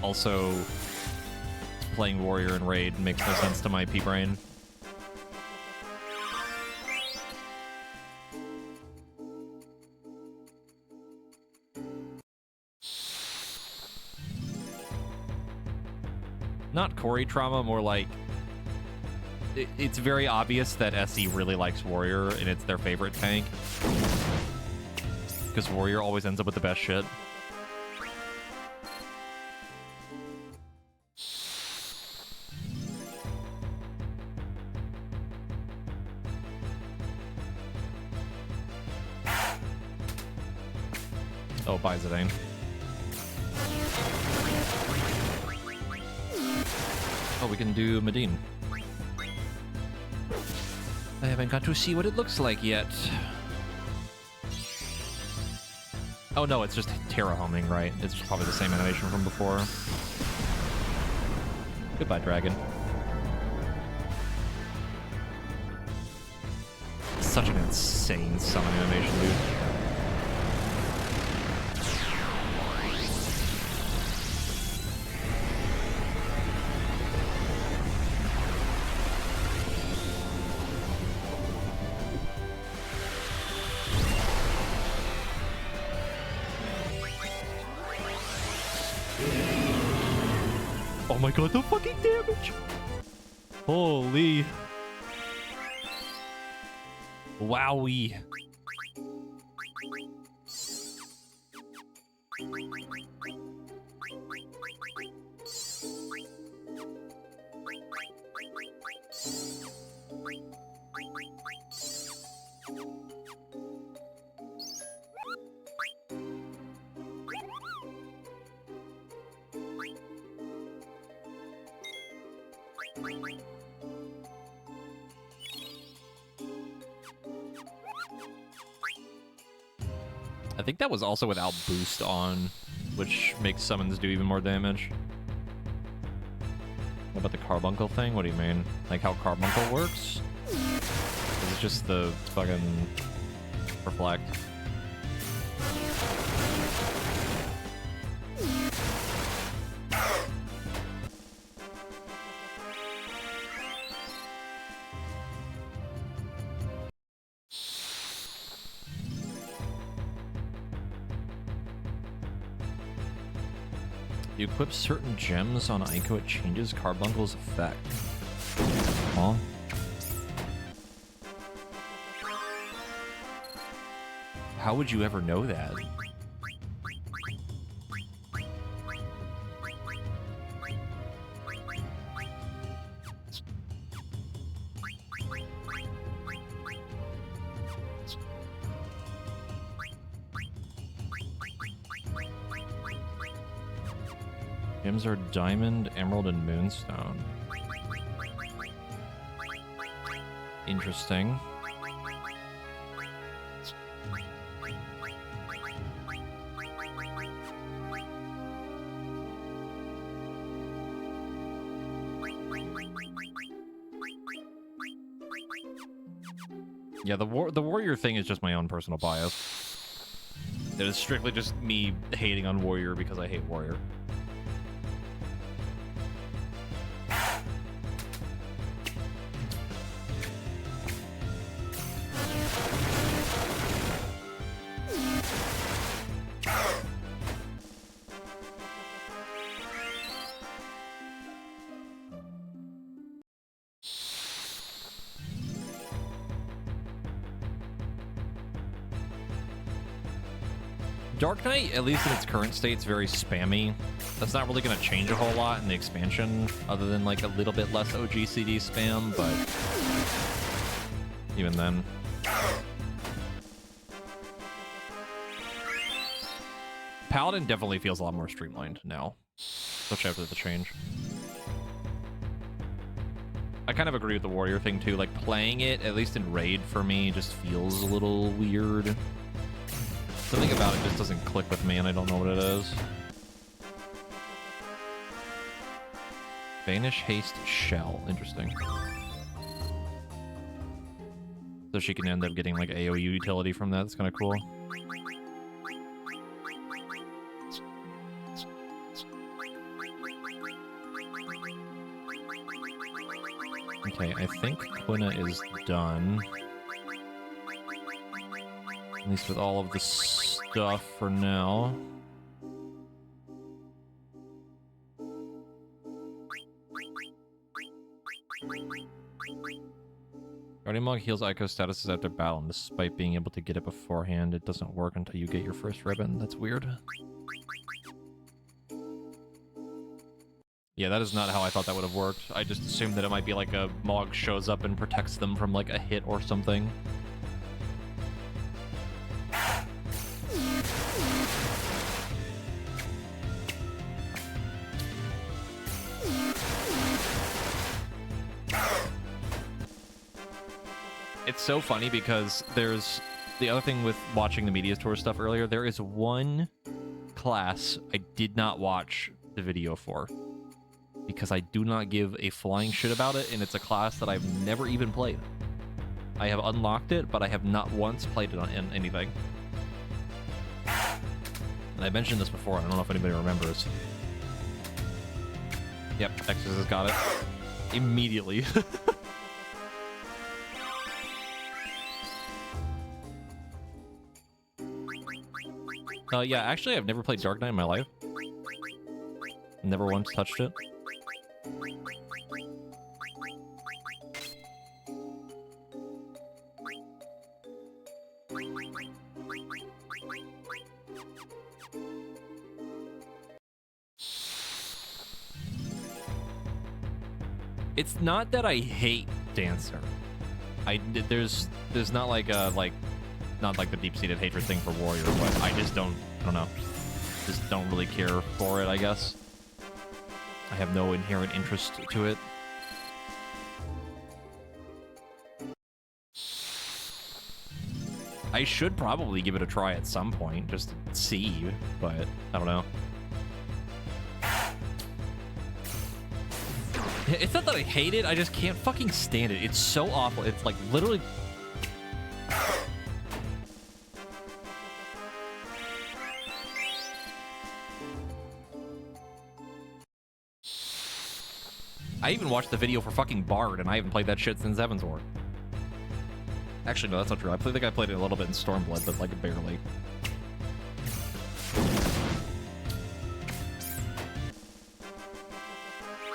Also, playing Warrior in Raid makes no sense to my P-brain. Not Corey trauma, more like it's very obvious that SE really likes Warrior, and it's their favorite tank. Because Warrior always ends up with the best shit. Oh, bye, Zidane. Oh, we can do Medine. I haven't got to see what it looks like yet. Oh no, it's just Terra homing, right? It's probably the same animation from before. Goodbye, dragon. Such an insane summon animation, dude. Oh my god, the fucking damage! Holy. Wowie. I think that was also without boost on, which makes summons do even more damage. What about the carbuncle thing? What do you mean? Like how carbuncle works? Is it just the fucking reflect? You equip certain gems on Aiko, it changes Carbuncle's effect. Huh? How would you ever know that? Gems are diamond, emerald, and moonstone. Interesting. Yeah, the warrior thing is just my own personal bias. It is strictly just me hating on warrior because I hate warrior. Dark Knight, at least in its current state, is very spammy. That's not really going to change a whole lot in the expansion, other than like a little bit less OGCD spam, but even then. Paladin definitely feels a lot more streamlined now, especially after the change. I kind of agree with the warrior thing too. Like playing it, at least in raid for me, just feels a little weird. Something about it just doesn't click with me and I don't know what it is. Vanish, haste, shell. Interesting. So she can end up getting like AoE utility from that. That's kind of cool. Okay, I think Quina is done. At least with all of the stuff for now. Guardian Monk heals Aiko's statuses after battle, and despite being able to get it beforehand, it doesn't work until you get your first ribbon. That's weird. Yeah, that is not how I thought that would have worked. I just assumed that it might be like a Mog shows up and protects them from like a hit or something. It's so funny because there's the other thing with watching the media tour stuff earlier. There is one class I did not watch the video for because I do not give a flying shit about it, and it's a class that I've never even played. I have unlocked it, but I have not once played it on anything. And I mentioned this before. I don't know if anybody remembers. Yep, Texas has got it immediately. Yeah, actually, I've never played Dark Knight in my life. Never once touched it. It's not that I hate Dancer. There's not like a not like the deep-seated hatred thing for Warrior, but I don't know. Just don't really care for it, I guess. I have no inherent interest to it. I should probably give it a try at some point, just to see, but I don't know. It's not that I hate it, I just can't fucking stand it. It's so awful. It's like literally... I even watched the video for fucking Bard, and I haven't played that shit since Evan's War. Actually, no, that's not true. I think I played it a little bit in Stormblood, but like barely.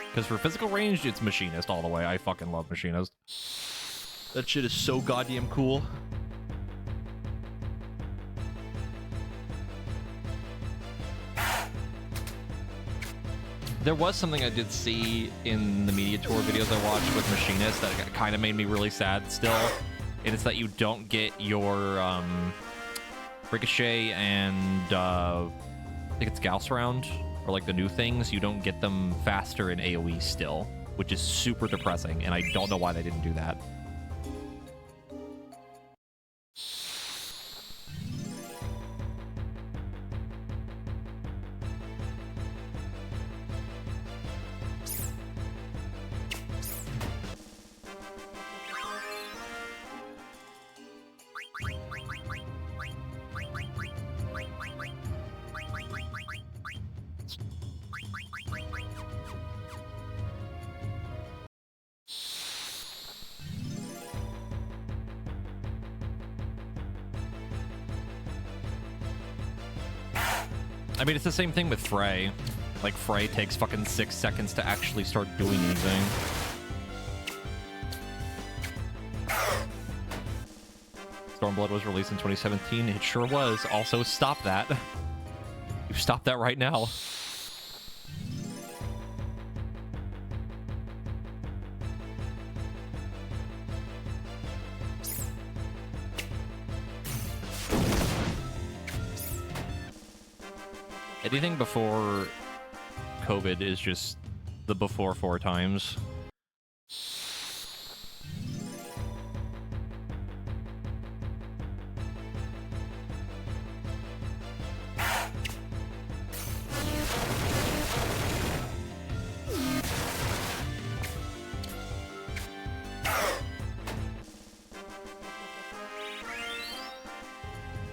Because for physical range, it's Machinist all the way. I fucking love Machinist. That shit is so goddamn cool. There was something I did see in the media tour videos I watched with Machinist that kind of made me really sad still. And it's that you don't get your Ricochet and I think it's Gauss round, or like the new things. You don't get them faster in AoE still, which is super depressing, and I don't know why they didn't do that. I mean, it's the same thing with Frey. Like, Frey takes fucking 6 seconds to actually start doing anything. Stormblood was released in 2017. It sure was. Also, stop that. You stop that right now. Anything before COVID is just the before 4 times.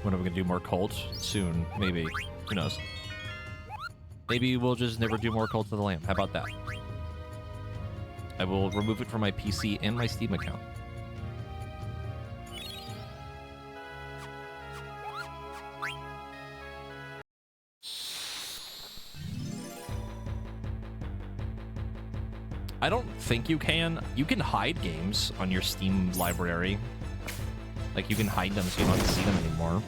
When are we gonna do more cults? Soon, maybe. Who knows? Maybe we'll just never do more Cult of the Lamb. How about that? I will remove it from my PC and my Steam account. I don't think you can. You can hide games on your Steam library. Like, you can hide them so you don't have to see them anymore.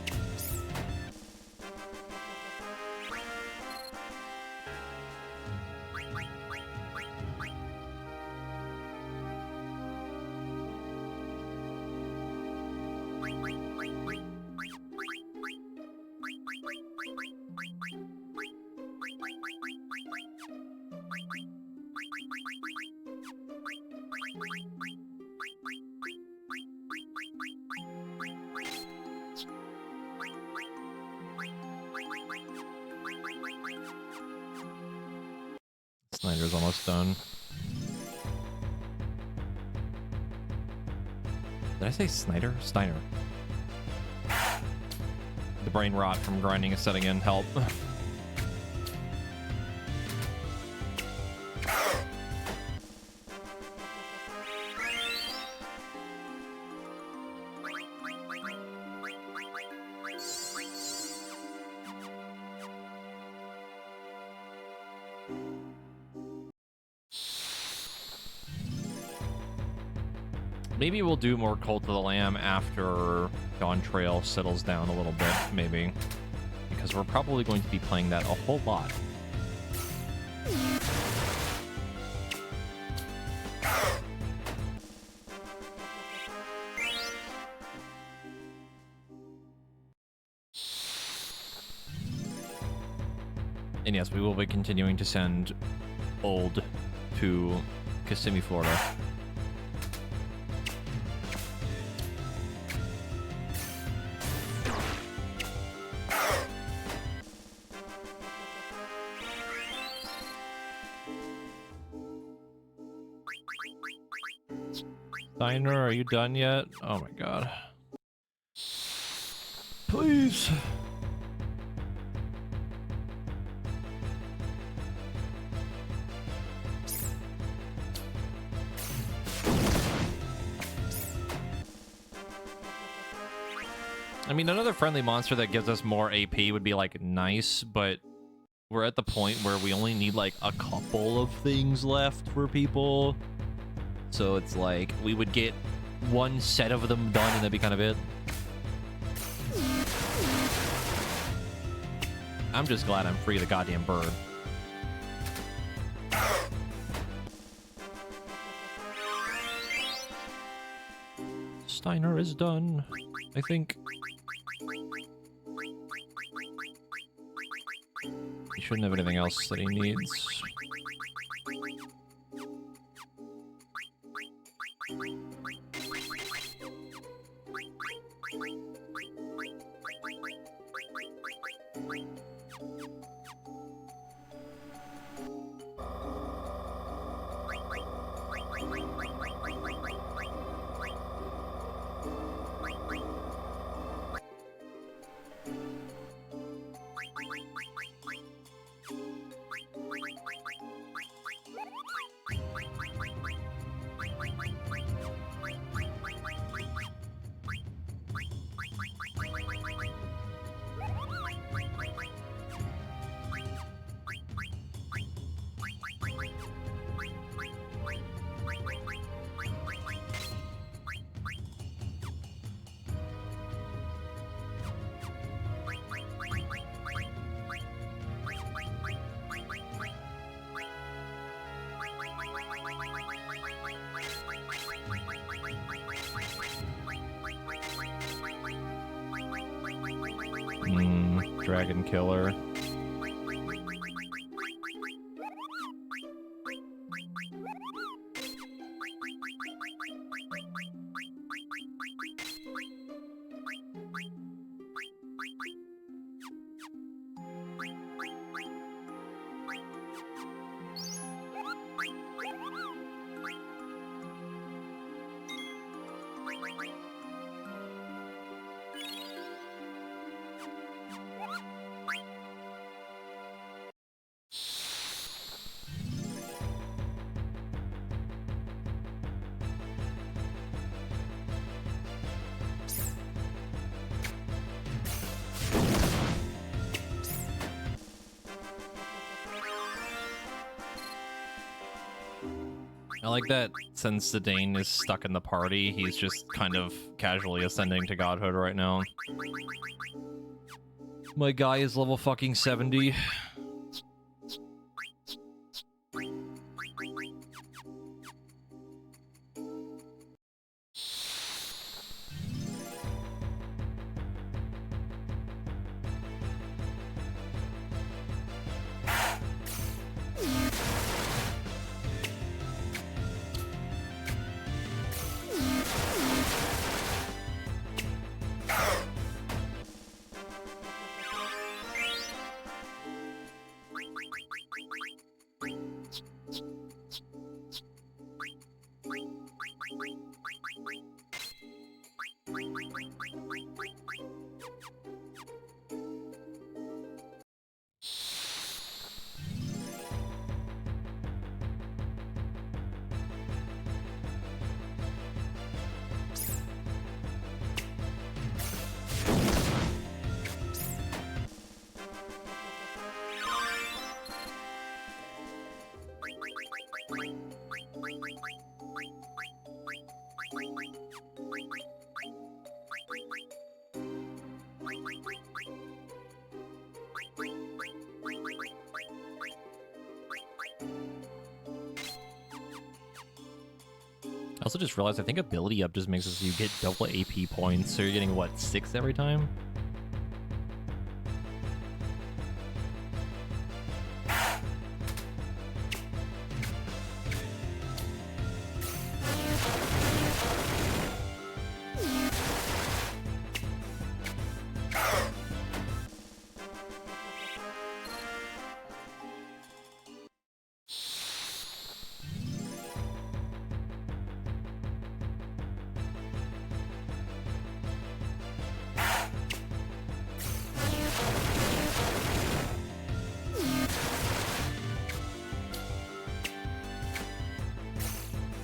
Snyder's almost done. Did I say Snyder? Steiner. The brain rot from grinding is setting in. Help. Maybe we'll do more Cult of the Lamb after Dawn Trail settles down a little bit, maybe. Because we're probably going to be playing that a whole lot. And yes, we will be continuing to send Old to Kissimmee, Florida. Steiner, are you done yet? Oh my god. Please. I mean, another friendly monster that gives us more AP would be, like, nice, but we're at the point where we only need, like, a couple of things left for people. So it's like, we would get one set of them done and that'd be kind of it. I'm just glad I'm free of the goddamn bird. Steiner is done, I think. He shouldn't have anything else that he needs. Dragon Killer. I like that since Zidane is stuck in the party, he's just kind of casually ascending to godhood right now. My guy is level fucking 70. also just realized I think ability up just makes it so you get double AP points. So you're getting, what, 6 every time?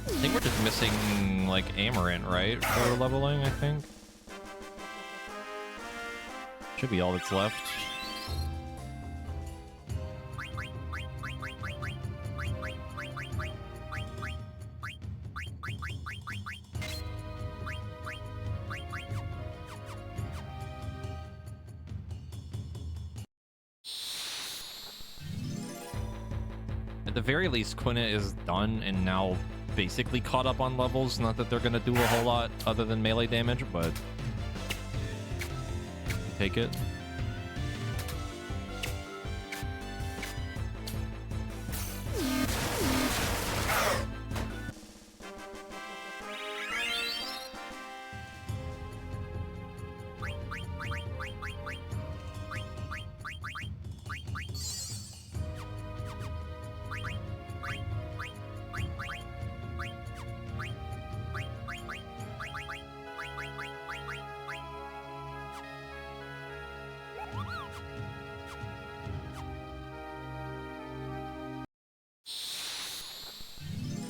I think we're just missing, like, Amaranth, right? For leveling, I think. Should be all that's left. At the very least, Quina is done and now basically caught up on levels. Not that they're going to do a whole lot other than melee damage, but take it.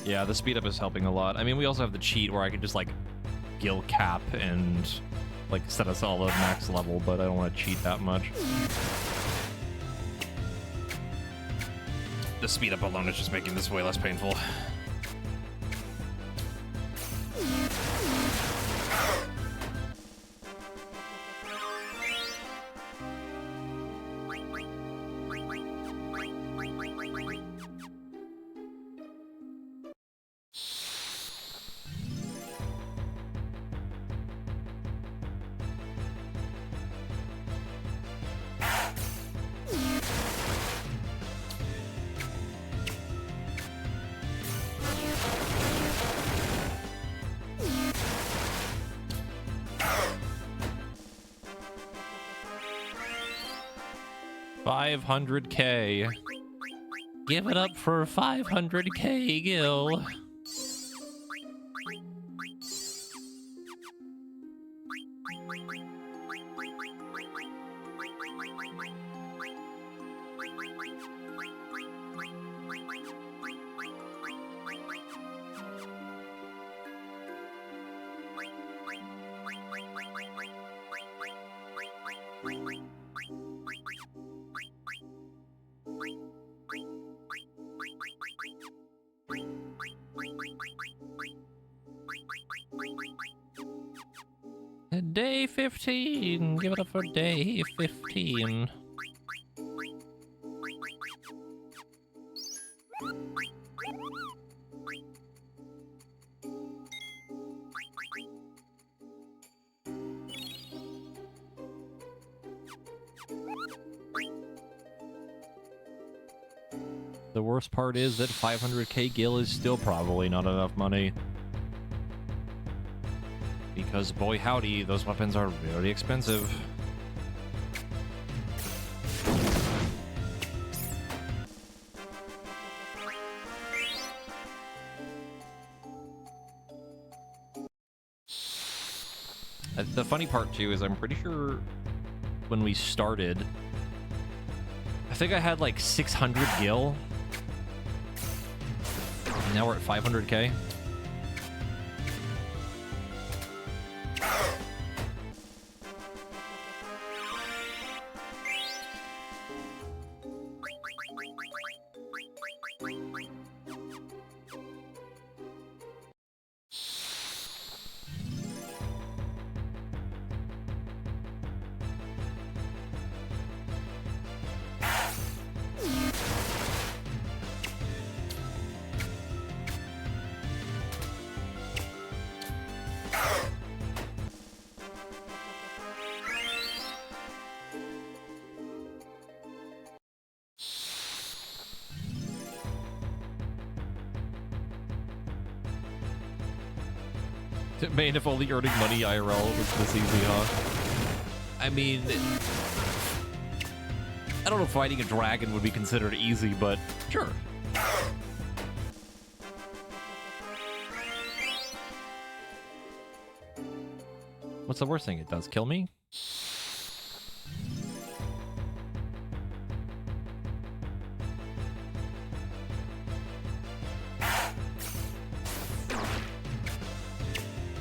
Yeah, the speed up is helping a lot. I mean, we also have the cheat where I can just, like, gil cap and, like, set us all at max level, but I don't want to cheat that much. The speed up alone is just making this way less painful. $500K. Give it up for $500K, Gil. Day 15. Give it up for day 15. The worst part is that 500K gil is still probably not enough money. Because, boy howdy, those weapons are really expensive. The funny part, too, is I'm pretty sure when we started, I think I had like 600 gil. And now we're at 500K. Man, if only earning money IRL was this easy, huh? I mean, I don't know if fighting a dragon would be considered easy, but sure. What's the worst thing it does? Kill me?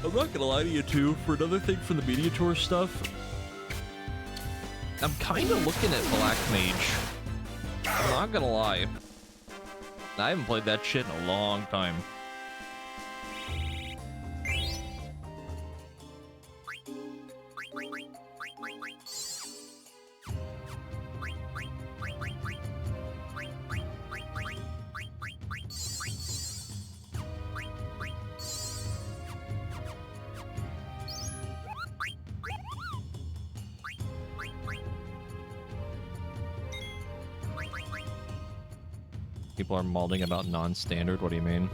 I'm not gonna lie to you, too. For another thing from the media tour stuff, I'm kind of looking at Black Mage. I'm not gonna lie. I haven't played that shit in a long time. People are malding about non-standard. What do you mean?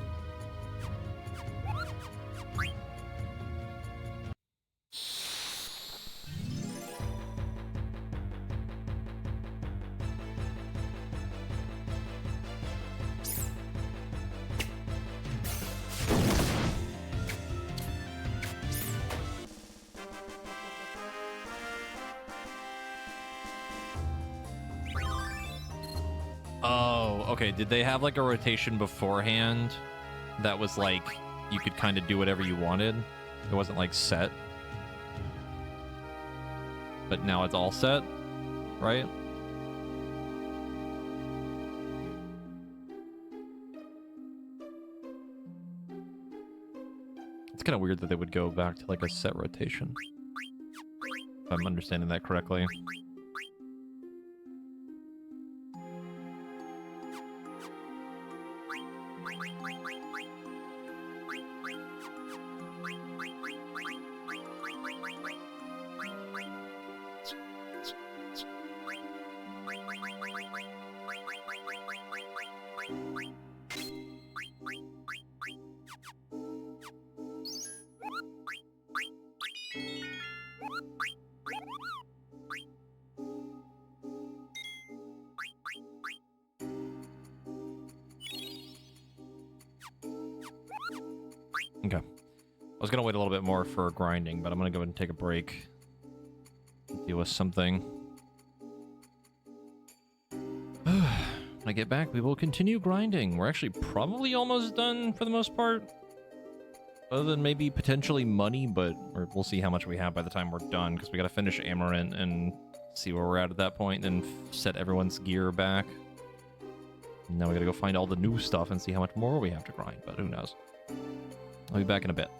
Okay, did they have like a rotation beforehand that was like you could kind of do whatever you wanted? It wasn't like set. But now it's all set, right? It's kind of weird that they would go back to like a set rotation. If I'm understanding that correctly. Okay. I was going to wait a little bit more for grinding, but I'm going to go ahead and take a break. Deal with something. When I get back, we will continue grinding. We're actually probably almost done for the most part. Other than maybe potentially money, but we'll see how much we have by the time we're done, because we got to finish Amarant and see where we're at that point, and then set everyone's gear back. And now we got to go find all the new stuff and see how much more we have to grind, but who knows. I'll be back in a bit.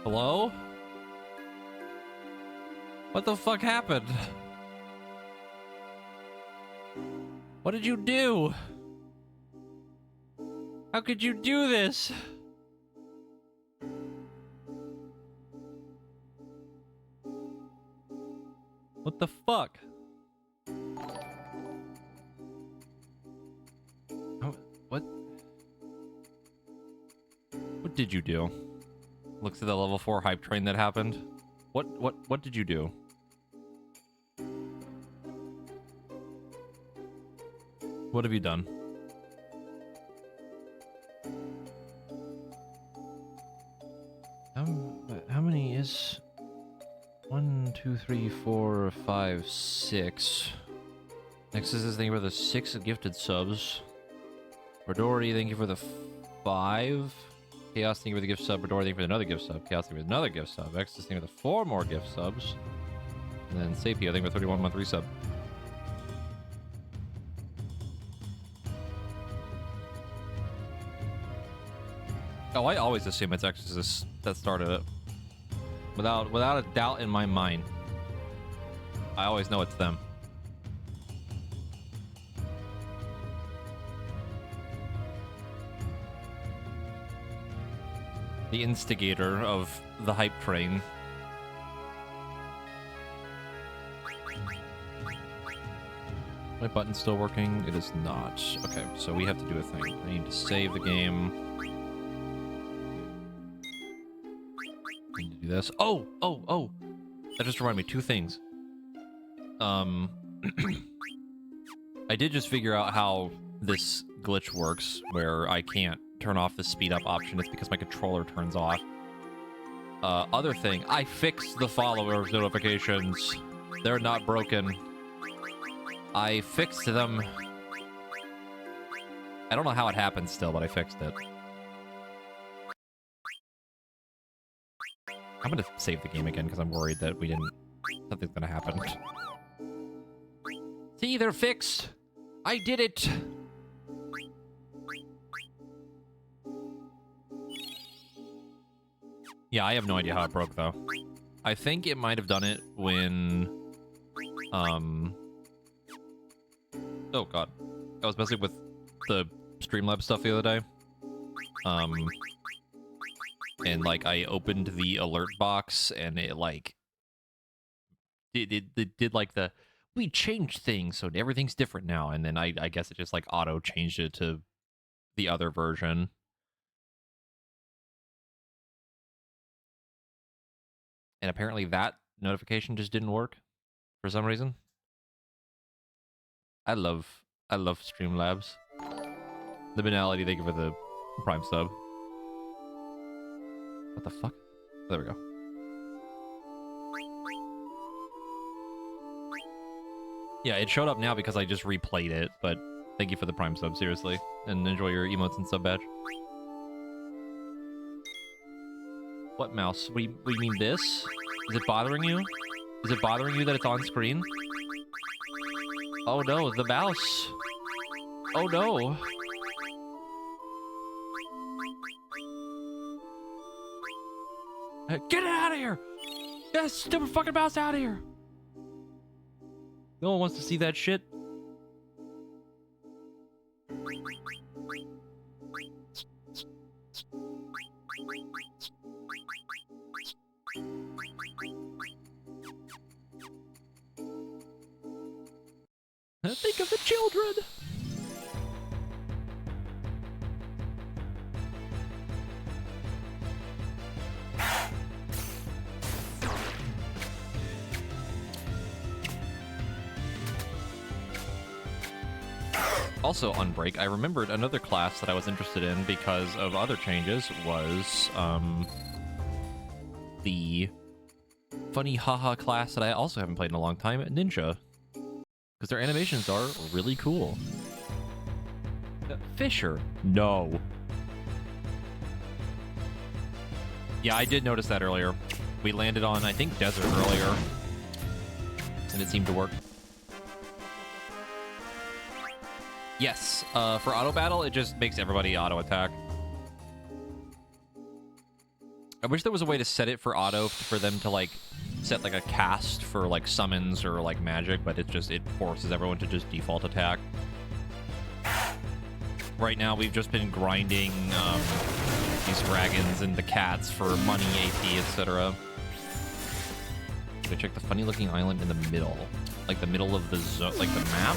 Hello? What the fuck happened? What did you do? How could you do this? What the fuck? What? What did you do? Looks at the level 4 hype train that happened. What did you do? What have you done? How many is 1, 2, 3, 4, 5, 6? Next is this thing for the 6 gifted subs. Rodori, thank you for the 5. Chaos, thank you for the gift sub. Rodori, thank you for another gift sub. Chaos, thank you for another gift sub. Exodus, thank you for the 4 more gift subs. And then Sapio, thank you for 31 month resub. Oh, I always assume it's Exodus that started it. Without a doubt in my mind. I always know it's them. The instigator of the hype train. My button's still working? It is not. Okay, so we have to do a thing. I need to save the game. I need to do this. Oh! That just reminded me, 2 things. I did just figure out how this glitch works, where I can't turn off the speed up option. It's because my controller turns off. Other thing, I fixed the followers notifications. They're not broken. I fixed them. I don't know how it happened still, but I fixed it. I'm gonna save the game again because I'm worried that something's gonna happen. See, they're fixed. I did it. Yeah, I have no idea how it broke, though. I think it might have done it when... Oh, God. I was messing with the Streamlabs stuff the other day. And, like, I opened the alert box, and it, like... It did, like, the... We changed things, so everything's different now. And then I guess it just, like, auto-changed it to the other version. And apparently that notification just didn't work for some reason. I love Streamlabs. The banality, thank you for the Prime sub. What the fuck? There we go. Yeah, it showed up now because I just replayed it, but thank you for the Prime sub, seriously. And enjoy your emotes and sub badge. What mouse? What do you mean this? Is it bothering you? Is it bothering you that it's on screen? Oh no, the mouse. Oh no. Get it out of here! Get that stupid fucking mouse out of here! No one wants to see that shit. Think of the children! Also, on break, I remembered another class that I was interested in because of other changes was, the funny haha class that I also haven't played in a long time, Ninja. Because their animations are really cool. Fisher? No. Yeah, I did notice that earlier. We landed on, I think, desert earlier. And it seemed to work. Yes, for auto battle, it just makes everybody auto attack. I wish there was a way to set it for auto for them to like set like a cast for like summons or like magic, but it forces everyone to just default attack. Right now we've just been grinding these dragons and the cats for money, AP, etc. We check the funny looking island in the middle, like the middle of the zone, like the map.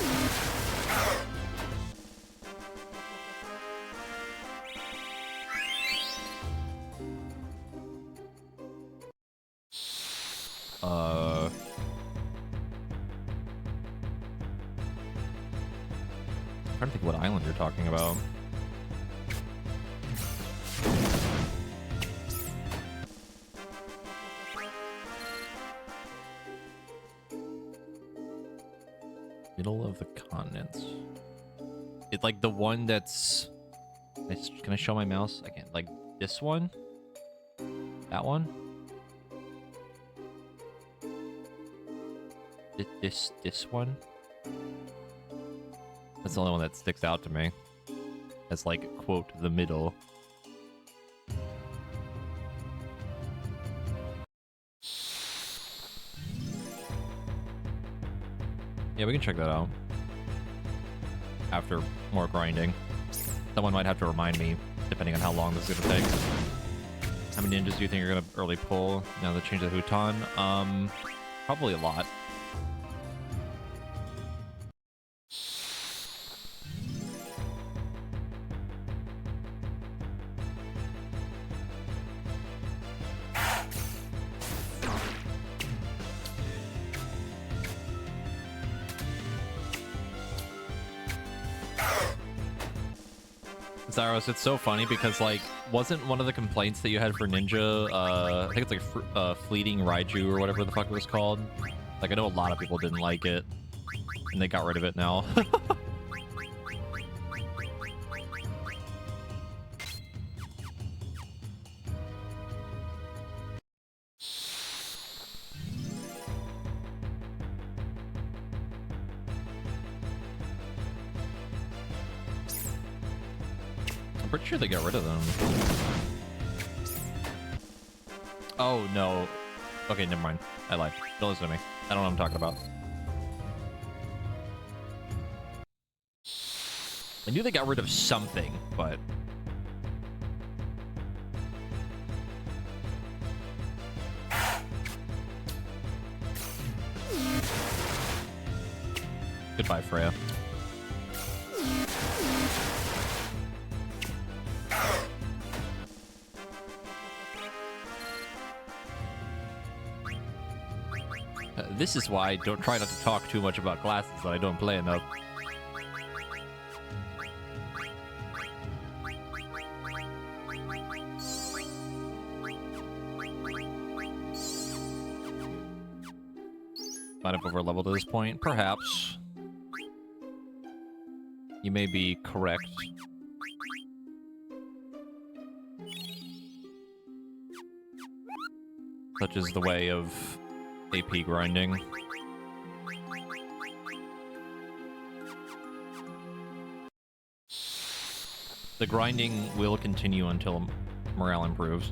I'm trying to think what island you're talking about. Middle of the continents. It's like the one that's... Can I show my mouse? I can't. Like this one? That one? This one? That's the only one that sticks out to me. As like, quote, the middle. Yeah, we can check that out. After more grinding. Someone might have to remind me, depending on how long this is going to take. How many ninjas do you think are going to early pull now that change the Huton? Probably a lot. Zyros, it's so funny because, like, wasn't one of the complaints that you had for Ninja, I think it's like Fleeting Raiju or whatever the fuck it was called? Like, I know a lot of people didn't like it, and they got rid of it now. I'm pretty sure they got rid of them. Oh, no. Okay, never mind. I lied. Don't listen to me. I don't know what I'm talking about. I knew they got rid of something, but... Goodbye, Freya. This is why I don't try not to talk too much about classes that I don't play enough. Might have over-leveled at this point. Perhaps. You may be correct. Such is the way of AP grinding. The grinding will continue until morale improves.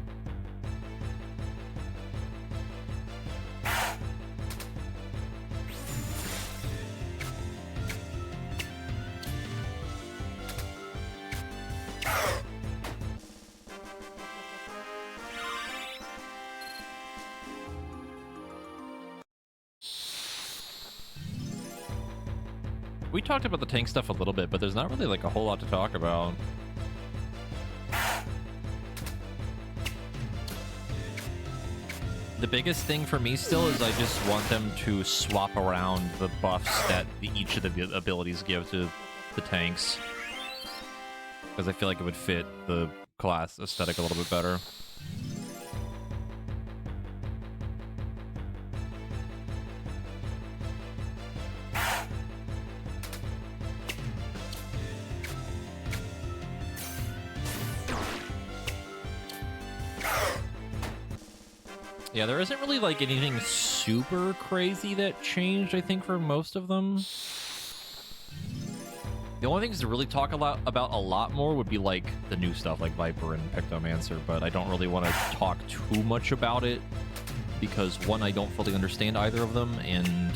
We talked about the tank stuff a little bit, but there's not really like a whole lot to talk about. The biggest thing for me still is I just want them to swap around the buffs that each of the abilities give to the tanks. Because I feel like it would fit the class aesthetic a little bit better. Yeah, there isn't really, like, anything super crazy that changed, I think, for most of them. The only things to really talk about a lot more would be like the new stuff like Viper and Pictomancer, but I don't really want to talk too much about it because one, I don't fully understand either of them, and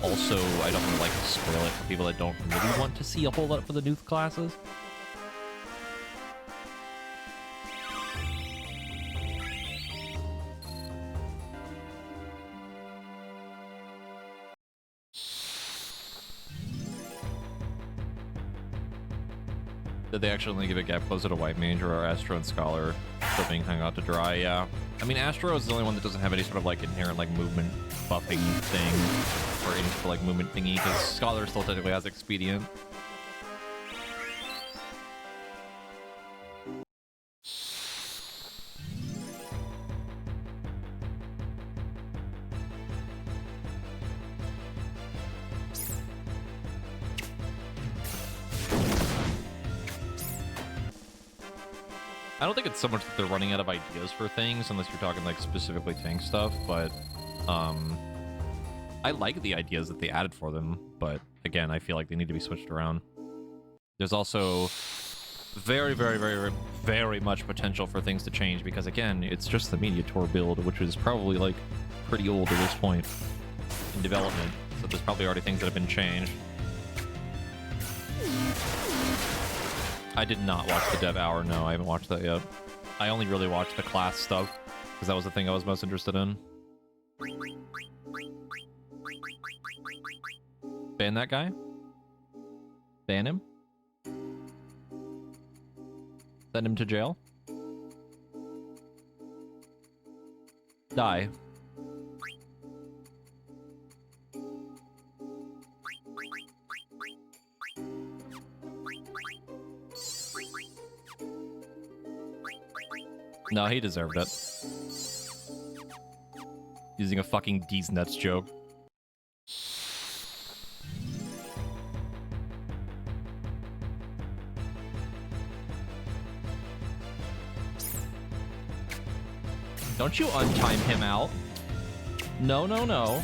also I don't want to like spoil it for people that don't really want to see a whole lot for the new classes. Did they actually only give a gap closer to White Mage or Astro and Scholar still being hung out to dry? Yeah. I mean, Astro is the only one that doesn't have any sort of like inherent like movement buffing thing or any sort of like movement thingy, because Scholar still technically has Expedient. I don't think it's so much that they're running out of ideas for things, unless you're talking like specifically tank stuff, but I like the ideas that they added for them, but again, I feel like they need to be switched around. There's also very, very, very, very much potential for things to change, because again, it's just the Mediator build, which is probably like pretty old at this point in development, so there's probably already things that have been changed. I did not watch the dev hour. No, I haven't watched that yet. I only really watched the class stuff because that was the thing I was most interested in. Ban that guy? Ban him? Send him to jail? Die. No, he deserved it. Using a fucking D's nuts joke. Don't you untime him out. No, no, no.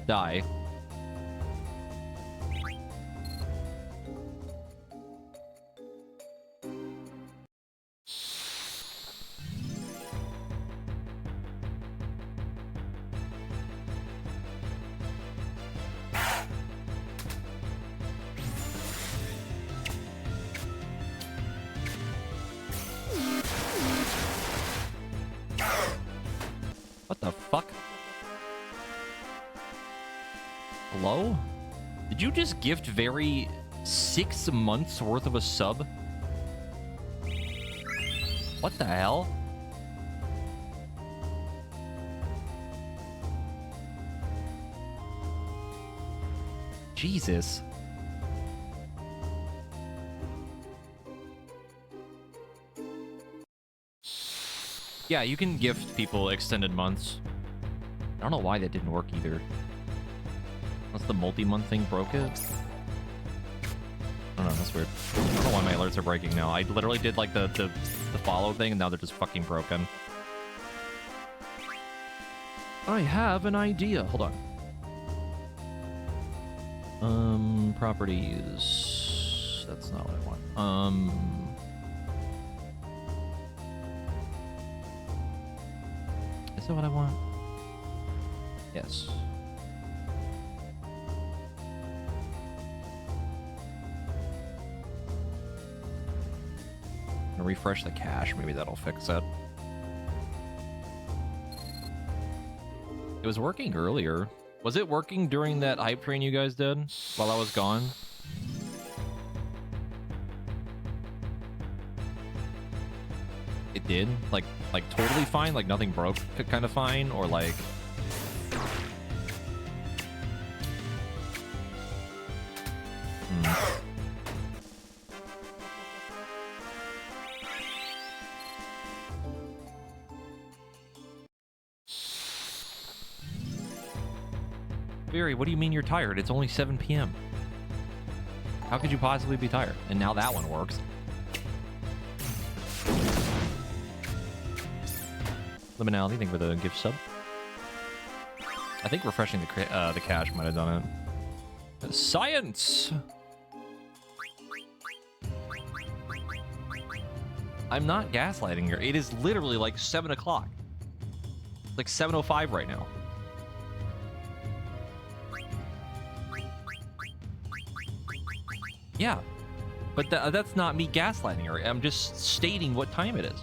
Die. What the fuck? Hello? Did you just gift Very 6 months worth of a sub? What the hell? Jesus. Yeah, you can gift people extended months. I don't know why that didn't work either. Unless the multi-month thing broke it. I don't know, that's weird. I don't know why my alerts are breaking now. I literally did like the follow thing and now they're just fucking broken. I have an idea. Hold on. Properties. That's not what I want. Is that what I want? Yes. I'm gonna refresh the cache. Maybe that'll fix it. It was working earlier. Was it working during that hype train you guys did while I was gone? It did? Like totally fine? Like nothing broke kind of fine? Or like... Barry, what do you mean you're tired? It's only 7 p.m. How could you possibly be tired? And now that one works. Liminality, thank you for the gift sub. I think refreshing the cache might have done it. Science! I'm not gaslighting her. It is literally like 7 o'clock. Like 7:05 right now. Yeah. But that's not me gaslighting her. I'm just stating what time it is.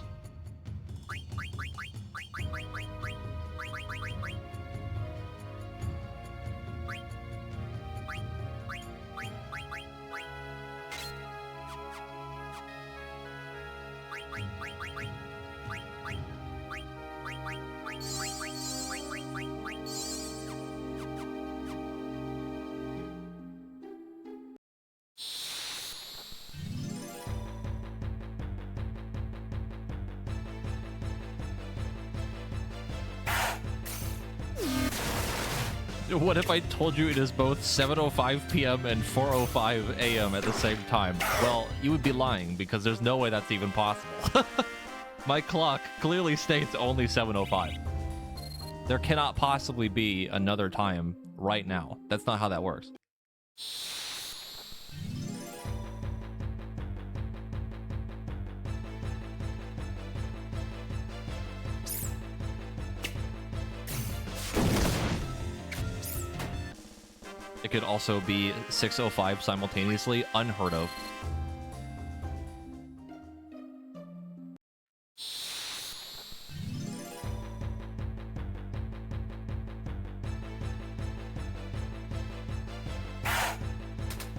What if I told you it is both 7:05 p.m. and 4:05 a.m. at the same time? Well, you would be lying, because there's no way that's even possible. My clock clearly states only 7:05. There cannot possibly be another time right now. That's not how that works. It could also be 6:05 simultaneously, unheard of.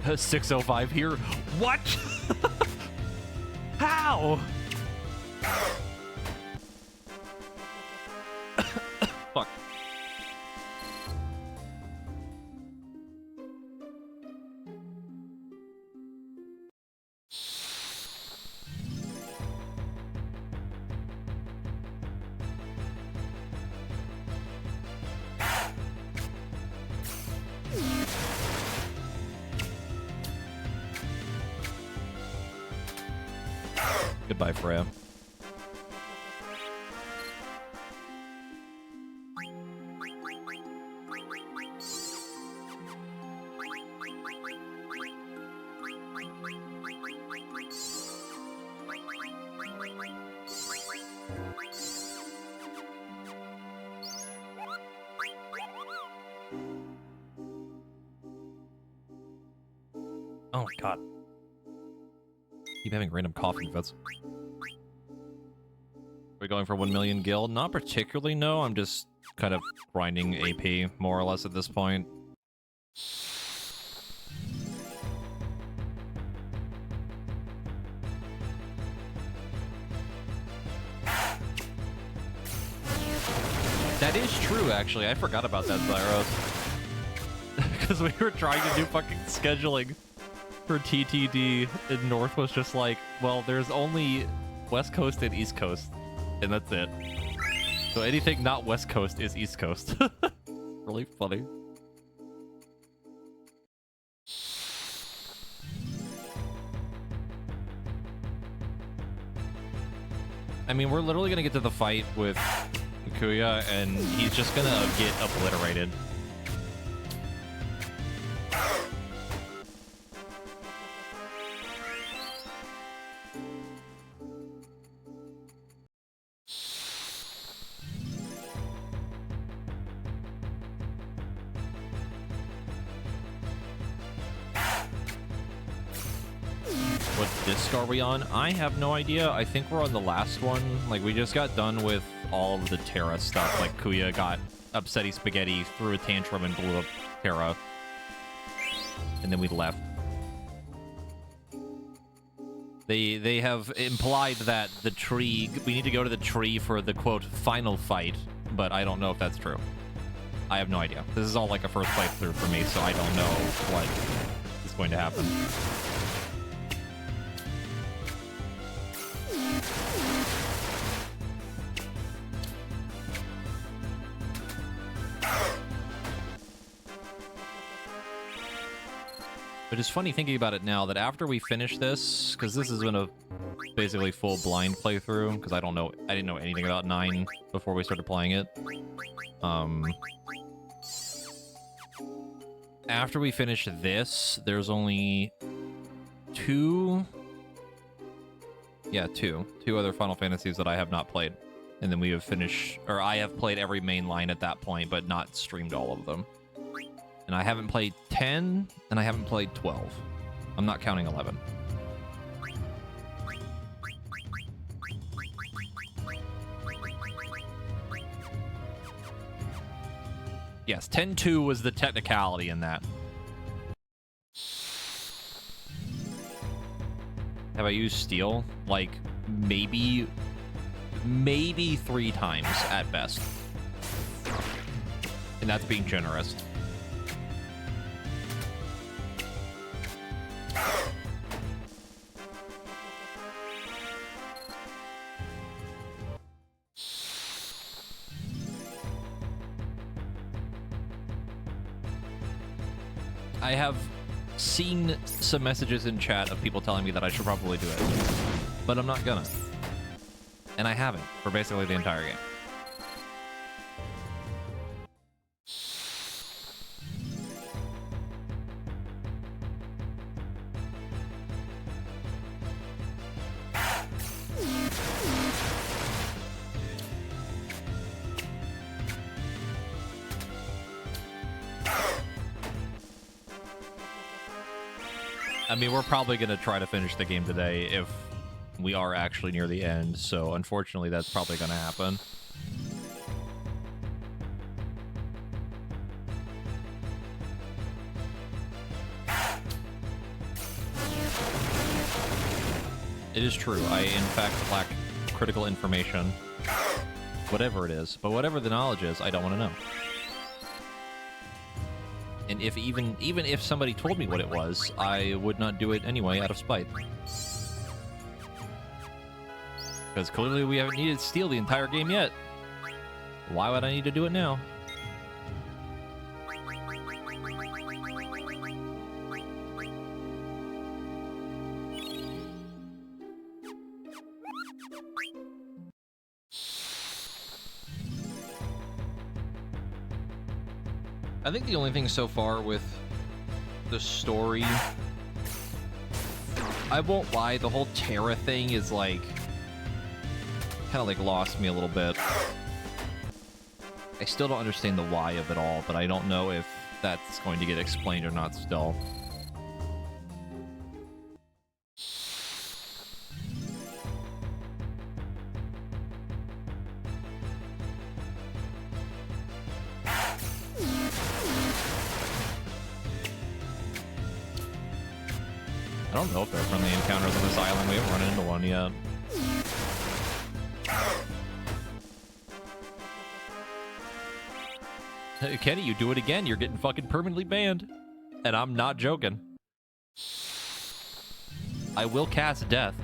Has 6:05 here? What? How? Fuck. Goodbye, Freya. Oh my god. Keep having random coughing fits. We're going for 1 million guild? Not particularly, no. I'm just kind of grinding AP, more or less, at this point. That is true, actually. I forgot about that, Zyros. Because we were trying to do fucking scheduling for TTD, and North was just like, well, there's only West Coast and East Coast, and that's it. So anything not West Coast is East Coast. Really funny. I mean, we're literally gonna get to the fight with Kuya, and he's just gonna get obliterated. What disc are we on? I have no idea. I think we're on the last one. Like, we just got done with all of the Terra stuff. Like, Kuya got upsetty spaghetti, threw a tantrum, and blew up Terra. And then we left. They have implied that the tree... We need to go to the tree for the, quote, final fight. But I don't know if that's true. I have no idea. This is all like a first playthrough for me, so I don't know what is going to happen. But it's funny thinking about it now that after we finish this, because this has been a basically full blind playthrough, because I didn't know anything about 9 before we started playing it. after we finish this, there's only two other Final Fantasies that I have not played. And then we have finished, or I have played every main line at that point, but not streamed all of them. And I haven't played 10, and I haven't played 12. I'm not counting 11. Yes, 10-2 was the technicality in that. Have I used steel? Like, maybe 3 times at best. And that's being generous. I have seen some messages in chat of people telling me that I should probably do it, but I'm not gonna. And I haven't for basically the entire game. I mean, we're probably going to try to finish the game today if we are actually near the end, so unfortunately that's probably going to happen. It is true. I, in fact, lack critical information. Whatever it is. But whatever the knowledge is, I don't want to know. And if even if somebody told me what it was, I would not do it anyway out of spite. Because clearly we haven't needed steel the entire game yet. Why would I need to do it now? I think the only thing so far with the story, I won't lie, the whole Terra thing is like, kind of like lost me a little bit. I still don't understand the why of it all, but I don't know if that's going to get explained or not still. I don't know if there are friendly encounters on this island. We haven't run into one yet. Hey, Kenny, you do it again, you're getting fucking permanently banned. And I'm not joking. I will cast death.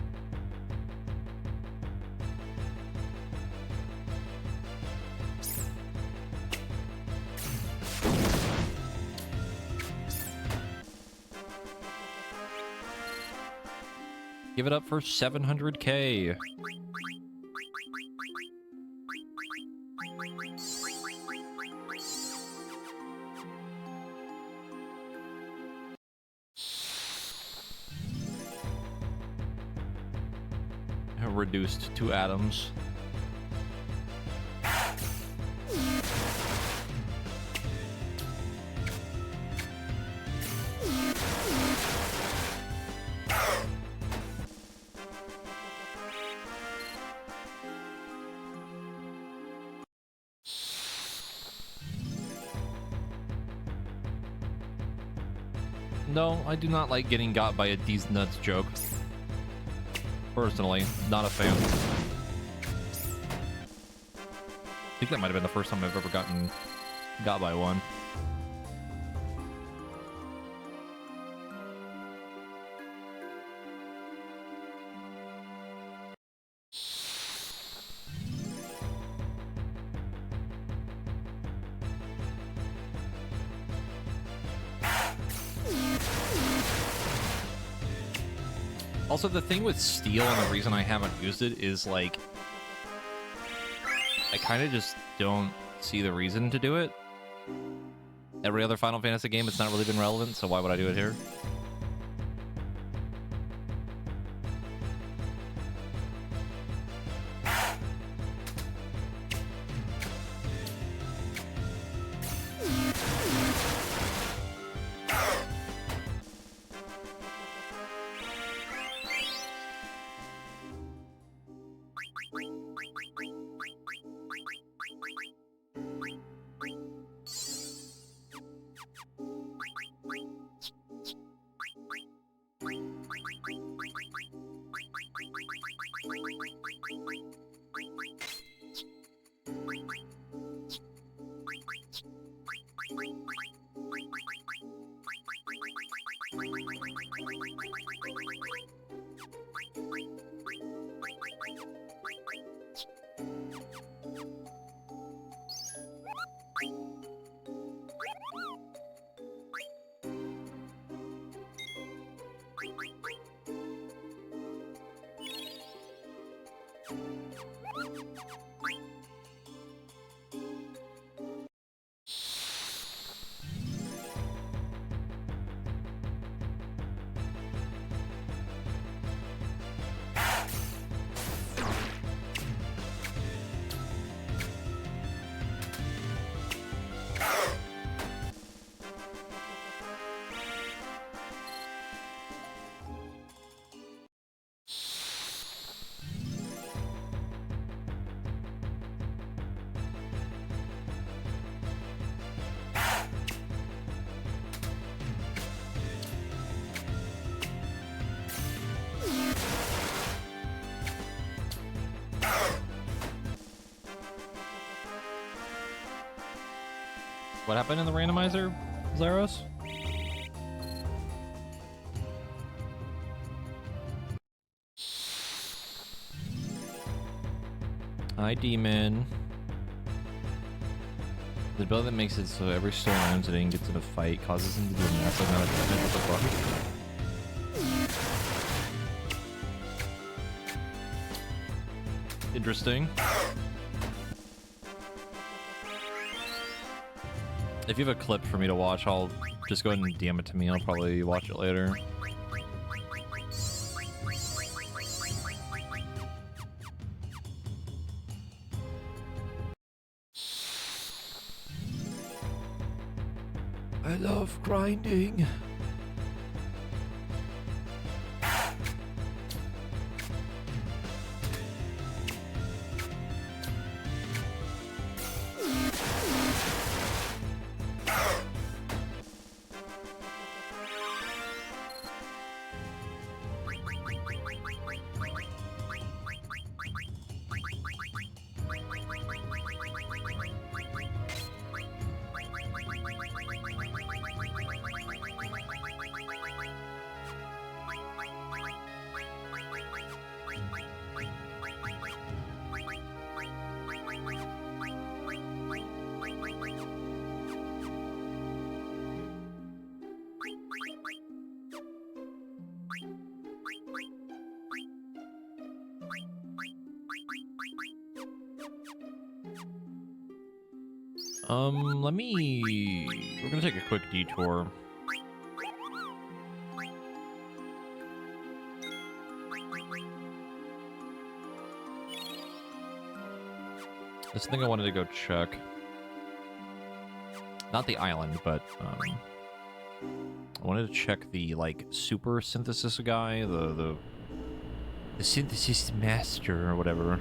Give it up for 700K. Reduced to atoms. No, I do not like getting got by a D's nuts joke. Personally, not a fan. I think that might have been the first time I've ever got by one. Also, the thing with steel and the reason I haven't used it is, like, I kind of just don't see the reason to do it. Every other Final Fantasy game, it's not really been relevant, so why would I do it here? What happened in the randomizer, Zaros? Hi, Demon. The ability that makes it so every story owns it and gets in a fight causes him to do a massive amount of damage. What the fuck? Interesting. If you have a clip for me to watch, I'll just go ahead and DM it to me. I'll probably watch it later. I love grinding. We're gonna take a quick detour. This thing I wanted to go check. Not the island, but I wanted to check the like super synthesis guy, the synthesis master or whatever.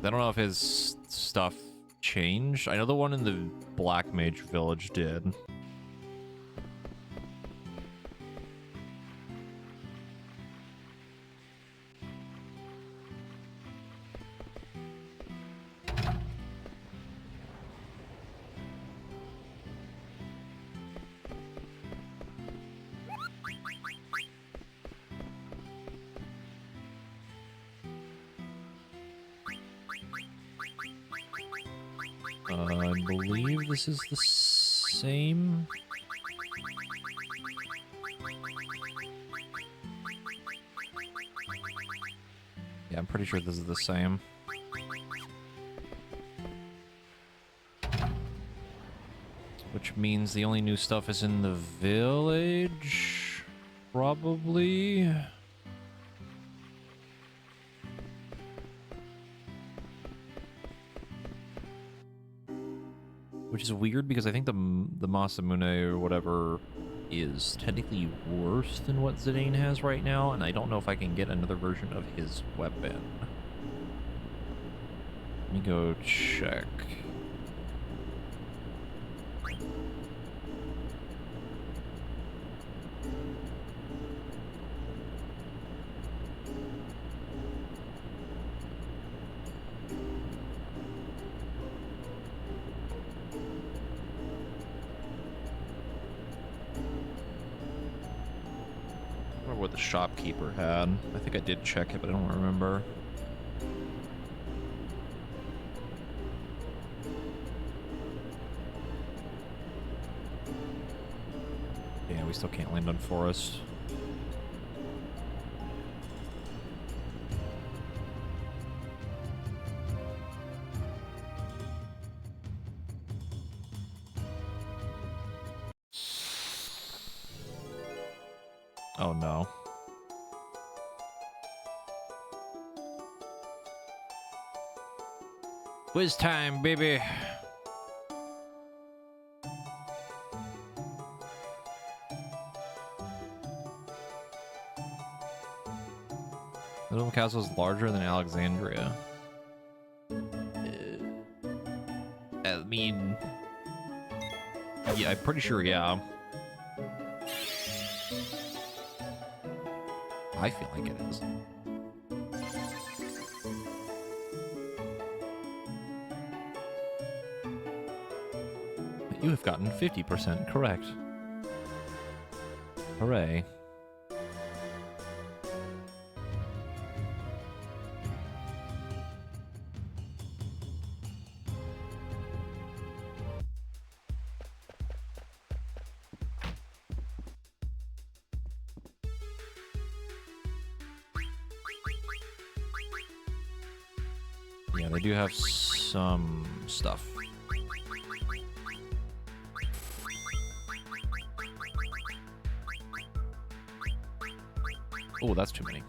I don't know if his stuff changed. I know the one in the Black Mage Village did. I believe this is the same. Yeah, I'm pretty sure this is the same. Which means the only new stuff is in the village, probably. Which is weird because I think the Masamune or whatever is technically worse than what Zidane has right now, and I don't know if I can get another version of his weapon. Let me go check. What the shopkeeper had. I think I did check it, but I don't remember. Yeah, we still can't land on forest. Oh no. Quiz time, baby. Little Castle is larger than Alexandria. I mean, yeah, I'm pretty sure, yeah. I feel like it is. You have gotten 50% correct. Hooray. Yeah, they do have some stuff. Oh, that's too many.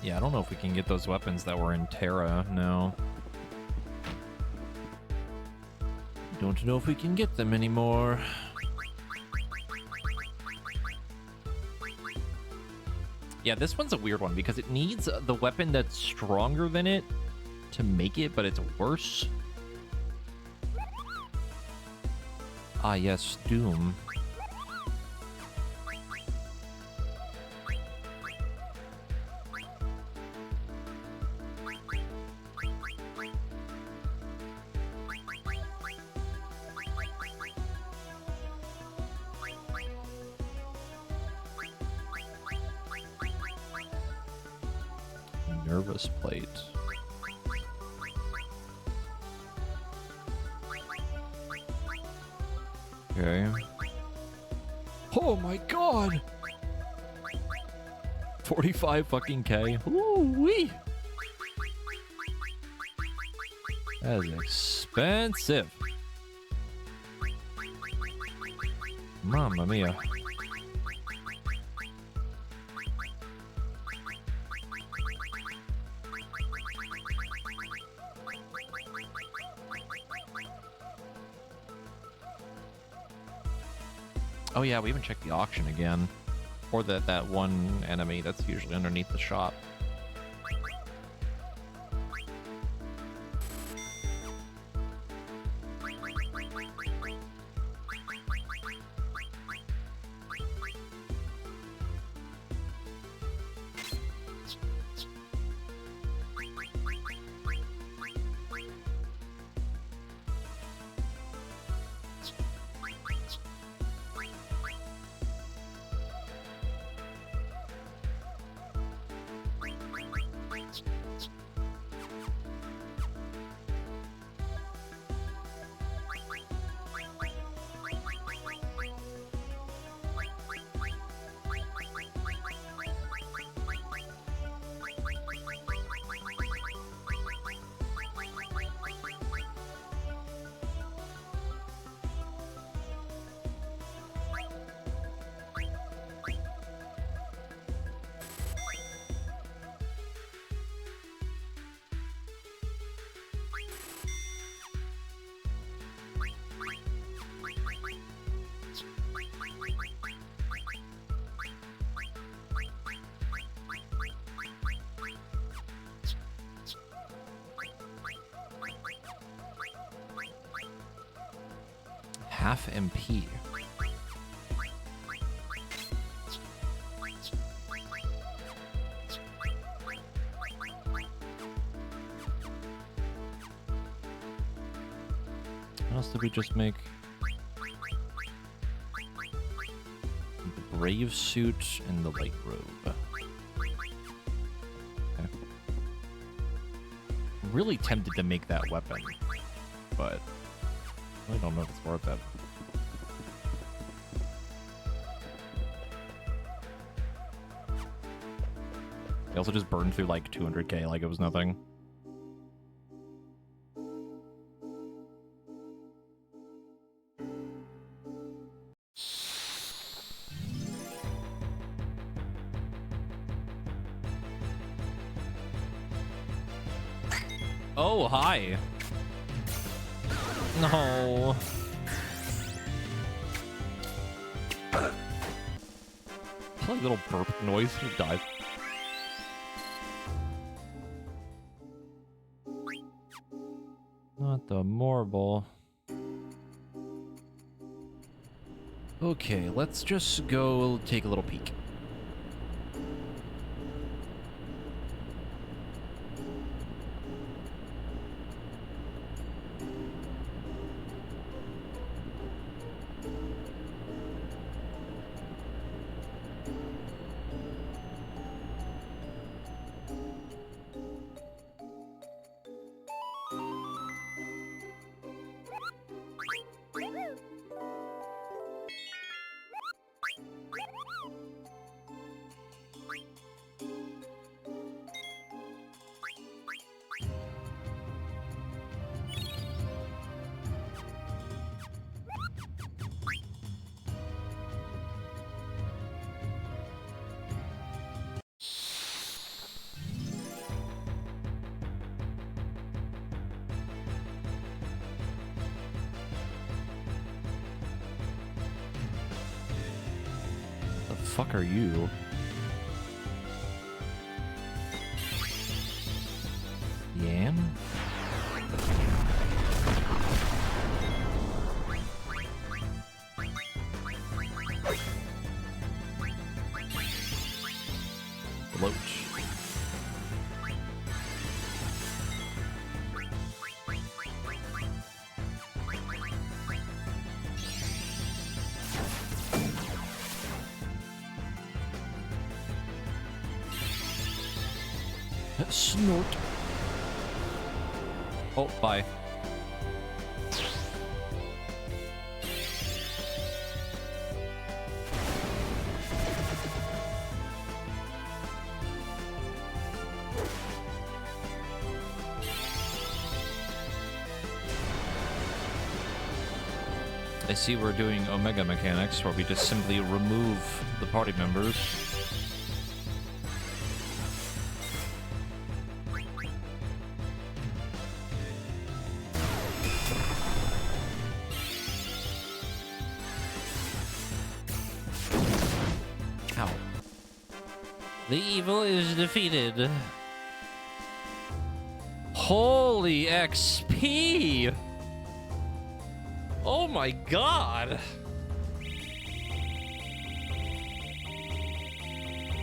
Yeah, I don't know if we can get those weapons that were in Terra now. Don't know if we can get them anymore. Yeah, this one's a weird one because it needs the weapon that's stronger than it to make it, but it's worse. Ah, yes, Doom. Nervous plate. Okay. Oh my god! 45 fucking K. Ooh-wee! That is expensive. Mamma mia. Oh yeah, we haven't checked the auction again. Or that one enemy that's usually underneath the shop. half MP. What else did we just make? The brave suit and the light robe. Okay. I'm really tempted to make that weapon, but I really don't know if it's worth it. I also just burned through like 200k like it was nothing. Oh, hi. No. It's like a little burp noise. He died. Not the marble. Okay, let's just go take a little peek. Fuck are you? Yam? Loach. Snort. Oh, bye. I see we're doing Omega mechanics, where we just simply remove the party members. The evil is defeated. Holy XP! Oh my god!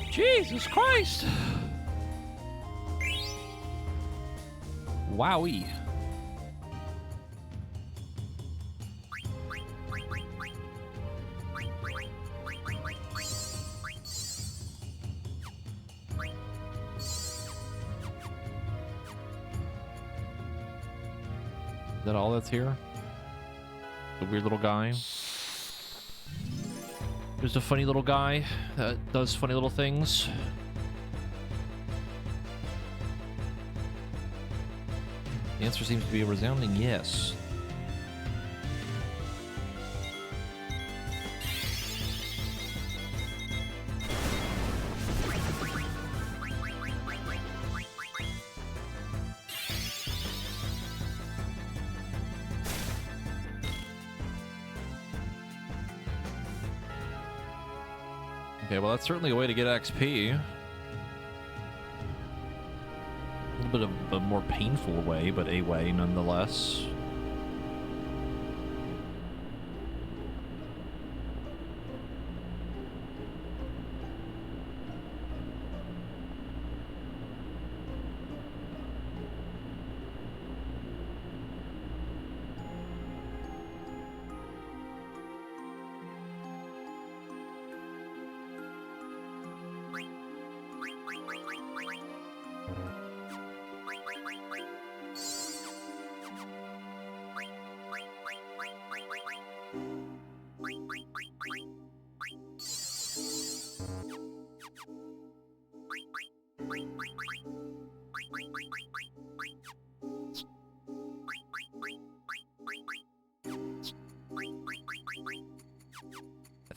Jesus Christ! Wowee. Is that all that's here? The weird little guy. There's a funny little guy that does funny little things. The answer seems to be a resounding yes. Okay, well, that's certainly a way to get XP. A little bit of a more painful way, but a way nonetheless.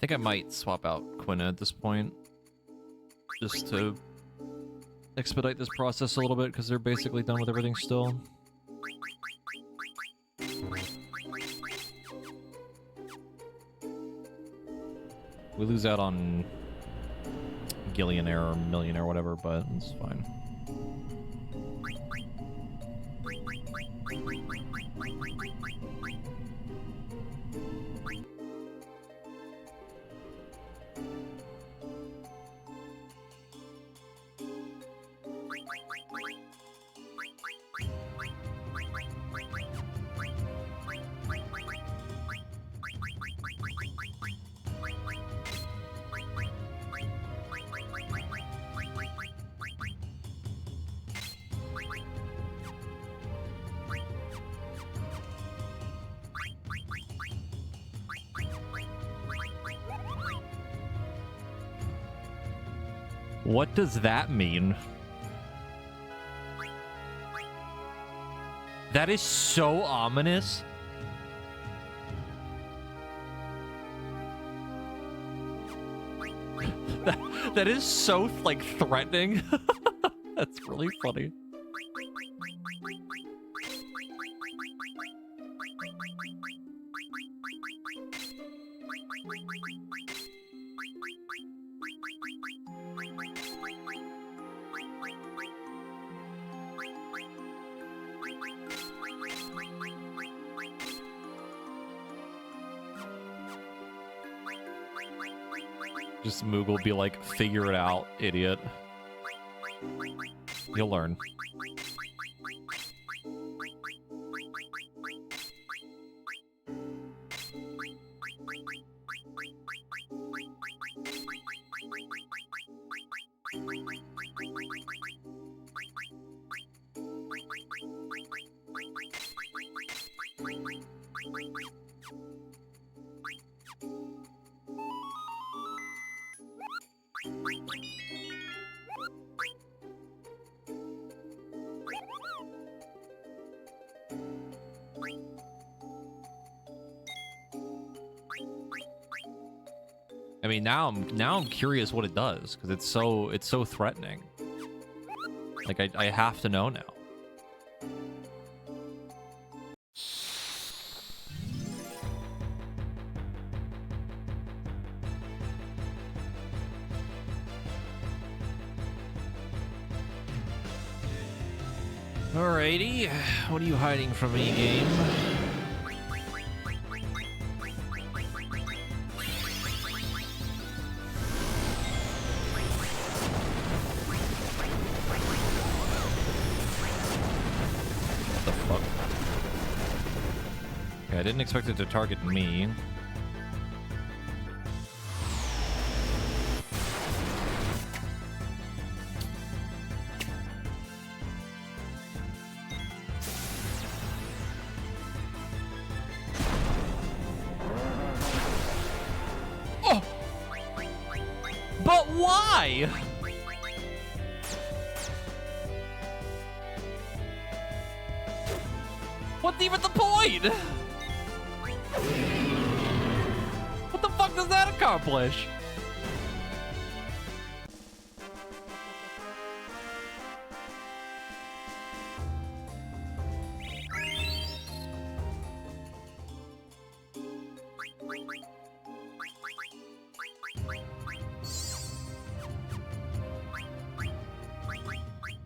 think I might swap out Quina at this point, just to expedite this process a little bit, because they're basically done with everything still. We lose out on Gillionaire or Millionaire, whatever, but it's fine. What does that mean? That is so ominous. that is so, like, threatening. That's really funny. Just Moog will be like, figure it out, idiot. You'll learn. I mean, now I'm curious what it does, because it's so threatening. Like, I have to know now. Alrighty, what are you hiding from me, game? I didn't expect it to target me. Oh! But why? What's even the point? What the fuck does that accomplish?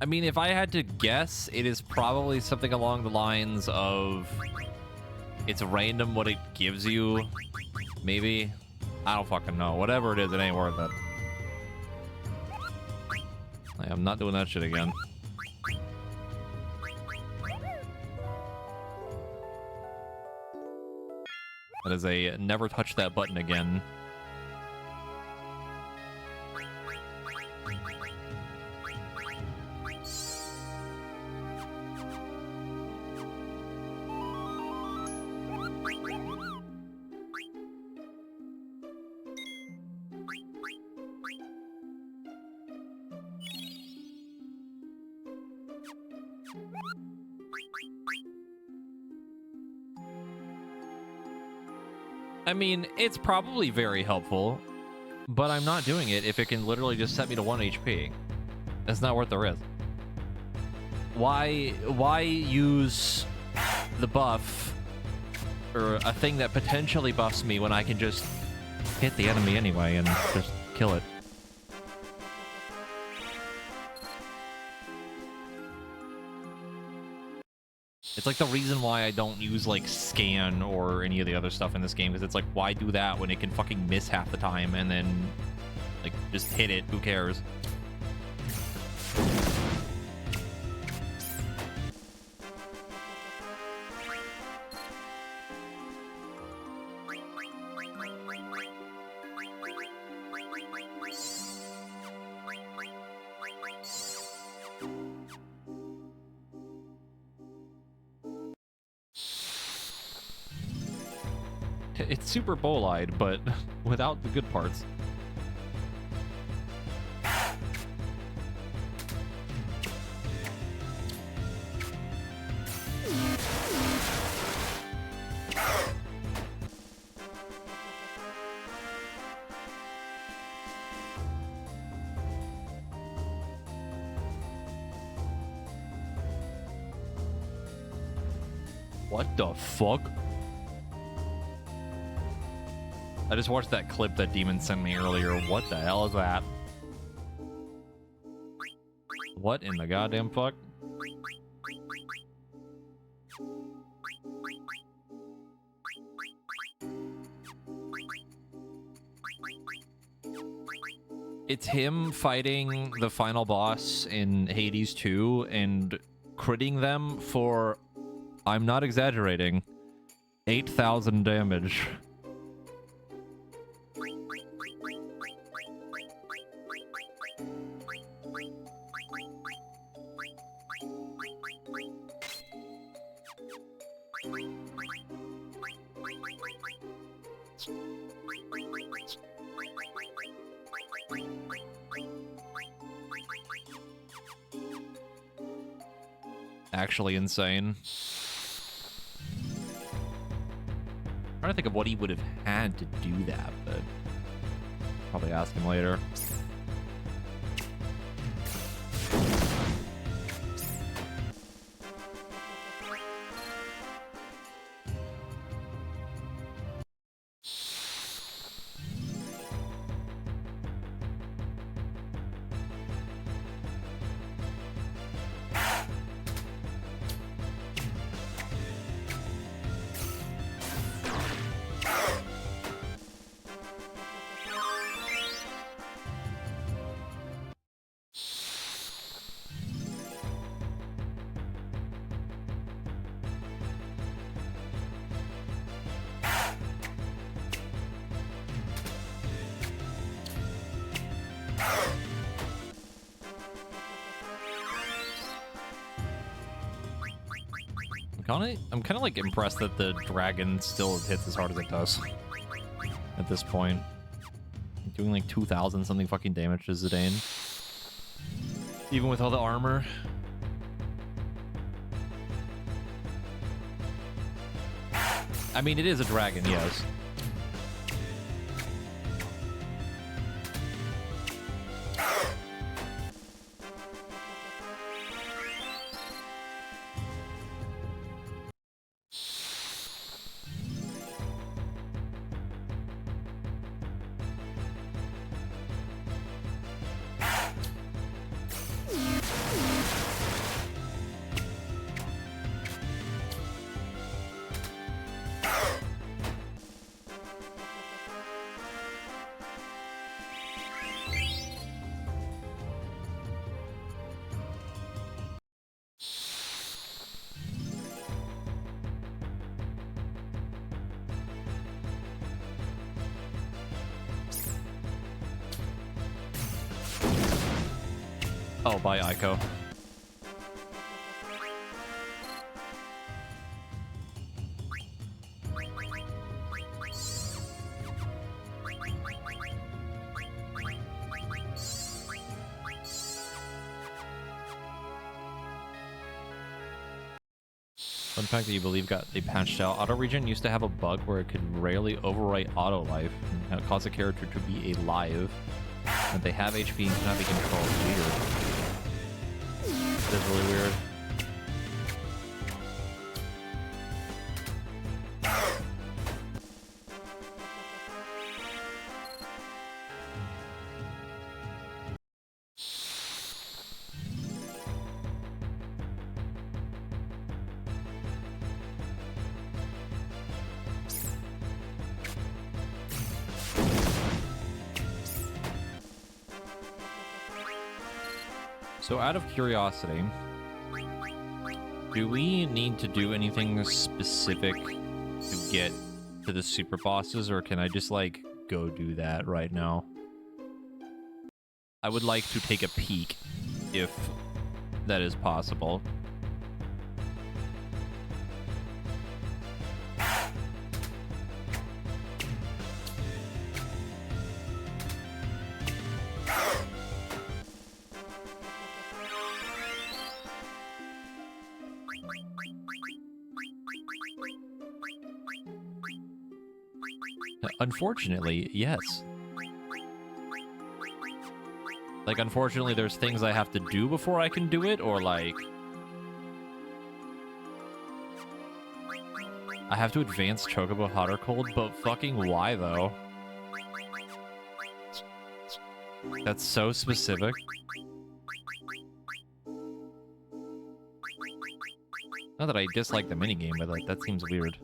I mean, if I had to guess, it is probably something along the lines of it's random what it gives you. Maybe. I don't fucking know. Whatever it is, it ain't worth it. I'm not doing that shit again. That is a never touch that button again. I mean, it's probably very helpful, but I'm not doing it if it can literally just set me to 1 HP. It's not worth the risk. Why use the buff or a thing that potentially buffs me when I can just hit the enemy anyway and just kill it? It's like the reason why I don't use, like, scan or any of the other stuff in this game, because it's like, why do that when it can fucking miss half the time and then, like, just hit it? Who cares? It's super bowl-eyed, but without the good parts. What the fuck? I just watched that clip that Demon sent me earlier. What the hell is that? What in the goddamn fuck? It's him fighting the final boss in Hades 2 and critting them for, I'm not exaggerating, 8,000 damage. Actually insane. I'm trying to think of what he would have had to do that, but probably ask him later. I'm kind of like impressed that the dragon still hits as hard as it does at this point. Doing like 2,000 something fucking damage to Zidane. Even with all the armor. I mean, it is a dragon, yes. Oh, bye, Ico. Fun fact that you believe they patched out. Auto regen used to have a bug where it could rarely overwrite auto life and cause a character to be alive. And they have HP and cannot be controlled. Weird. That is really weird. So out of curiosity, do we need to do anything specific to get to the super bosses, or can I just, like, go do that right now? I would like to take a peek, if that is possible. Unfortunately, yes. Like, unfortunately, there's things I have to do before I can do it, or, like... I have to advance Chocobo Hot Cold, but fucking why, though? That's so specific. Not that I dislike the minigame, but, like, that seems weird.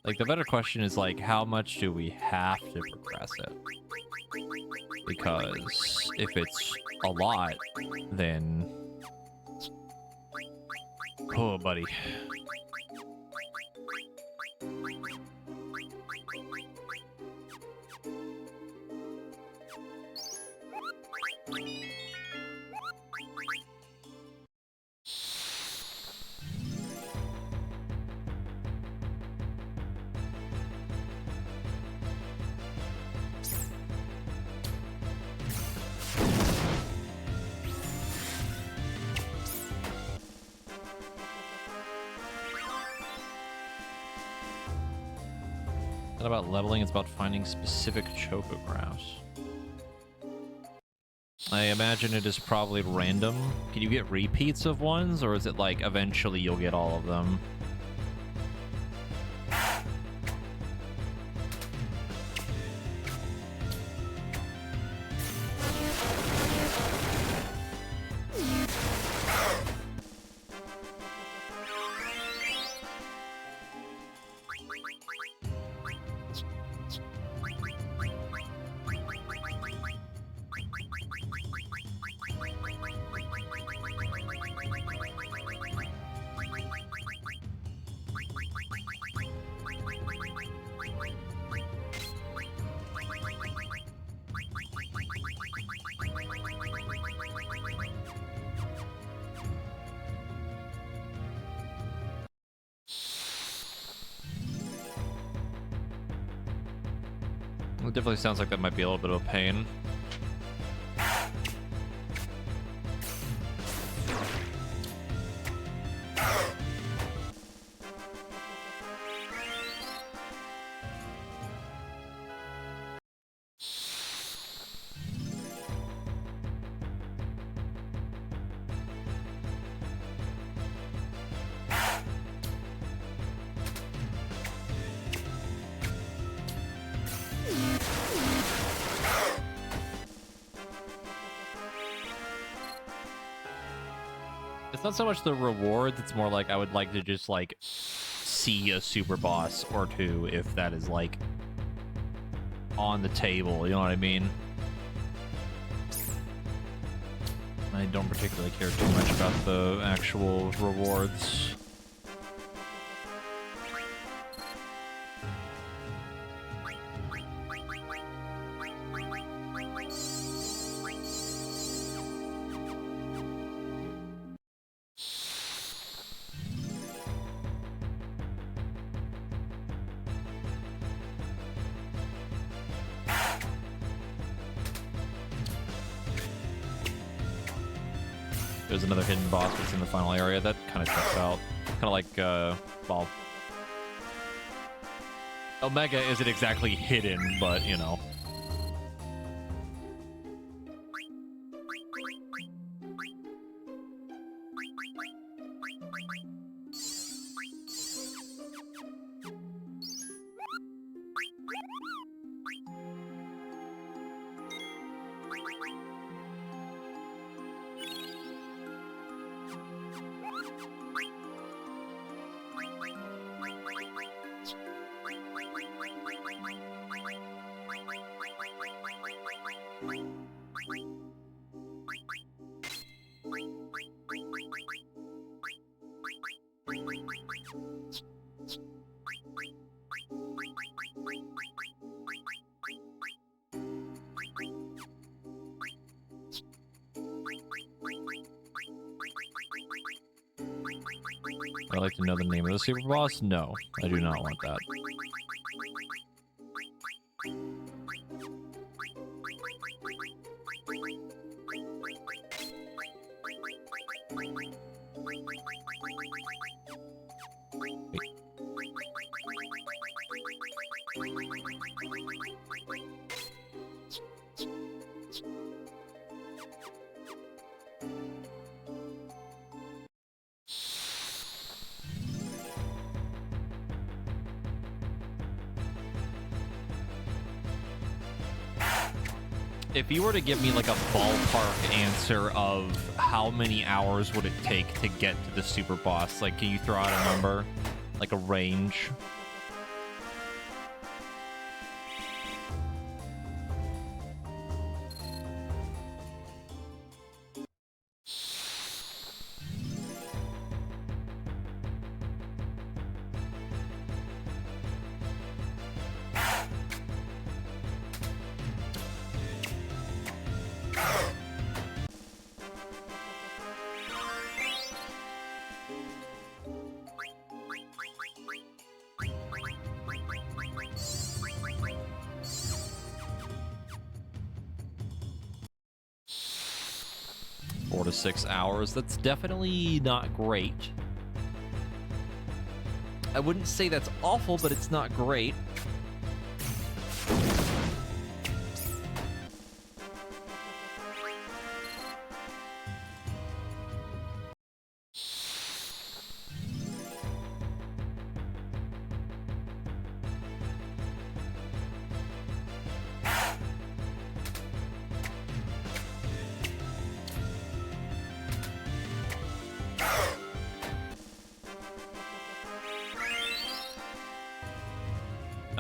Like, the better question is, like, how much do we have to progress it? Because if it's a lot, then... Oh, buddy. It's not about leveling, it's about finding specific chocographs. I imagine it is probably random. Can you get repeats of ones, or is it like eventually you'll get all of them? It definitely sounds like that might be a little bit of a pain. It's not so much the rewards, it's more like I would like to just, like, see a super boss or two if that is, like, on the table, you know what I mean? I don't particularly care too much about the actual rewards. There's another hidden boss that's in the final area. That kind of checks out. Kind of like, well... Omega isn't exactly hidden, but, you know. I'd like to know the name of the super boss? No, I do not want that. If you were to give me like a ballpark answer of how many hours would it take to get to the super boss, like, can you throw out a number? Like a range? Four to 6 hours. That's definitely not great. I wouldn't say that's awful, but it's not great.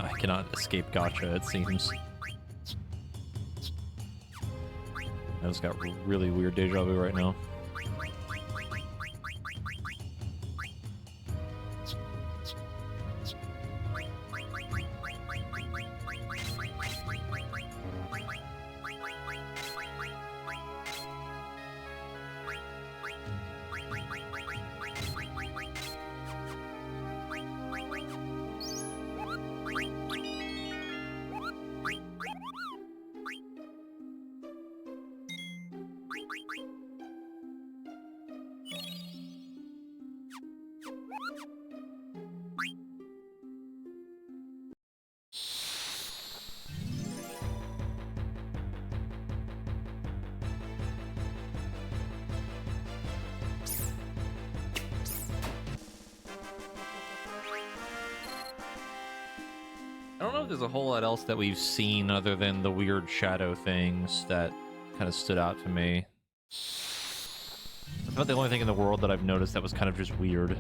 I cannot escape gotcha, it seems. I just got really weird deja vu right now. I don't know if there's a whole lot else that we've seen other than the weird shadow things that kind of stood out to me. That's about the only thing in the world that I've noticed that was kind of just weird.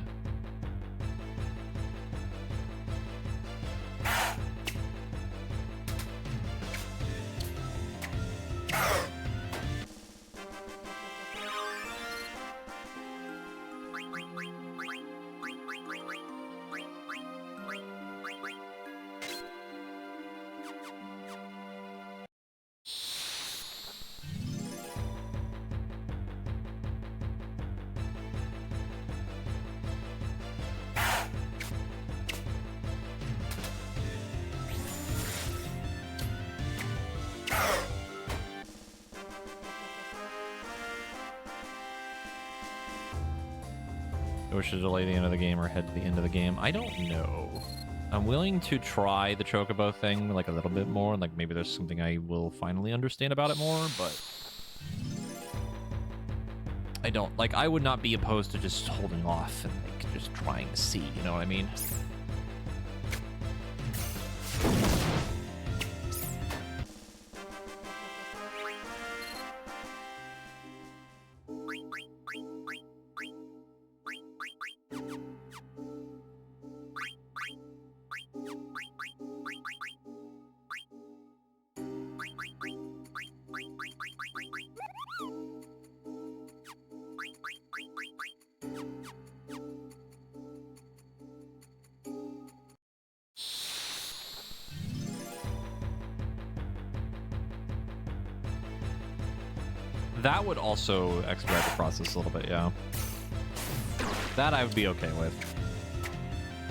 Or should delay the end of the game or head to the end of the game? I don't know. I'm willing to try the Chocobo thing like a little bit more. Like maybe there's something I will finally understand about it more, but I don't like. I would not be opposed to just holding off and like just trying to see. You know what I mean? That would also expedite the process a little bit, yeah. That I would be okay with.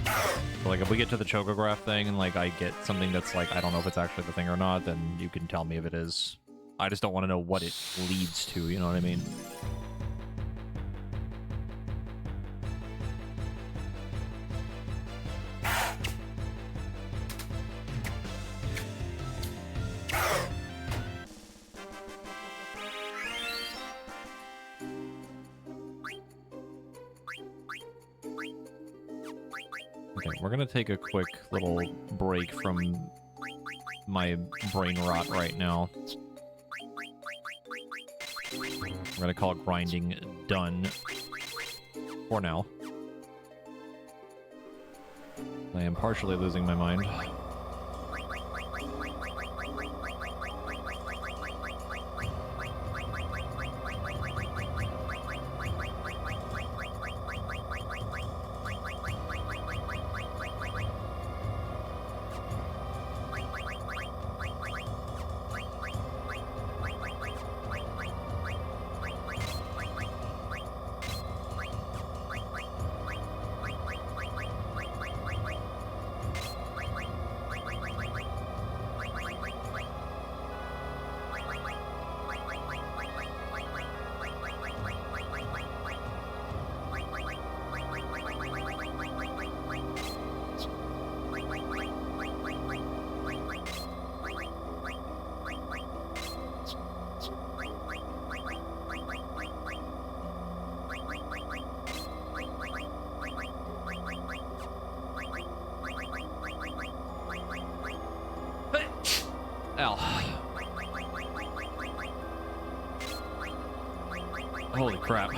But like, if we get to the Chocograph thing and, like, I get something that's, like, I don't know if it's actually the thing or not, then you can tell me if it is. I just don't want to know what it leads to, you know what I mean? We're gonna take a quick little break from my brain rot right now. We're gonna call grinding done for now. I am partially losing my mind. Ow. Holy crap.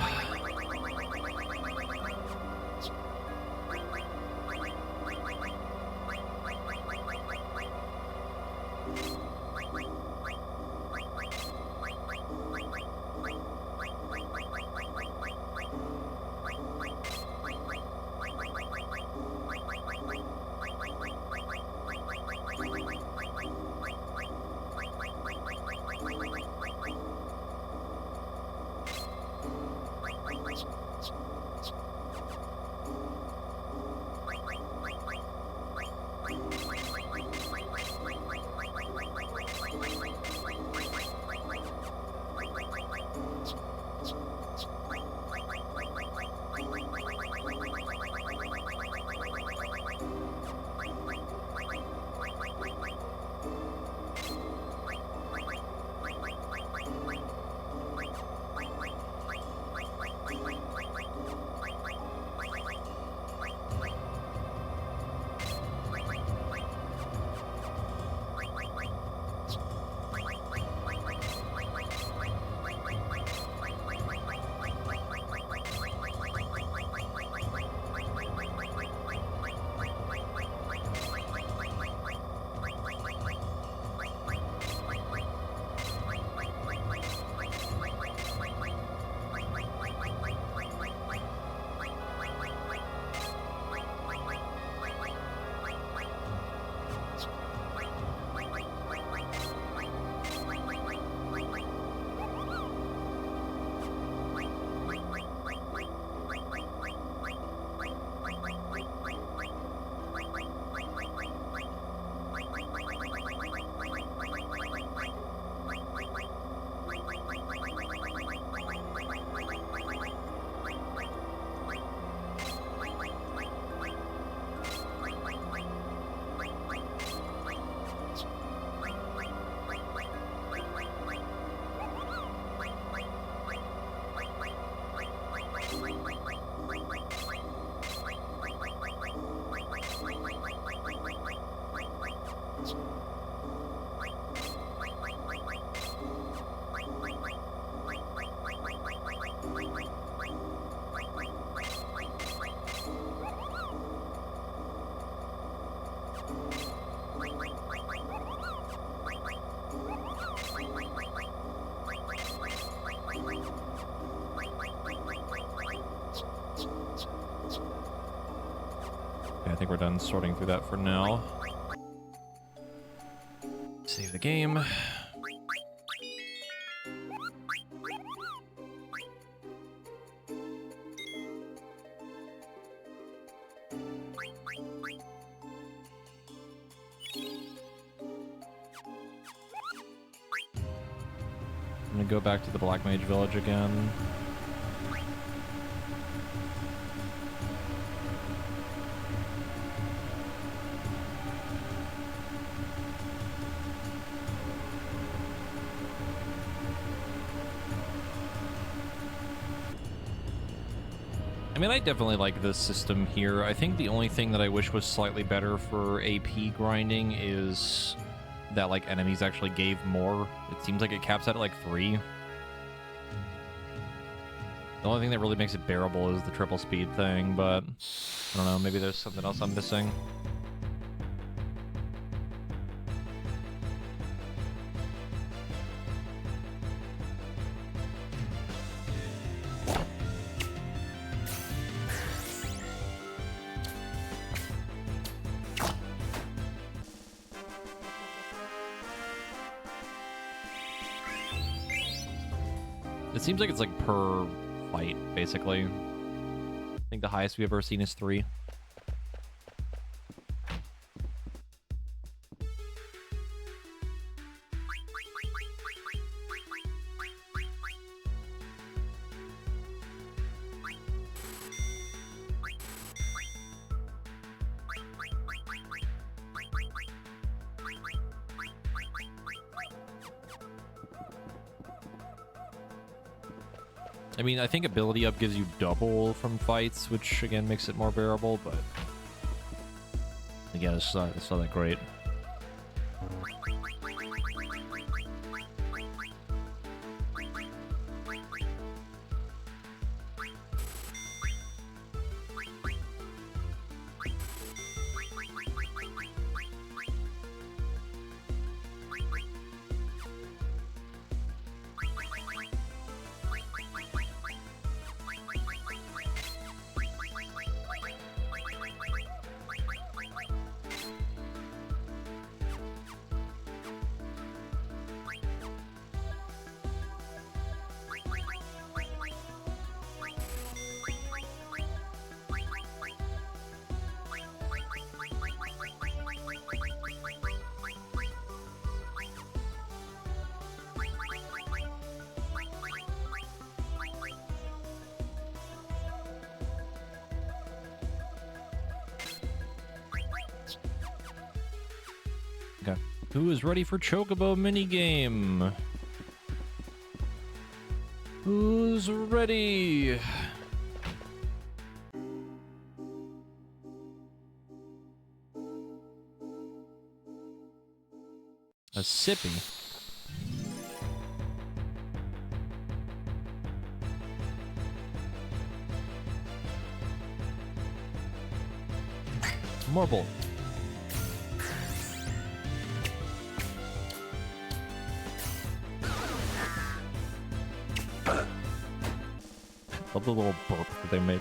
think we're done sorting through that for now. Save the game. I'm gonna go back to the Black Mage Village again. I mean, I definitely like this system here. I think the only thing that I wish was slightly better for AP grinding is that, like, enemies actually gave more. It seems like it caps out at, like, 3. The only thing that really makes it bearable is the triple speed thing, but I don't know, maybe there's something else I'm missing. It seems like it's like per fight, basically. I think the highest we've ever seen is 3. I mean, I think ability up gives you double from fights, which again makes it more bearable, but again, it's not that great. Okay. Who is ready for Chocobo minigame? Who's ready? A sippy. Marble. Love the little burp that they make.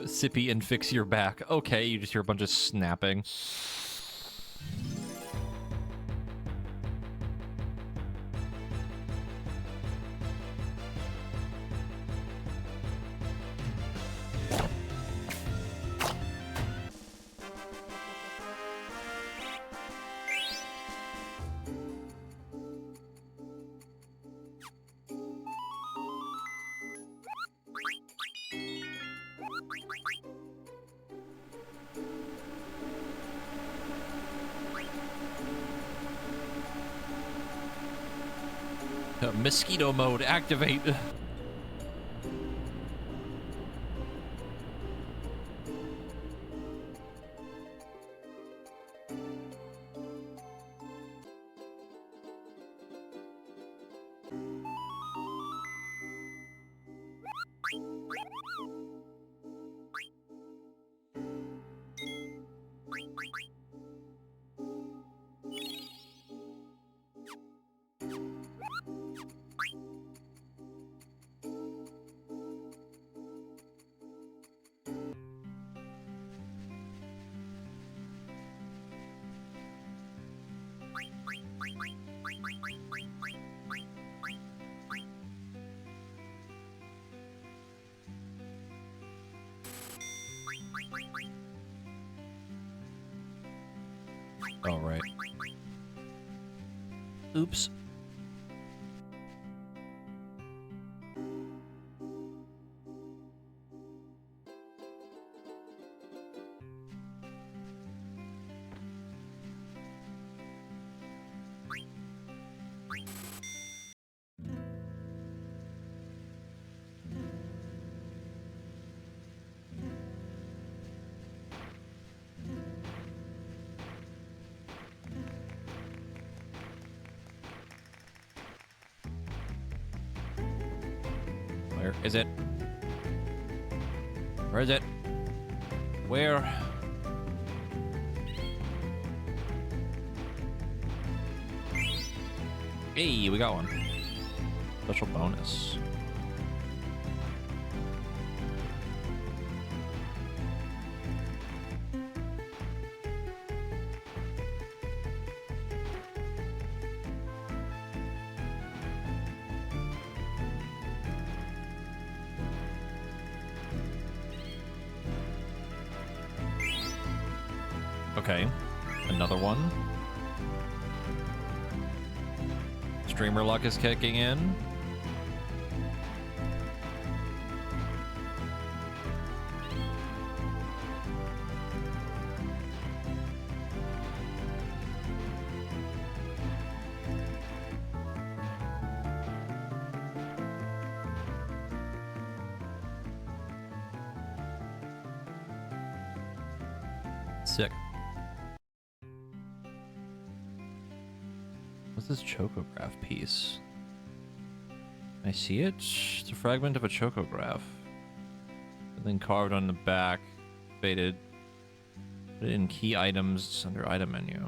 Sippy and fix your back. Okay, you just hear a bunch of snapping. Mosquito mode, activate. Oh, right. Oops. Where is it? Where is it? Where? Hey, we got one. Special bonus. Okay, another one. Streamer luck is kicking in. Sick. What's this chocograph piece? Can I see it? It's a fragment of a chocograph. And then carved on the back, faded. Put it in key items under item menu.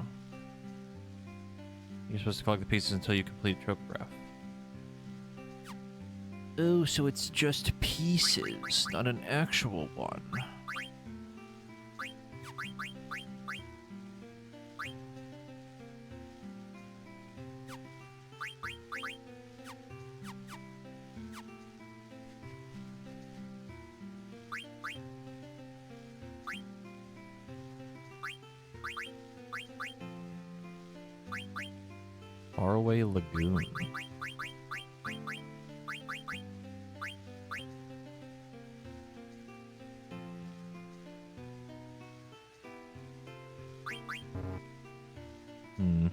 You're supposed to collect the pieces until you complete the chocograph. Oh, so it's just pieces, not an actual one. Faraway Lagoon. Hmm.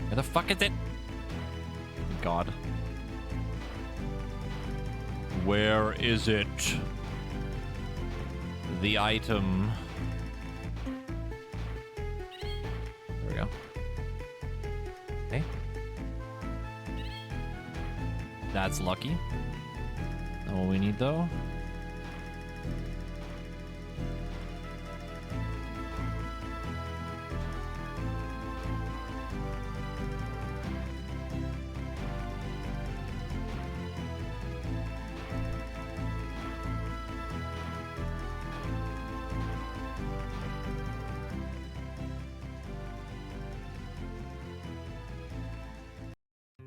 Where the fuck is it? God. Where is it? The item. There we go. Okay. That's lucky. Not what we need though.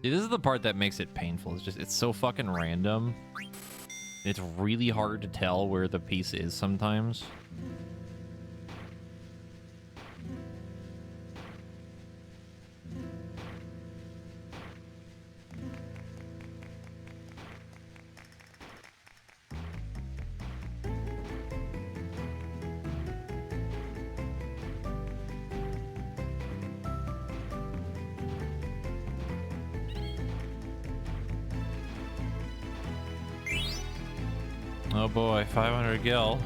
See, this is the part that makes it painful. It's so fucking random. It's really hard to tell where the piece is sometimes. Oh boy, 500 gil.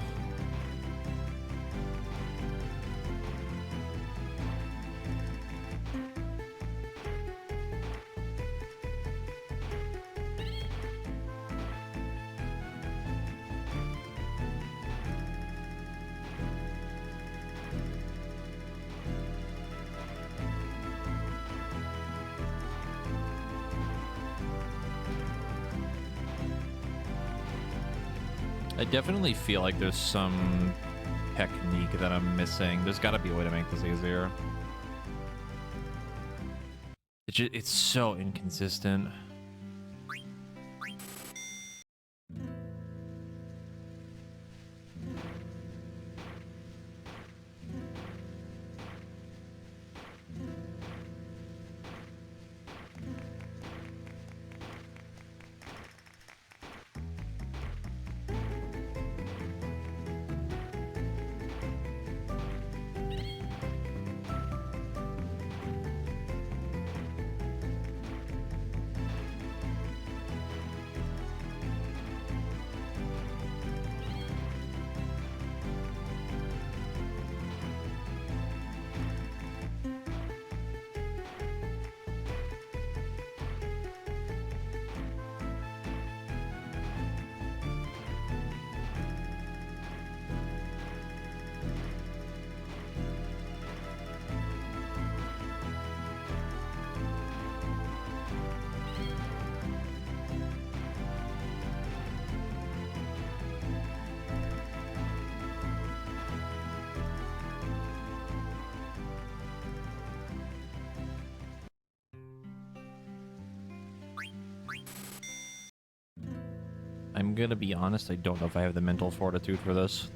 I definitely feel like there's some technique that I'm missing. There's got to be a way to make this easier. It's so inconsistent. I'm gonna be honest, I don't know if I have the mental fortitude for this.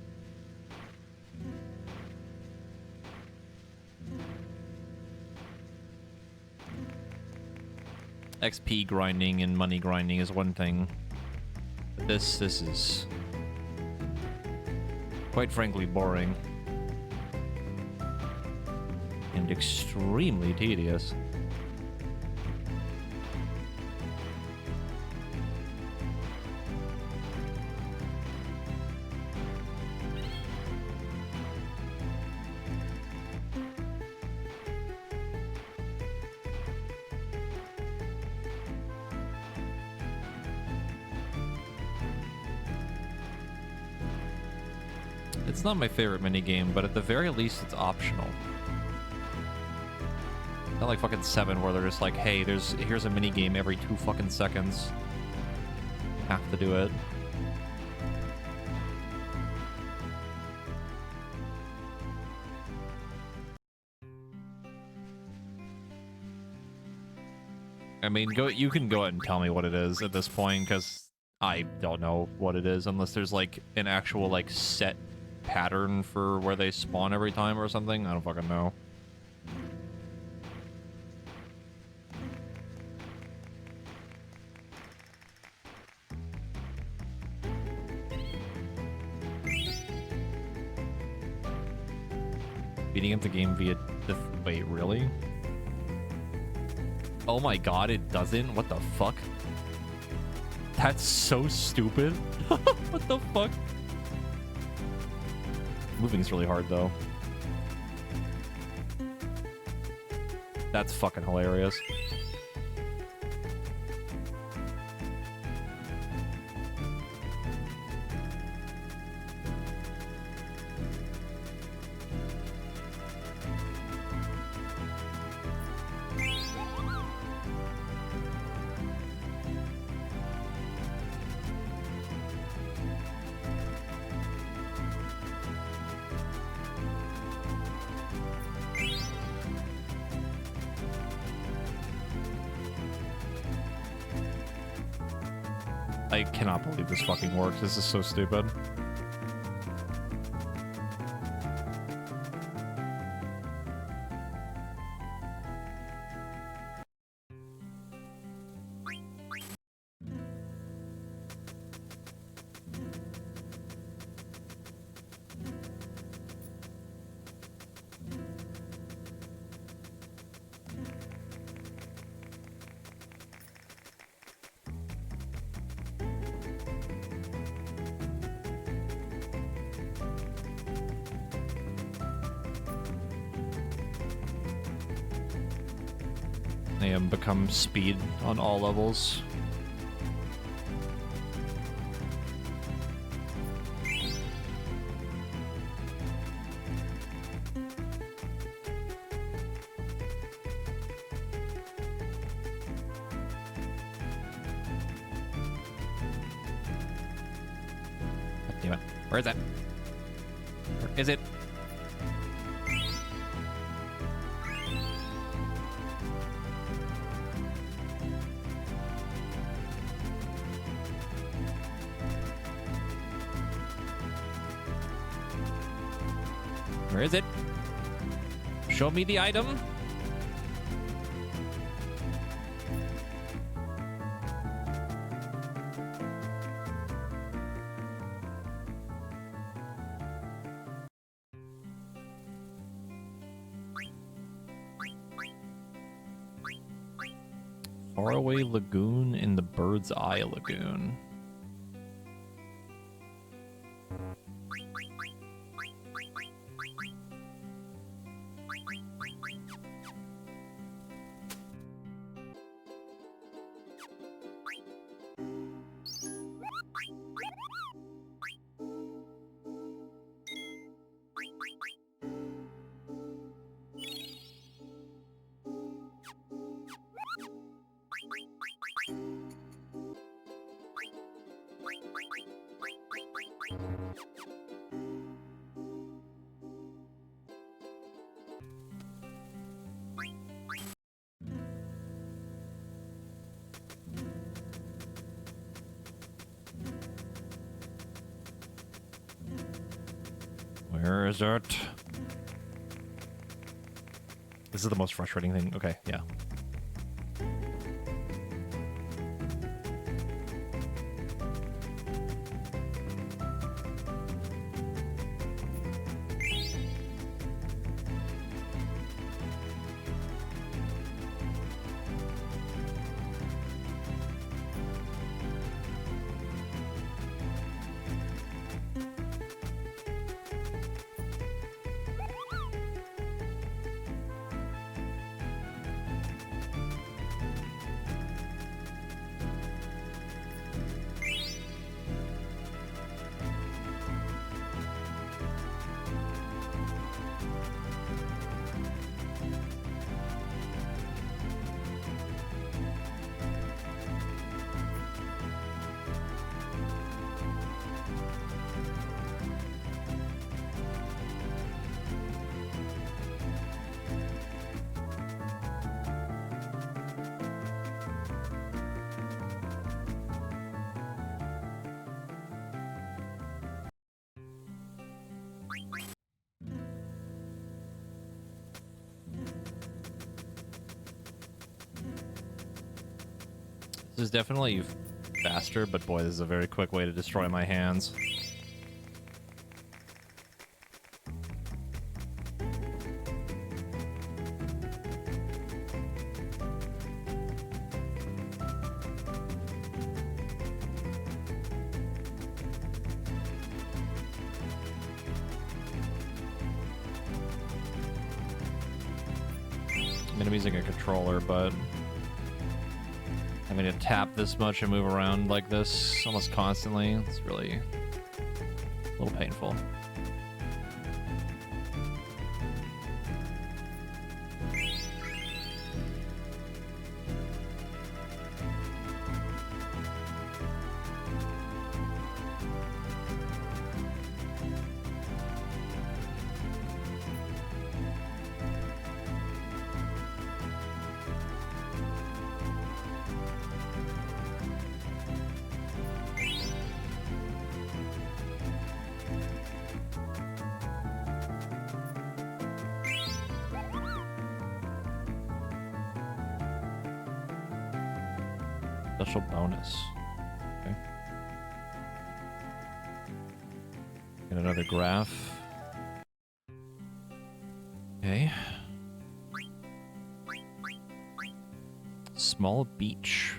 XP grinding and money grinding is one thing. But this is quite frankly boring. And extremely tedious. It's not my favorite minigame, but at the very least, it's optional. Not like fucking 7, where they're just like, hey, here's a minigame every 2 fucking seconds. Have to do it. I mean, you can go ahead and tell me what it is at this point, because I don't know what it is, unless there's like an actual like set pattern for where they spawn every time or something. I don't fucking know. Beating up the game via the... Wait, really? Oh my god, it doesn't? What the fuck? That's so stupid. What the fuck? Moving is really hard, though. That's fucking hilarious. I cannot believe this fucking works. This is so stupid. Become speed on all levels. damn it. Where is that? Where is it? Where is it? Show me the item. Faraway Lagoon in the Bird's Eye Lagoon. Where is it? This is the most frustrating thing. Okay, yeah. This is definitely faster, but boy, this is a very quick way to destroy my hands. I mean, I'm using a controller, but having to tap this much and move around like this almost constantly, it's really a little painful. Special bonus. Okay. Get another graph. Okay. Small beach.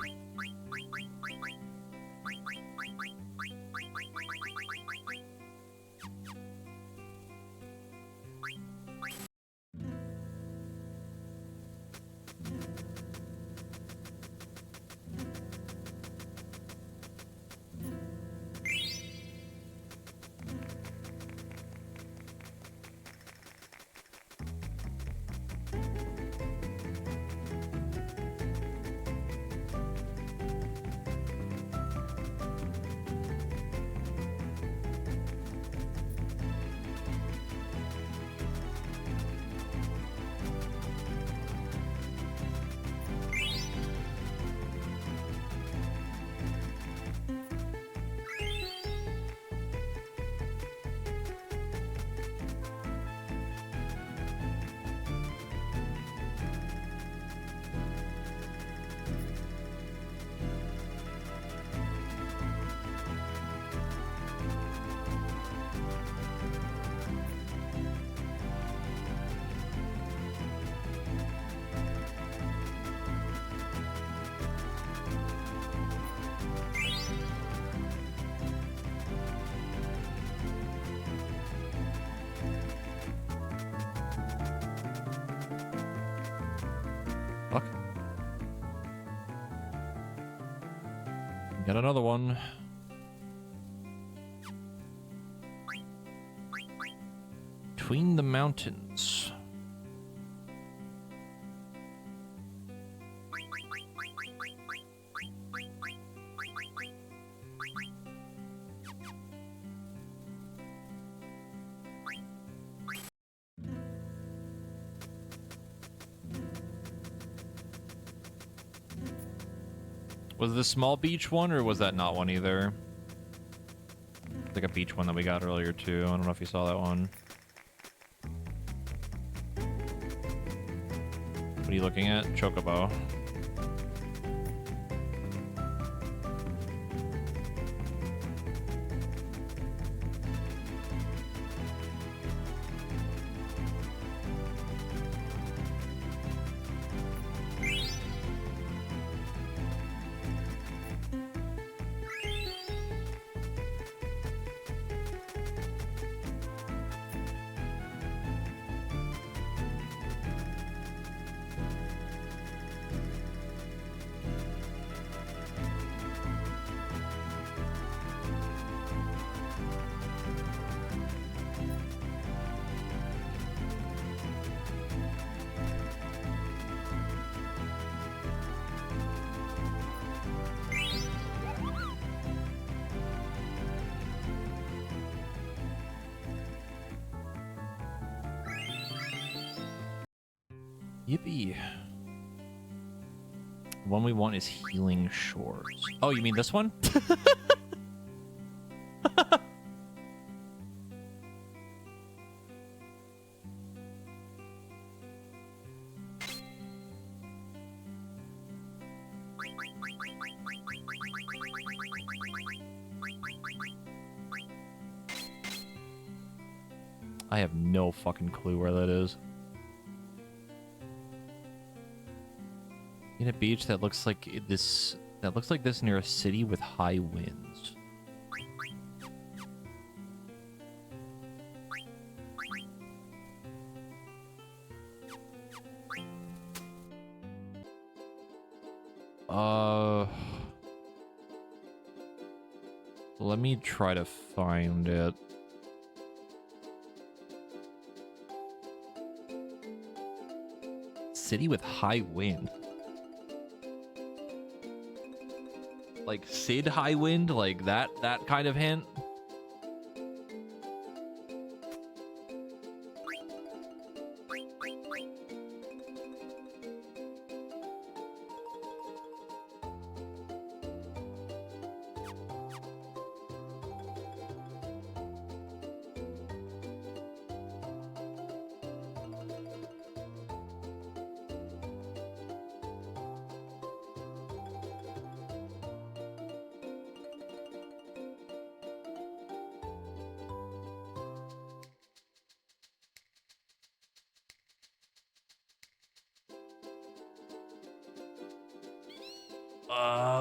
Got another one. Between the mountains. Was the small beach one, or was that not one either? Like a beach one that we got earlier too. I don't know if you saw that one. What are you looking at? Chocobo. Yippee. The one we want is Healing Shores. Oh, you mean this one? I have no fucking clue where that is. In a beach that looks like this near a city with high winds. Let me try to find it. City with high wind. Like Sid high wind, like that kind of hint.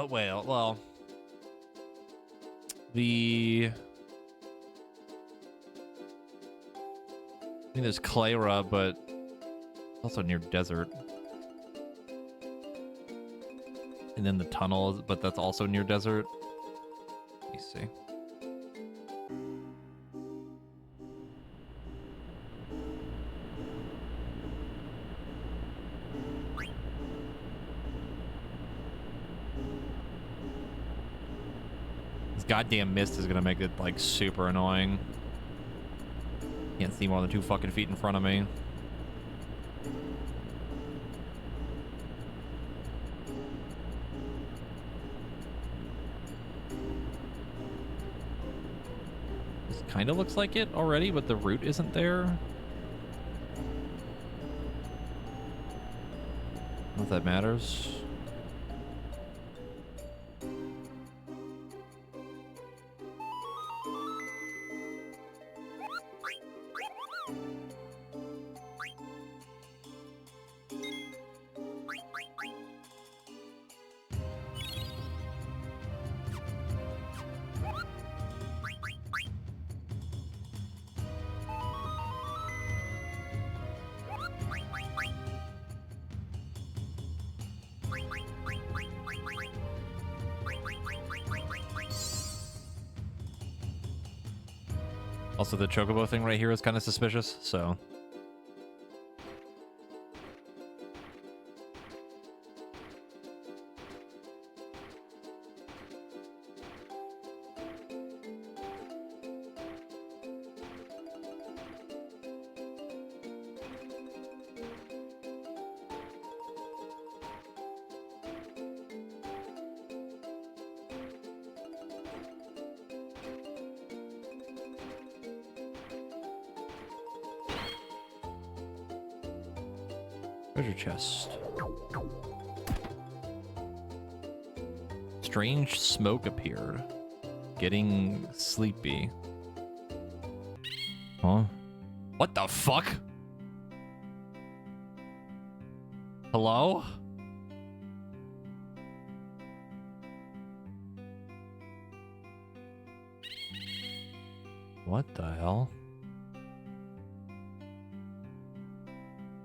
Well, I mean, there's Clara, but it's also near desert. And then the tunnel, but that's also near desert. Let me see. Goddamn mist is gonna make it like super annoying. Can't see more than 2 fucking feet in front of me. This kind of looks like it already, but the route isn't there. Not if that matters. Also, the Chocobo thing right here is kind of suspicious, so... Treasure chest. Strange smoke appeared. Getting sleepy. Huh? What the fuck? Hello? What the hell?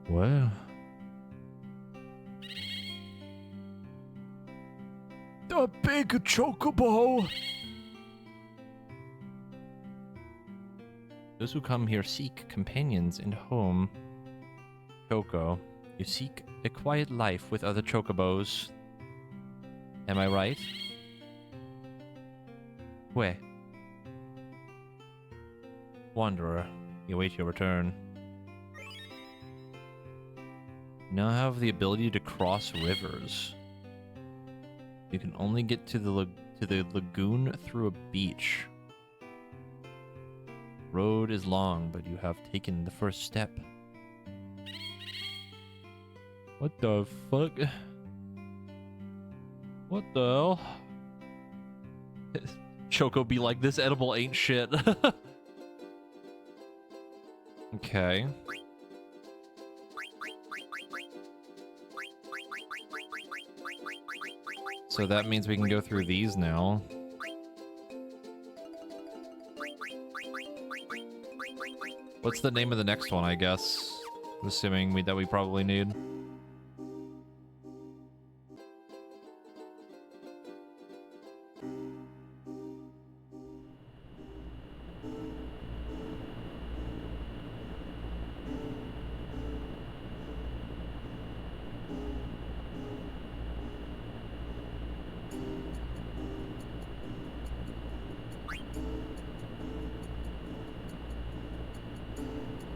What? The big Chocobo! Those who come here seek companions and home. Choco, you seek a quiet life with other Chocobos. Am I right? Where? Wanderer, you await your return. You now have the ability to cross rivers. You can only get to the lagoon through a beach. Road is long, but you have taken the first step. What the fuck? What the hell? Choco be like, this edible ain't shit. Okay. So that means we can go through these now. What's the name of the next one, I guess? I'm assuming that we probably need.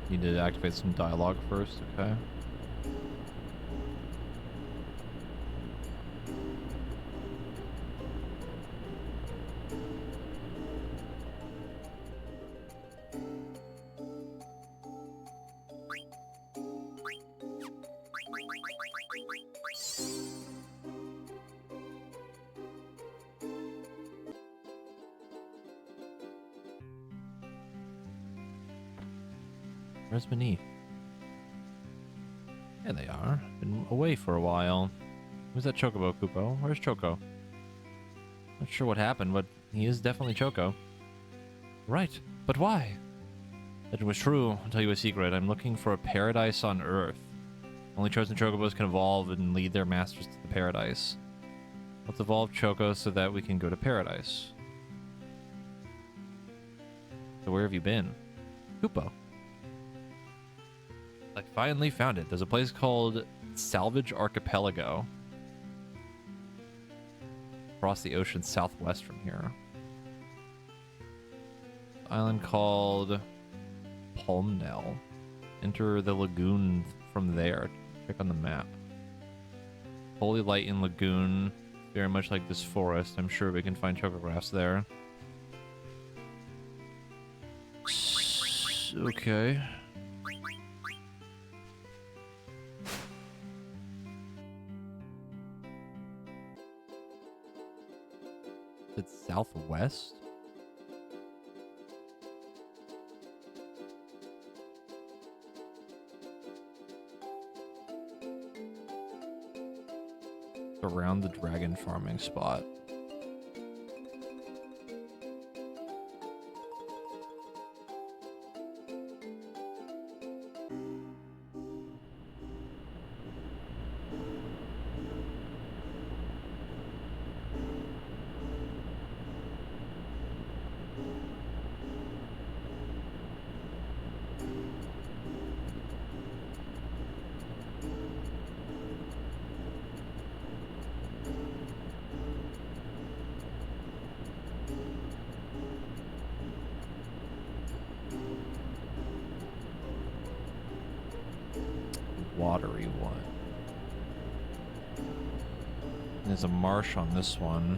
Need to activate some dialogue first, okay? Where's Beneath? There they are. Been away for a while. Who's that Chocobo, Kupo? Where's Choco? Not sure what happened, but he is definitely Choco. Right, but why? That was true. I'll tell you a secret. I'm looking for a paradise on Earth. Only chosen Chocobos can evolve and lead their masters to the paradise. Let's evolve Choco so that we can go to paradise. So where have you been? Kupo. I finally found it. There's a place called Salvage Archipelago. Across the ocean southwest from here. Island called Palmnell. Enter the lagoon from there. Check on the map. Holy Light in Lagoon. Very much like this forest. I'm sure we can find chocographs there. Okay. It's southwest? Around the dragon farming spot. watery one. There's a marsh on this one.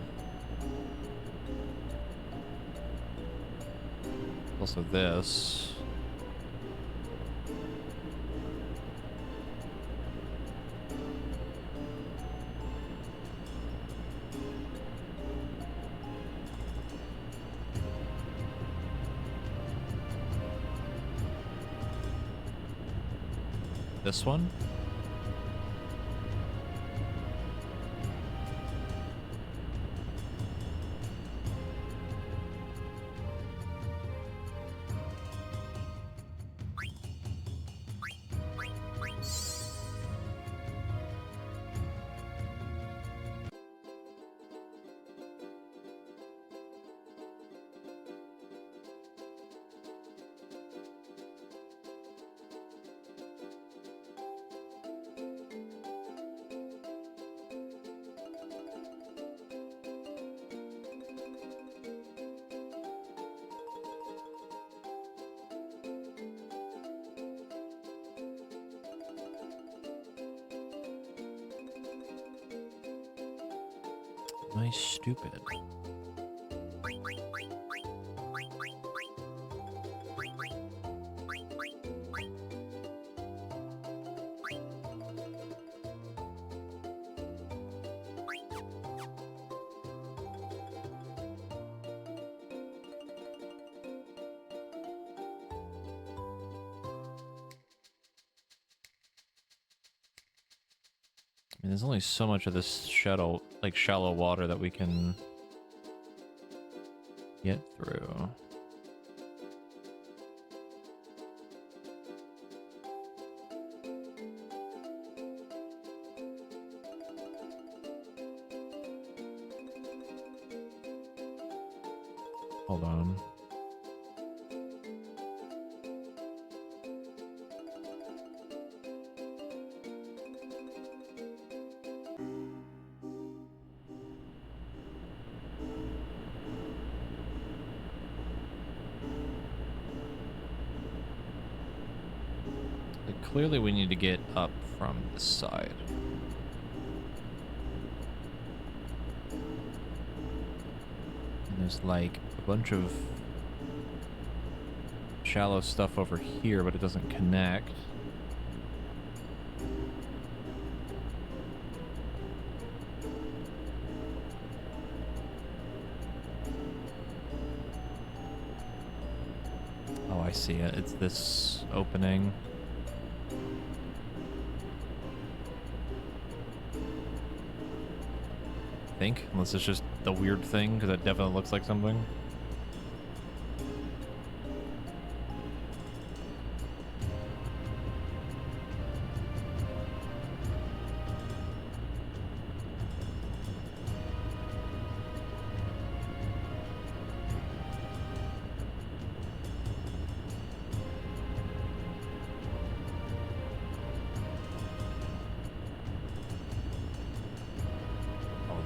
Also this. This one? Am I stupid? I mean, there's only so much of this shallow water that we can get through. Hold on. Clearly we need to get up from this side. And there's like a bunch of shallow stuff over here, but it doesn't connect. Oh, I see it. It's this opening. Think, unless it's just the weird thing, because it definitely looks like something.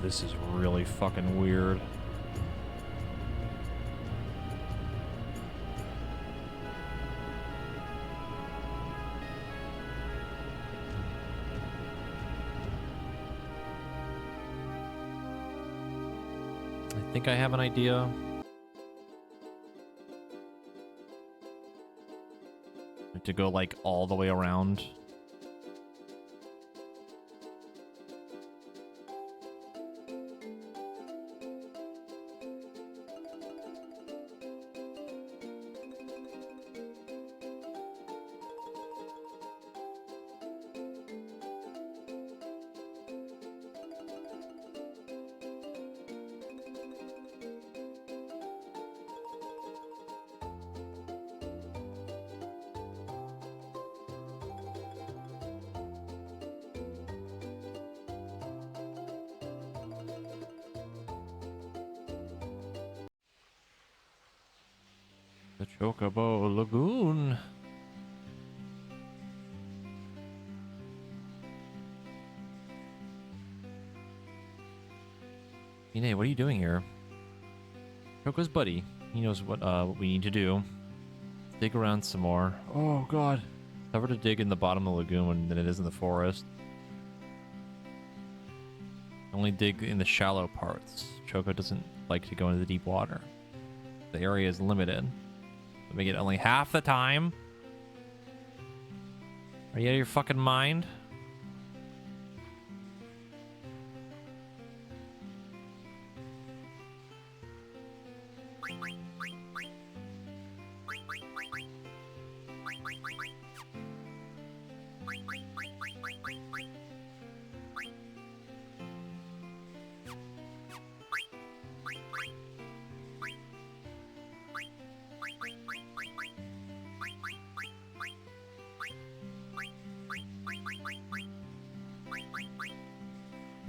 This is really fucking weird. I think I have an idea. To go like all the way around. The Chocobo Lagoon. Ine, what are you doing here? Choco's buddy. He knows what we need to do. Dig around some more. Oh god. Tougher to dig in the bottom of the lagoon than it is in the forest. Only dig in the shallow parts. Choco doesn't like to go into the deep water. The area is limited. So make it only half the time. Are you out of your fucking mind?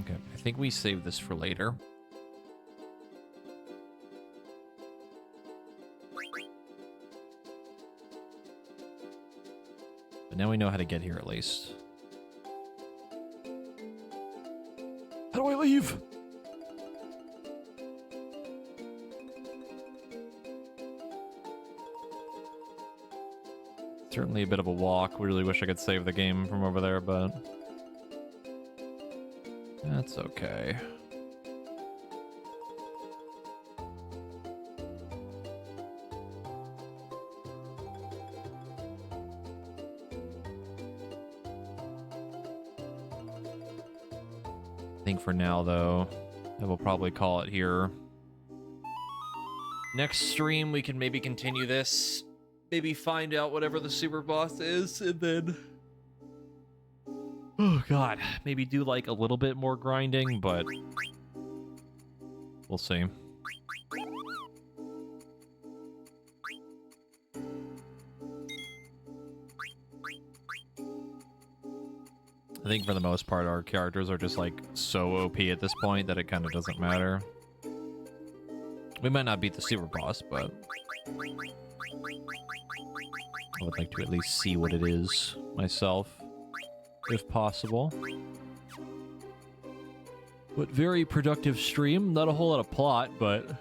Okay, I think we save this for later. But now we know how to get here at least. How do I leave? Certainly a bit of a walk. We really wish I could save the game from over there, but that's okay. I think for now, though, I will probably call it here. Next stream, we can maybe continue this. Maybe find out whatever the super boss is, and then... oh, God. Maybe do, like, a little bit more grinding, but... we'll see. I think for the most part, our characters are just, like, so OP at this point that it kind of doesn't matter. We might not beat the super boss, but... I would like to at least see what it is myself, if possible. But very productive stream. Not a whole lot of plot, but...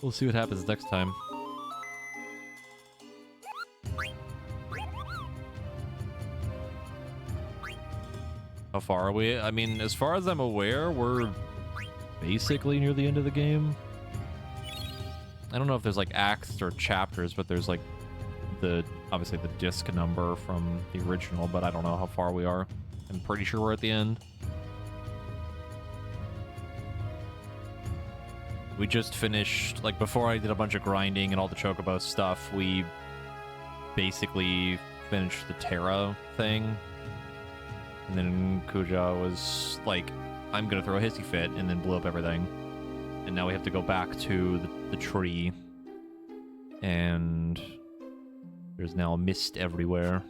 we'll see what happens next time. How far are we? I mean, as far as I'm aware, we're basically near the end of the game. I don't know if there's like acts or chapters, but there's like obviously the disc number from the original, but I don't know how far we are. I'm pretty sure we're at the end. We just finished, like before I did a bunch of grinding and all the Chocobo stuff, we basically finished the Terra thing. And then Kuja was like, I'm gonna throw a hissy fit, and then blew up everything. And now we have to go back to the tree. And there's now a mist everywhere.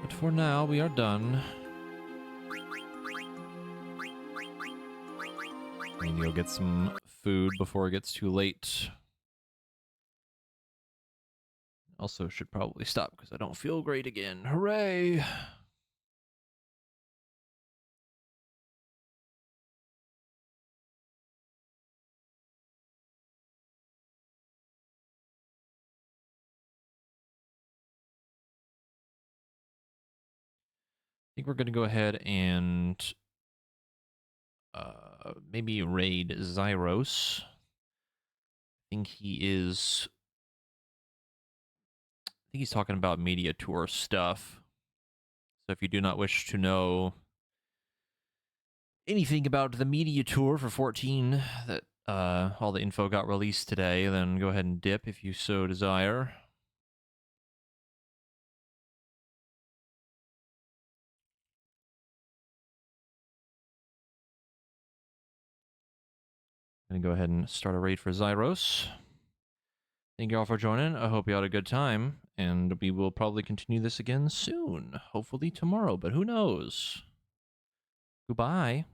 But for now, we are done. I need to go get some food before it gets too late. Also, should probably stop because I don't feel great again. Hooray! I think we're going to go ahead and maybe raid Zyros. I think he's talking about media tour stuff. So if you do not wish to know anything about the media tour for 14 that all the info got released today, then go ahead and dip if you so desire. I'm gonna go ahead and start a raid for Zyros. Thank you all for joining. I hope you had a good time, and we will probably continue this again soon. Hopefully tomorrow, but who knows? Goodbye.